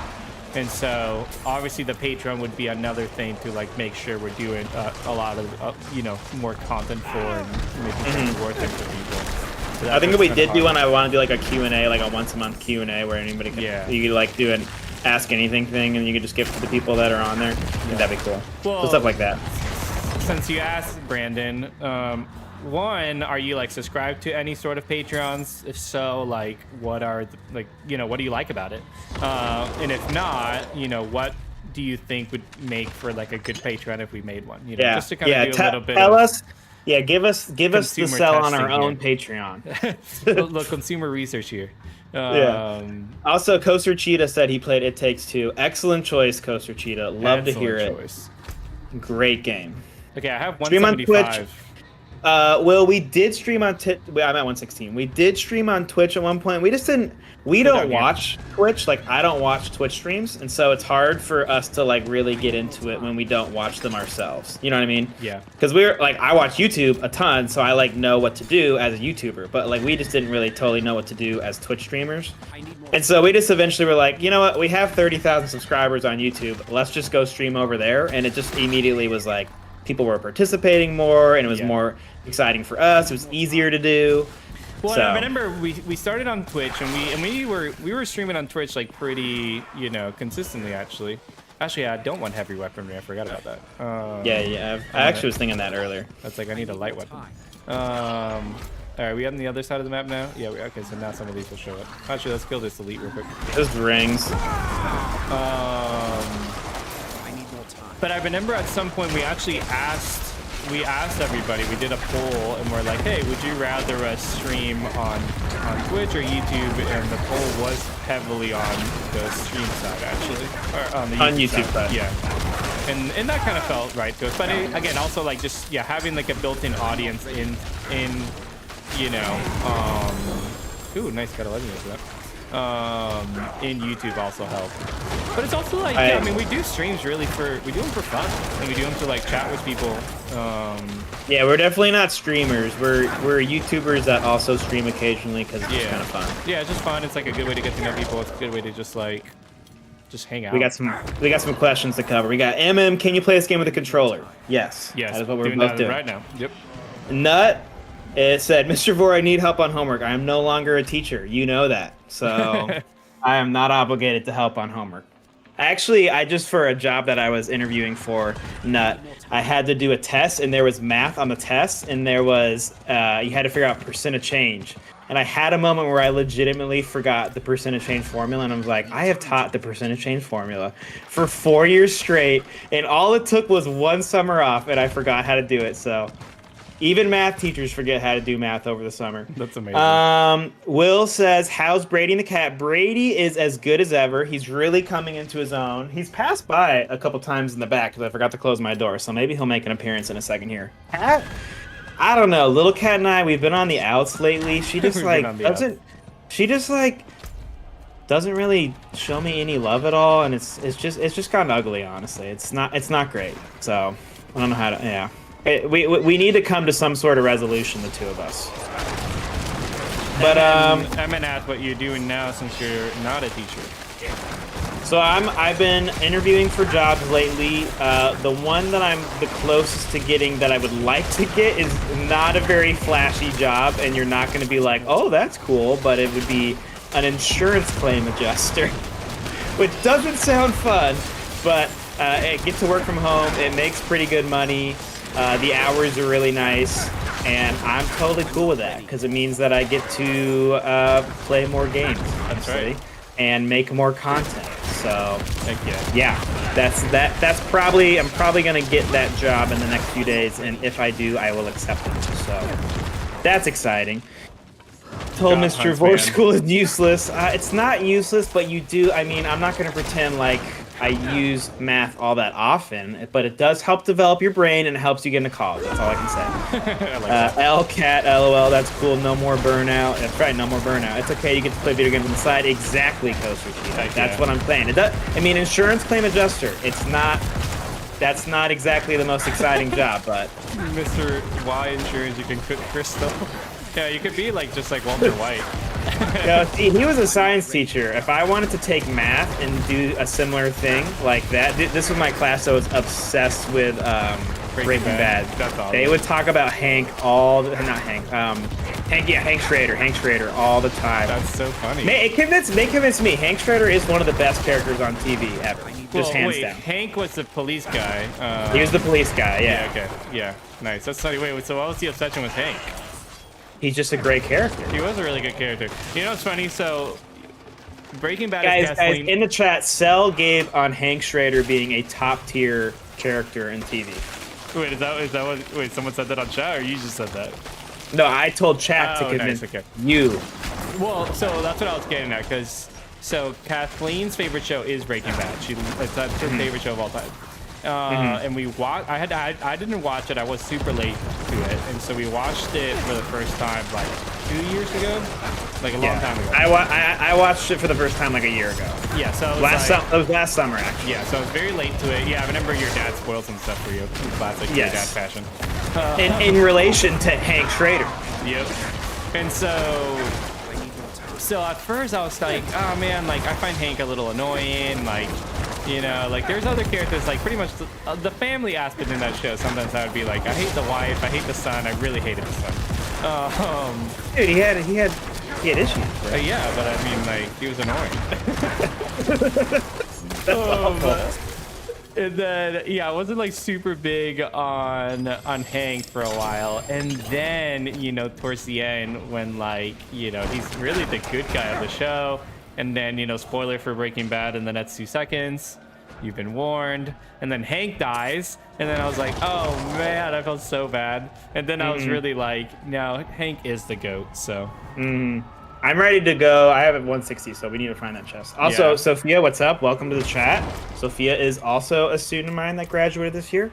And so, obviously, the Patreon would be another thing to like make sure we're doing a lot of, more content for and making sure it's worth it for people. So I think if we that's did kinda do hard. one, I want to do like a Q&A, like a once-a-month Q&A where anybody can, Yeah. you could like do an ask anything thing, and you could just give it to the people that are on there. I think that'd be cool. Well, So stuff like that. Since you asked, Brandon, one, are you like subscribed to any sort of Patreons? If so, like what are what do you like about it? And if not, what do you think would make for like a good Patreon if we made one? Yeah, just to kind of do a little bit tell of us. Yeah, give us the consumer sell on our testing own here. Patreon. the consumer research here. Yeah. Also, Coaster Cheetah said he played It Takes Two. Excellent choice, Coaster Cheetah. Love to hear it. Choice. Great game. Okay, I have Stream on 175. Twitch. Well, we did stream on I'm at 116. We did stream on Twitch at one point. We just didn't. We down don't here. watch Twitch. Like I don't watch Twitch streams, and so it's hard for us to like really get into it when we don't watch them ourselves. You know what I mean? Yeah. Because we're like I watch YouTube a ton, so I like know what to do as a YouTuber. But like we just didn't really totally know what to do as Twitch streamers. I need more. And so we just eventually were like, you know what? We have 30,000 subscribers on YouTube. Let's just go stream over there. And it just immediately was like people were participating more, and it was Yeah. more exciting for us. It was easier to do. Well, So- I remember we started on Twitch, and we were streaming on Twitch like pretty consistently actually. Actually, I don't want heavy weaponry. I forgot about that. Yeah. I actually was thinking that earlier. That's like I need a light weapon. All right, we on the other side of the map now. Yeah. Okay, so now some of these will show up. Actually, let's kill this elite real quick. Just rings. I need more time. But I remember at some point we actually asked everybody. We did a poll, and we're like, hey, would you rather us stream on Twitch or YouTube? And the poll was heavily on the stream side, actually, or on the YouTube side. side. Yeah. And that kind of felt right to us. But again, also like just having like a built-in audience in ooh, nice, got 11 for that. In YouTube also helped. But it's also like, I mean, we do streams really we do them for fun, and we do them to like chat with people. Yeah, we're definitely not streamers. We're YouTubers that also stream occasionally because it's just kind of fun. Yeah, it's just fun. It's like a good way to get to know people. It's a good way to just hang out. We got some questions to cover. We got can you play this game with a controller? Yes. Yes, That is what we're doing both that doing. right now. Yep. Nut, it said, Mr. Vor, I need help on homework. I am no longer a teacher. You know that. So I am not obligated to help on homework. Actually, for a job that I was interviewing for, Nut, I had to do a test, and there was math on the test, and there was, you had to figure out percent of change. And I had a moment where I legitimately forgot the percent of change formula, and I was like, I have taught the percent of change formula for 4 years straight, and all it took was one summer off, and I forgot how to do it, so... Even math teachers forget how to do math over the summer. That's amazing. Will says, how's Brady and the cat? Brady is as good as ever. He's really coming into his own. He's passed by a couple times in the back because I forgot to close my door, so maybe he'll make an appearance in a second here. Cat? I don't know. Little Cat and I, we've been on the outs lately. She just We've like been on the doesn't. She just like doesn't really show me any love at all, and it's just kind of ugly, honestly. It's not great. So I don't know how to. Yeah. We need to come to some sort of resolution, the two of us. But I meant to ask what you're doing now since you're not a teacher. So I've been interviewing for jobs lately. The one that I'm the closest to getting that I would like to get is not a very flashy job, and you're not going to be like, oh, that's cool, but it would be an insurance claim adjuster. which doesn't sound fun, but it gets to work from home. It makes pretty good money. The hours are really nice, and I'm totally cool with that because it means that I get to play more games, obviously, and make more content. So, yeah, that's probably I'm probably gonna get that job in the next few days, and if I do, I will accept it. So, that's exciting. Told Mr. Voice School is useless. It's not useless, but you do. I mean, I'm not gonna pretend like I use math all that often, but it does help develop your brain and it helps you get into college. That's all I can say. I like LCAT, LOL, that's cool. No more burnout. That's right, no more burnout. It's okay, you get to play video games on the side. Exactly, Coaster Cheetah. That's what I'm saying. It does, I mean, insurance claim adjuster. It's not. That's not exactly the most exciting job, but Mr. Y Insurance, you can cook Crystal. Yeah, you could be like just like Walter White. No, see, he was a science teacher. If I wanted to take math and do a similar thing like that, this was my class that was obsessed with Breaking Bad. That's awesome. They would talk about Hank Hank Schrader all the time. That's so funny. They convinced me. Hank Schrader is one of the best characters on TV ever. Just hands down. Hank was the police guy. He was the police guy, yeah. Okay. Yeah, nice. That's funny. Wait, so what was the obsession with Hank? He's just a great character. He was a really good character. You know what's funny? So, Breaking Bad guys, in the chat, sell Gabe on Hank Schrader being a top tier character in TV. Wait, is that what? Wait, someone said that on chat, or you just said that? No, I told chat to convince you. Well, so that's what I was getting at, because Kathleen's favorite show is Breaking Bad. That's her favorite show of all time. And we watched. I didn't watch it. I was super late to it, and so we watched it for the first time like 2 years ago, like a long time ago. I watched it for the first time like a year ago. Yeah, so it was last summer actually. Yeah, so I was very late to it. Yeah, I remember your dad spoiled some stuff for you in classic your dad fashion. In relation to Hank Schrader. Yep. And so at first I was like, oh man, like I find Hank a little annoying, like. You know, like there's other characters, like pretty much the family aspect in that show. Sometimes I would be like, I hate the wife, I hate the son, I really hated the son. Dude, he had issues. Right? Yeah, but I mean, like he was annoying. And then I wasn't like super big on Hank for a while, and then towards the end when he's really the good guy of the show. And then, spoiler for Breaking Bad in the next 2 seconds. You've been warned. And then Hank dies. And then I was like, oh, man, I felt so bad. And then I was really like, no, Hank is the GOAT, so. I'm ready to go. I have it 160, so we need to find that chest. Also, Sophia, what's up? Welcome to the chat. Sophia is also a student of mine that graduated this year.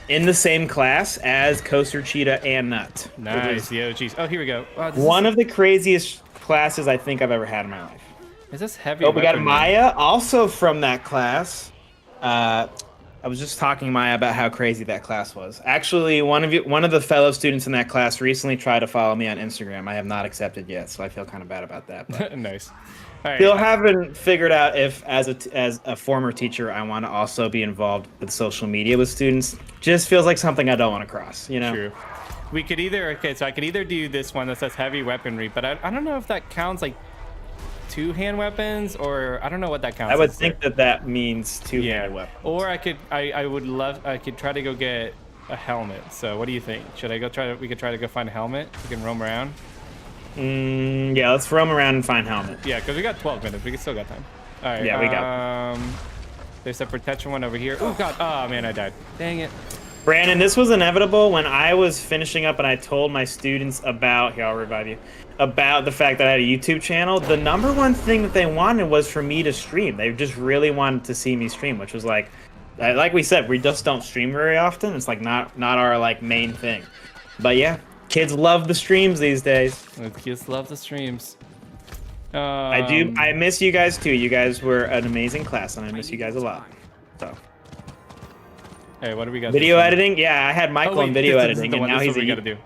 In the same class as Coaster Cheetah and Nut. Nice, yo, geez. Oh, here we go. Wow, one of the craziest classes I think I've ever had in my life. Is this heavy? Oh, we got Maya, also from that class. I was just talking to Maya about how crazy that class was. Actually, one of the fellow students in that class recently tried to follow me on Instagram. I have not accepted yet, so I feel kind of bad about that. But nice. All right. Still haven't figured out if, as a former teacher, I want to also be involved with social media with students. Just feels like something I don't want to cross. True. We could either I could either do this one that says heavy weaponry, but I don't know if that counts like. Two-hand weapons, or I don't know what that counts. I would think that means two-handed weapons. Or I could try to go get a helmet. So what do you think? Should I go we could try to go find a helmet? We can roam around. Yeah, let's roam around and find helmet. Yeah, because we got 12 minutes. We still got time. All right. Yeah, we got. There's a protection one over here. Oh god. Oh man, I died. Dang it. Brandon, this was inevitable when I was finishing up and I told my students about, here, I'll revive you, about the fact that I had a YouTube channel. The number one thing that they wanted was for me to stream. They just really wanted to see me stream, which was like we said, we just don't stream very often. It's like not our like main thing. But yeah, kids love the streams these days. Kids love the streams. I do. I miss you guys too. You guys were an amazing class, and I miss you guys a lot. So. Hey, what do we got? Video editing? Yeah, I had Michael in video editing, and now he's a gotta do.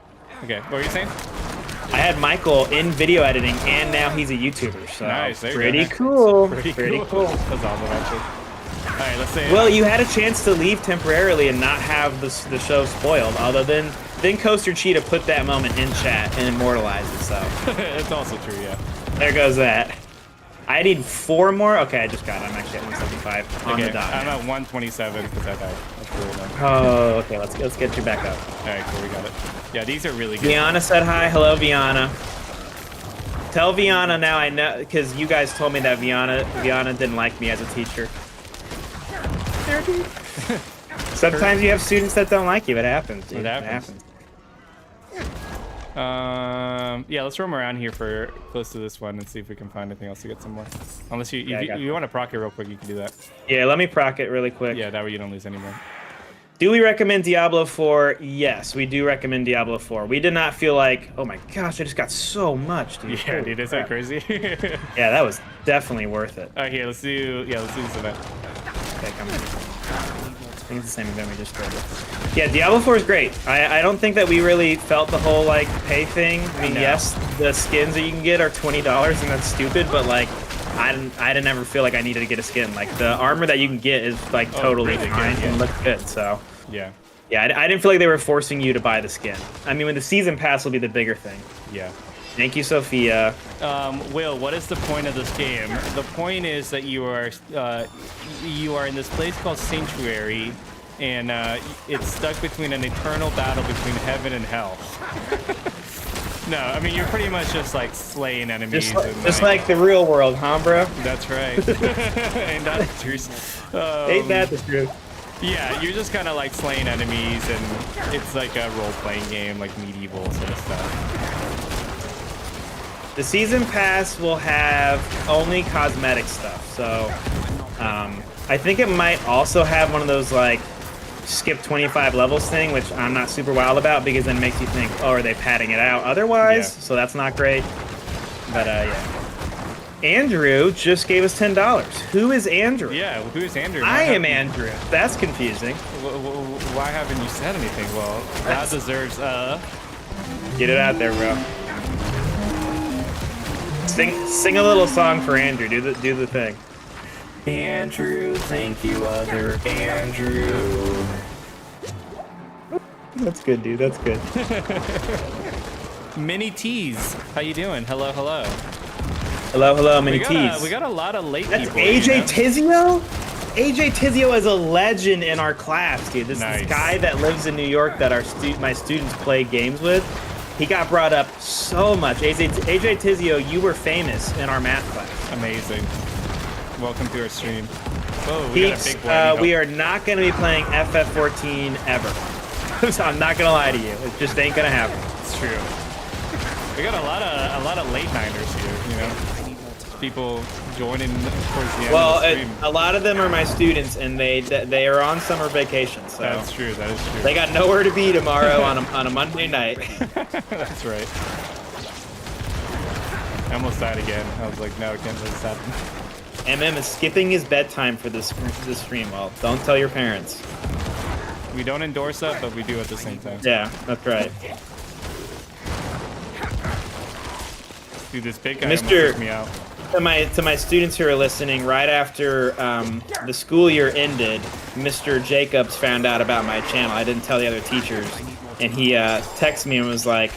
Okay, what were you saying? I had Michael in video editing, and now he's a YouTuber. So nice, pretty cool. Pretty cool. That's awesome, actually. All right, let's say. Well, you had a chance to leave temporarily and not have the show spoiled. Other than Coaster Cheetah put that moment in chat and immortalized it. So it's also true, yeah. There goes that. I need 4 more. Okay, I just got it. I'm actually at 175 on the dot. I'm at 127 because I died. That's really annoying. Oh, okay. Let's get you back up. All right, cool. We got it. Yeah, these are really good. Viana said hi. Hello, Viana. Tell Viana now I know, because you guys told me that Viana didn't like me as a teacher. Sometimes you have students that don't like you. It happens, dude. It happens. Yeah, let's roam around here for close to this one and see if we can find anything else to get some more. Unless you want to proc it real quick, you can do that. Yeah, let me proc it really quick. Yeah, that way you don't lose any more. Do we recommend Diablo 4? Yes, we do recommend Diablo 4. We did not feel like, oh my gosh, I just got so much, dude. Yeah, dude, is that crazy? Yeah, that was definitely worth it. All right, here, let's do this event. Okay, come on. I think it's the same event we just did. Yeah, Diablo 4 is great. I don't think that we really felt the whole, like, pay thing. I mean, yes, the skins that you can get are $20, and that's stupid, but, like, I didn't ever feel like I needed to get a skin. Like, the armor that you can get is, like, totally really fine good, and looks good, so. Yeah. Yeah, I didn't feel like they were forcing you to buy the skin. I mean, when the season pass will be the bigger thing. Yeah. Thank you, Sophia. Will, what is the point of this game? The point is that you are in this place called Sanctuary, and it's stuck between an eternal battle between heaven and hell. No, I mean, you're pretty much just like slaying enemies. Just like the real world, huh, bro? That's right. Ain't that the truth? Ain't that the truth? Yeah, you're just kind of like slaying enemies, and it's like a role-playing game, like medieval sort of stuff. The season pass will have only cosmetic stuff, so I think it might also have one of those like skip 25 levels thing, which I'm not super wild about because then it makes you think, oh, are they padding it out otherwise? Yeah. So that's not great. But yeah. Andrew just gave us $10. Who is Andrew? Yeah, who is Andrew? I am Andrew. That's confusing. Why haven't you said anything? Well, that deserves Get it out there, bro. Sing a little song for Andrew. Do the thing. Andrew, thank you, other Andrew. That's good, dude. That's good. Mini T's. How you doing? Hello, hello. Hello, Mini T's. We got a lot of late That's people. AJ Tizio? AJ Tizio is a legend in our class, dude. This guy that lives in New York that my students play games with. He got brought up so much. AJ Tizio, you were famous in our math class. Amazing. Welcome to our stream. Oh, we Peeps, got a big one. we are not going to be playing FF14 ever. So I'm not going to lie to you. It just ain't going to happen. It's true. We got a lot of late nighters here, you know. People joining towards the end of the stream. A lot of them are my students, and they are on summer vacation. So that's true. That is true. They got nowhere to be tomorrow on a Monday night. That's right. I almost died again. I was like, no, I can't let this happen. MM is skipping his bedtime for this stream. Well, don't tell your parents. We don't endorse that, but we do at the same time. Yeah, that's right. Dude, this big guy almost took me out. To my students who are listening, right after the school year ended, Mr. Jacobs found out about my channel. I didn't tell the other teachers, and he texted me and was like,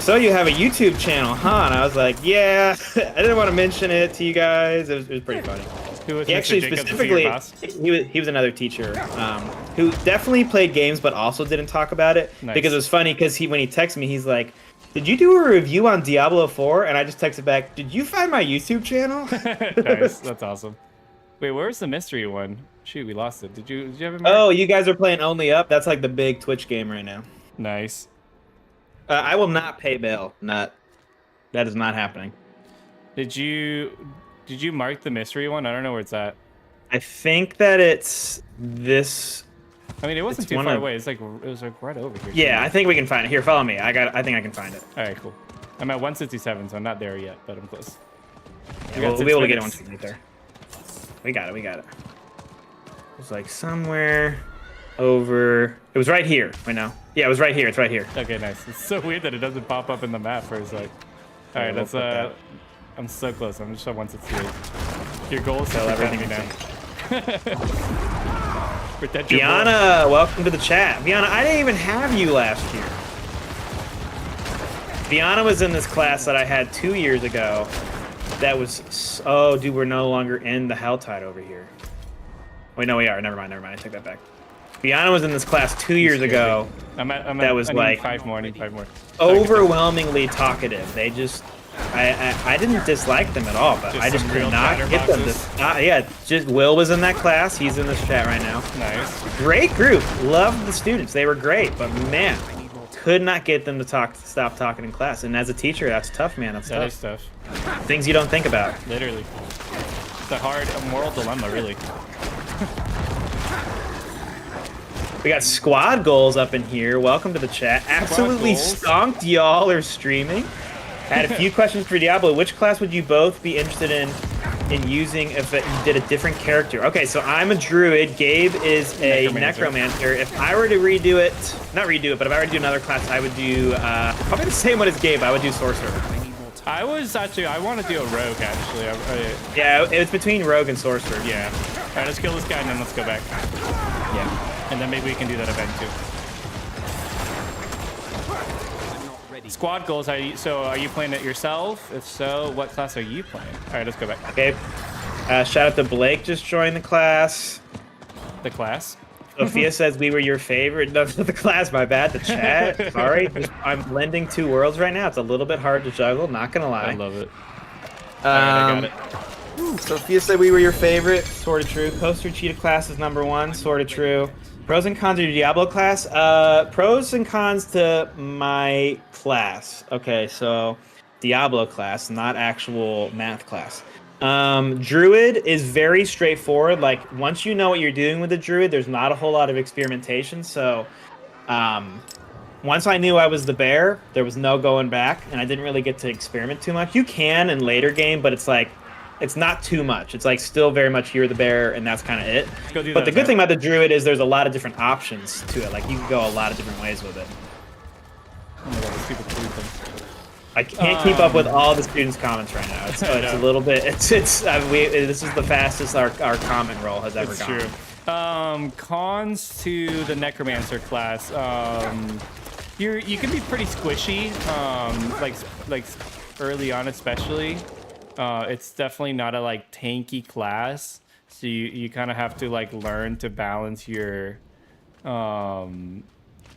"So you have a YouTube channel, huh?" And I was like, "Yeah." I didn't want to mention it to you guys. It was pretty funny. Who was he Mr. actually Jacobs, specifically he was another teacher who definitely played games but also didn't talk about it. Nice. Because it was funny because when he texted me, he's like, "Did you do a review on Diablo 4?" And I just texted back, "Did you find my YouTube channel?" Nice, that's awesome. Wait, where's the mystery one? Shoot, we lost it. Did you have it? Oh, you guys are playing Only Up? That's like the big Twitch game right now. Nice. I will not pay bail. That is not happening. Did you mark the mystery one? I don't know where it's at. I think that it's this. I mean, it wasn't too far away. It was like right over here. Yeah, I think we can find it. Here, follow me. I think I can find it. All right, cool. I'm at 167, so I'm not there yet, but I'm close. Yeah, we'll be able to get it once we get there. We got it. It was like somewhere over. It was right here. Right now. Yeah, it was right here. It's right here. Okay, nice. It's so weird that it doesn't pop up in the map for a sec. All right, that's I'm so close. I'm just at 168. Your goal is to everything me now. Viana, welcome to the chat. Viana, I didn't even have you last year. Viana was in this class that I had 2 years ago That was... Oh, dude, we're no longer in the Helltide over here. Wait, no, we are. Never mind. I take that back. Biana was in this class 2 years ago. That was like 5 more. I need 5 more. Overwhelmingly talkative. They just... I didn't dislike them at all, but I just could not get them to... yeah, just Will was in that class. He's in this chat right now. Nice. Great group. Loved the students. They were great, but man, could not get them to stop talking in class. And as a teacher, that's tough, man. That's That tough. is tough. Things you don't think about. Literally. It's a moral dilemma, really. We got squad goals up in here. Welcome to the chat. Absolutely goals. stonked y'all are streaming. I had a few questions for Diablo. Which class would you both be interested in using if you did a different character? Okay, so I'm a druid. Gabe is a necromancer. If I were to redo it, not redo it, but if I were to do another class, I would do probably the same one as Gabe. I would do sorcerer. I want to do a rogue, actually. Yeah, it's between rogue and sorcerer. Yeah. All right, let's kill this guy and then let's go back. Yeah. And then maybe we can do that event too. Squad goals. So are you playing it yourself? If so, what class are you playing? All right, let's go back. Okay. Shout out to Blake. Just joined the class. The class. Sophia says we were your favorite. No, the class. My bad. The chat. Sorry. I'm blending 2 worlds right now. It's a little bit hard to juggle. Not gonna lie. I love it. All right, I got it. Sophia said we were your favorite. Sort of true. Coaster Cheetah class is #1. Sort of true. Pros and cons of your Diablo class. Pros and cons to my class. Okay, so Diablo class, not actual math class. Druid is very straightforward. Like, once you know what you're doing with the Druid, there's not a whole lot of experimentation. So, once I knew I was the bear, there was no going back, and I didn't really get to experiment too much. You can in later game, but it's like, it's not too much. It's like still very much you're the bear, and that's kind of it. But the good thing about the Druid is there's a lot of different options to it. Like, you can go a lot of different ways with it. Oh my god, this stupid food thing. I can't keep up with all the students' comments right now. It's a little bit. This is the fastest our comment roll has ever gone. True. Cons to the necromancer class. You can be pretty squishy. Like early on, especially. It's definitely not a like tanky class, so you kind of have to like learn to balance your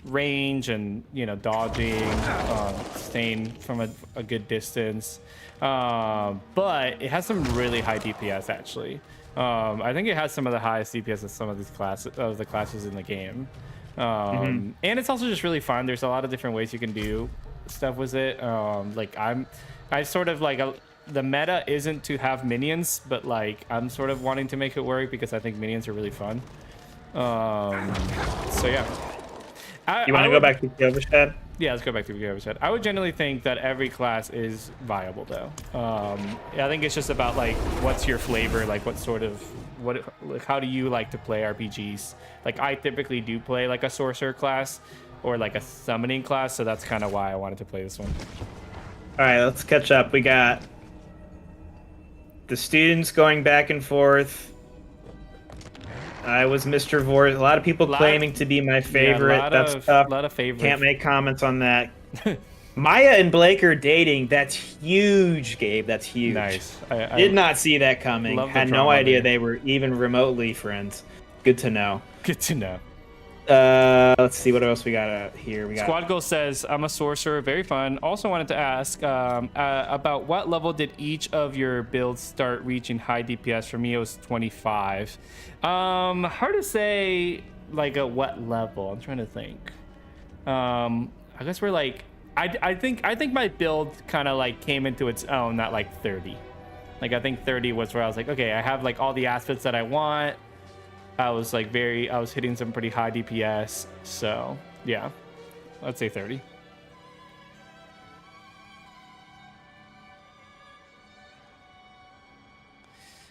range and dodging, staying from a good distance. But it has some really high DPS actually. I think it has some of the highest DPS of some of these classes in the game. And it's also just really fun. There's a lot of different ways you can do stuff with it. I sort of like the meta isn't to have minions, but like I'm sort of wanting to make it work because I think minions are really fun. So yeah. You want to go back to Kyovashad? Yeah, let's go back to Kyovashad. I would generally think that every class is viable though. I think it's just about like what's your flavor, like how do you like to play RPGs? Like I typically do play like a sorcerer class or like a summoning class, so that's kind of why I wanted to play this one. All right, let's catch up. We got the students going back and forth. I was Mr. Vor. A lot of people claiming to be my favorite. Yeah, that's tough. A lot of favorites. Can't make comments on that. Maya and Blake are dating. That's huge, Gabe. That's huge. Nice. I did not see that coming. Had no idea they were even remotely friends. Good to know. Good to know. Let's see what else we got here. Squad Goal says, I'm a sorcerer, very fun. Also wanted to ask about what level did each of your builds start reaching high DPS? For me, it was 25. Hard to say, like, at what level. I'm trying to think. I guess we're like, I think my build kind of like came into its own at like 30. Like, I think 30 was where I was like, okay, I have like all the aspects that I want. I was hitting some pretty high DPS, so yeah, I'd say 30.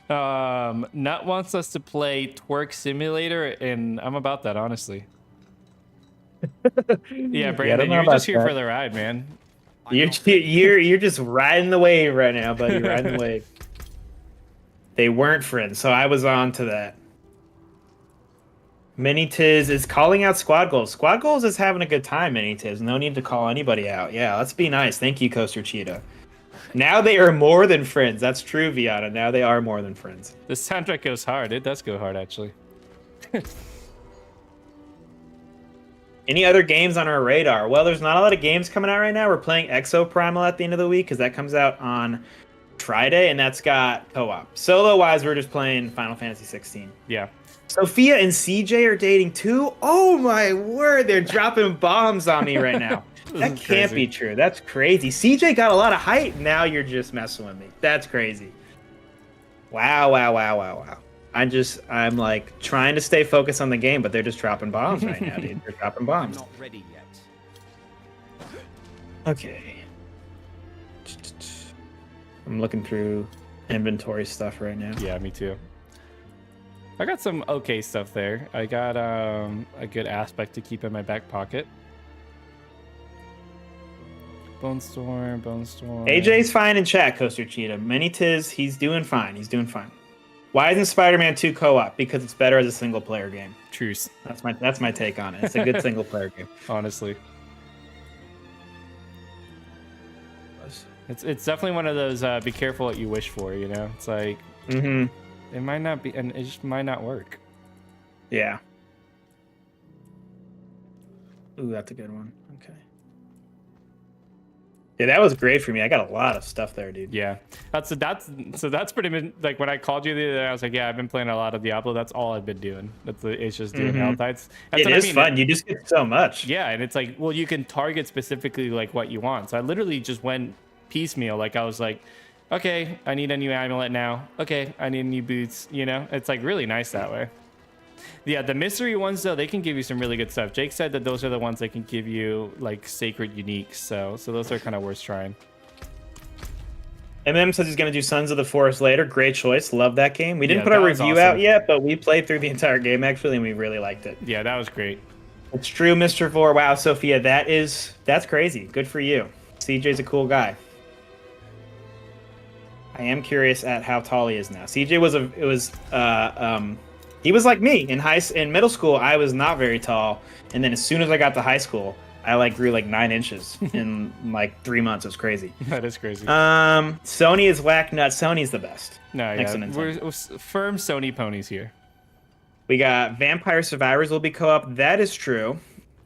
Nut wants us to play Twerk Simulator, and I'm about that, honestly. Yeah, Brandon, you're just here for the ride, man. You're just riding the wave right now, buddy. Riding the wave. They weren't friends, so I was on to that. Mini Tiz is calling out Squad Goals. Squad Goals is having a good time, Mini Tiz. No need to call anybody out. Yeah, let's be nice. Thank you, Coaster Cheetah. Now they are more than friends. That's true, Viana. Now they are more than friends. This soundtrack goes hard. It does go hard, actually. Any other games on our radar? Well, there's not a lot of games coming out right now. We're playing Exo Primal at the end of the week because that comes out on Friday, and that's got co-op. Solo-wise, we're just playing Final Fantasy 16. Yeah. Sophia and CJ are dating too? Oh my word, they're dropping bombs on me right now. That can't be true. That's crazy. CJ got a lot of hype. Now you're just messing with me. That's crazy. Wow, wow, wow, wow, wow. I'm like trying to stay focused on the game, but they're just dropping bombs right now, dude. They're dropping I'm bombs. not ready yet. Okay. I'm looking through inventory stuff right now. Yeah, me too. I got some okay stuff there. I got a good aspect to keep in my back pocket. Bone Storm. AJ's fine in chat, Coaster Cheetah. Many tis, he's doing fine. He's doing fine. Why isn't Spider-Man 2 co-op? Because it's better as a single-player game. Truce. That's my take on it. It's a good single-player game. Honestly. It's definitely one of those be careful what you wish for, you know? It's like it might not be, and it just might not work. Yeah. Ooh, that's a good one. Okay. Yeah, that was great for me. I got a lot of stuff there, dude. Yeah, that's pretty much like when I called you the other day. I was like, yeah, I've been playing a lot of Diablo. That's all I've been doing. It's just doing Helltides. It is fun. You just get so much. Yeah, and it's like, well, you can target specifically like what you want. So I literally just went piecemeal. Like I was like, okay, I need a new amulet now. Okay, I need new boots. You know, it's like really nice that way. Yeah, the mystery ones though, they can give you some really good stuff. Jake said that those are the ones that can give you like sacred uniques. So those are kind of worth trying. MM says he's gonna do Sons of the Forest later. Great choice. Love that game. We didn't put that our was review awesome. out yet, but we played through the entire game actually, and we really liked it. Yeah, that was great. It's true, Mr. Vor. Wow, Sophia, that's crazy. Good for you. CJ's a cool guy. I am curious at how tall he is now. CJ he was like me in middle school. I was not very tall, and then as soon as I got to high school, I like grew like 9 inches in like 3 months. It was crazy. That is crazy. Sony is whack nut. Sony's the best. No, Next yeah, one, we're firm Sony ponies here. We got Vampire Survivors will be co-op. That is true,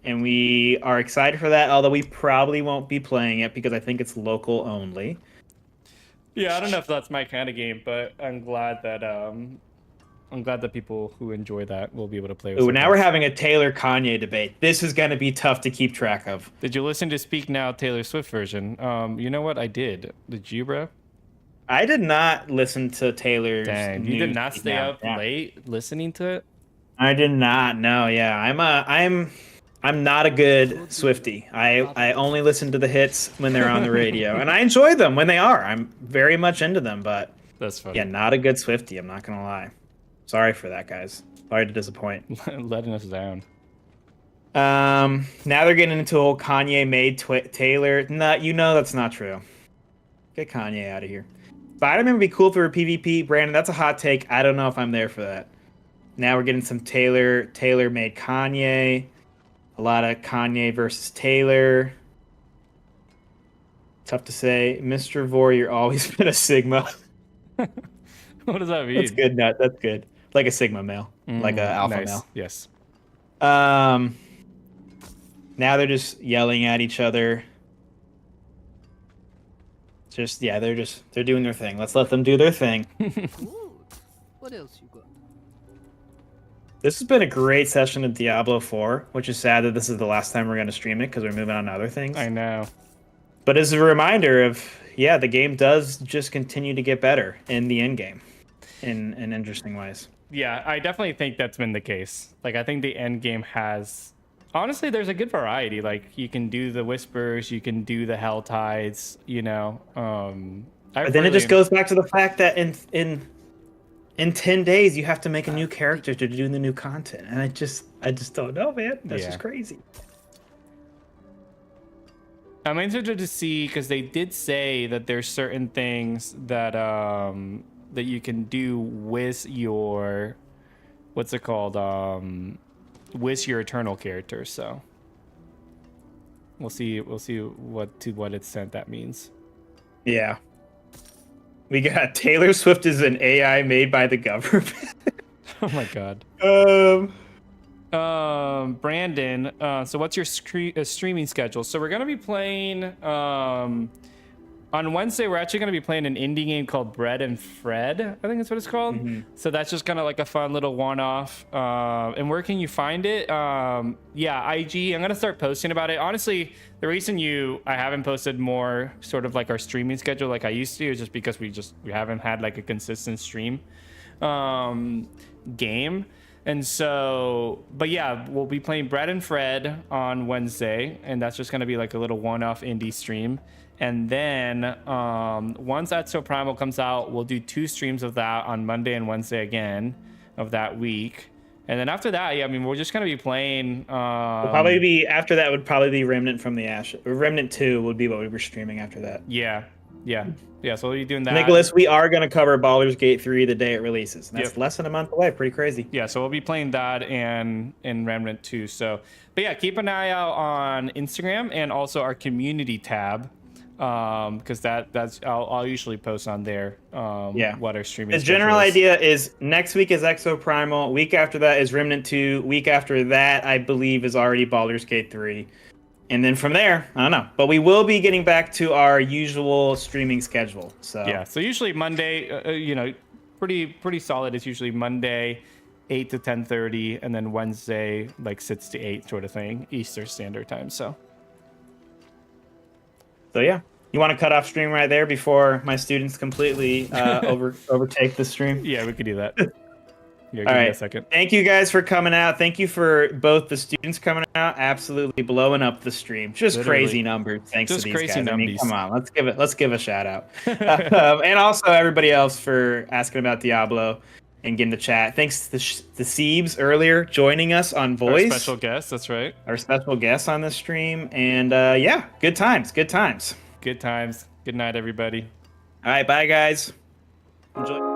and we are excited for that. Although we probably won't be playing it because I think it's local only. Yeah, I don't know if that's my kind of game, but I'm glad that people who enjoy that will be able to play with it. Ooh, now we're having a Taylor Kanye debate. This is going to be tough to keep track of. Did you listen to Speak Now Taylor Swift version? You know what? I did. Did you, bro? I did not listen to Taylor's. Dang, you did not stay up late listening to it? I did not. No, yeah. I'm not a good Swiftie. I only listen to the hits when they're on the radio, and I enjoy them when they are. I'm very much into them, but that's funny. Yeah, not a good Swiftie. I'm not gonna lie. Sorry for that, guys. Sorry to disappoint. Letting us down. Now they're getting into a whole Kanye made Taylor. No, you know that's not true. Get Kanye out of here. Spider-Man would be cool if it were PvP. Brandon, that's a hot take. I don't know if I'm there for that. Now we're getting some Taylor made Kanye. A lot of Kanye versus Taylor. Tough to say. Mr. Vor, you're always been a Sigma. What does that mean? That's good, Nut. That's good. Like a Sigma male. Like a alpha male. Yes. Now they're just yelling at each other. They're doing their thing. Let's let them do their thing. Ooh, what else you got? This has been a great session of Diablo 4, which is sad that this is the last time we're going to stream it because we're moving on to other things. I know. But as a reminder of, yeah, the game does just continue to get better in the end game in interesting ways. Yeah, I definitely think that's been the case. Like, I think the end game has... Honestly, there's a good variety. Like, you can do the Whispers, you can do the Helltides, you know. But then it just goes back to the fact that in 10 days, you have to make a new character to do the new content. And I just don't know, man. That's just crazy. I'm interested to see, because they did say that there's certain things that that you can do with your, what's it called? With your Eternal character. So we'll see to what extent that means. Yeah. We got Taylor Swift is an AI made by the government. Oh my god. Brandon, so what's your streaming schedule? So we're gonna be playing on Wednesday. We're actually gonna be playing an indie game called Bread and Fred. I think that's what it's called. So that's just kind of like a fun little one-off. And where can you find it? Yeah, IG. I'm gonna start posting about it. Honestly, the reason I haven't posted more sort of like our streaming schedule like I used to is just because we haven't had like a consistent stream game. And so, but yeah, we'll be playing Bread and Fred on Wednesday, and that's just going to be like a little one-off indie stream. And then once Exo Primal comes out, we'll do 2 streams of that on Monday and Wednesday again of that week. And then after that, yeah, I mean, we're just going to be playing... probably be, after that would probably be Remnant from the Ashes. Remnant 2 would be what we were streaming after that. Yeah, so we'll be doing that. Nicholas, we are going to cover Baldur's Gate 3 the day it releases. And that's less than a month away. Pretty crazy. Yeah, so we'll be playing that and in Remnant 2. So, but yeah, keep an eye out on Instagram and also our community tab, because I'll usually post on there. What our streaming. The general idea is next week is Exo Primal. Week after that is Remnant 2. Week after that, I believe, is already Baldur's Gate 3. And then from there, I don't know. But we will be getting back to our usual streaming schedule. So yeah, so usually Monday, pretty solid. It's usually Monday, 8 to 10:30, and then Wednesday, like 6 to 8 sort of thing, Eastern Standard Time. So yeah, you want to cut off stream right there before my students completely overtake the stream? Yeah, we could do that. Yeah, all right. A second. Thank you guys for coming out. Thank you for both the students coming out, absolutely blowing up the stream. Just Literally. Crazy numbers. Thanks Just to these crazy guys. numbies. I mean, come on, let's give a shout out, and also everybody else for asking about Diablo and getting the chat. Thanks to the Siebes earlier joining us on voice. Our special guest. That's right. Our special guest on the stream, and yeah, good times. Good times. Good night, everybody. All right, bye guys. Enjoy.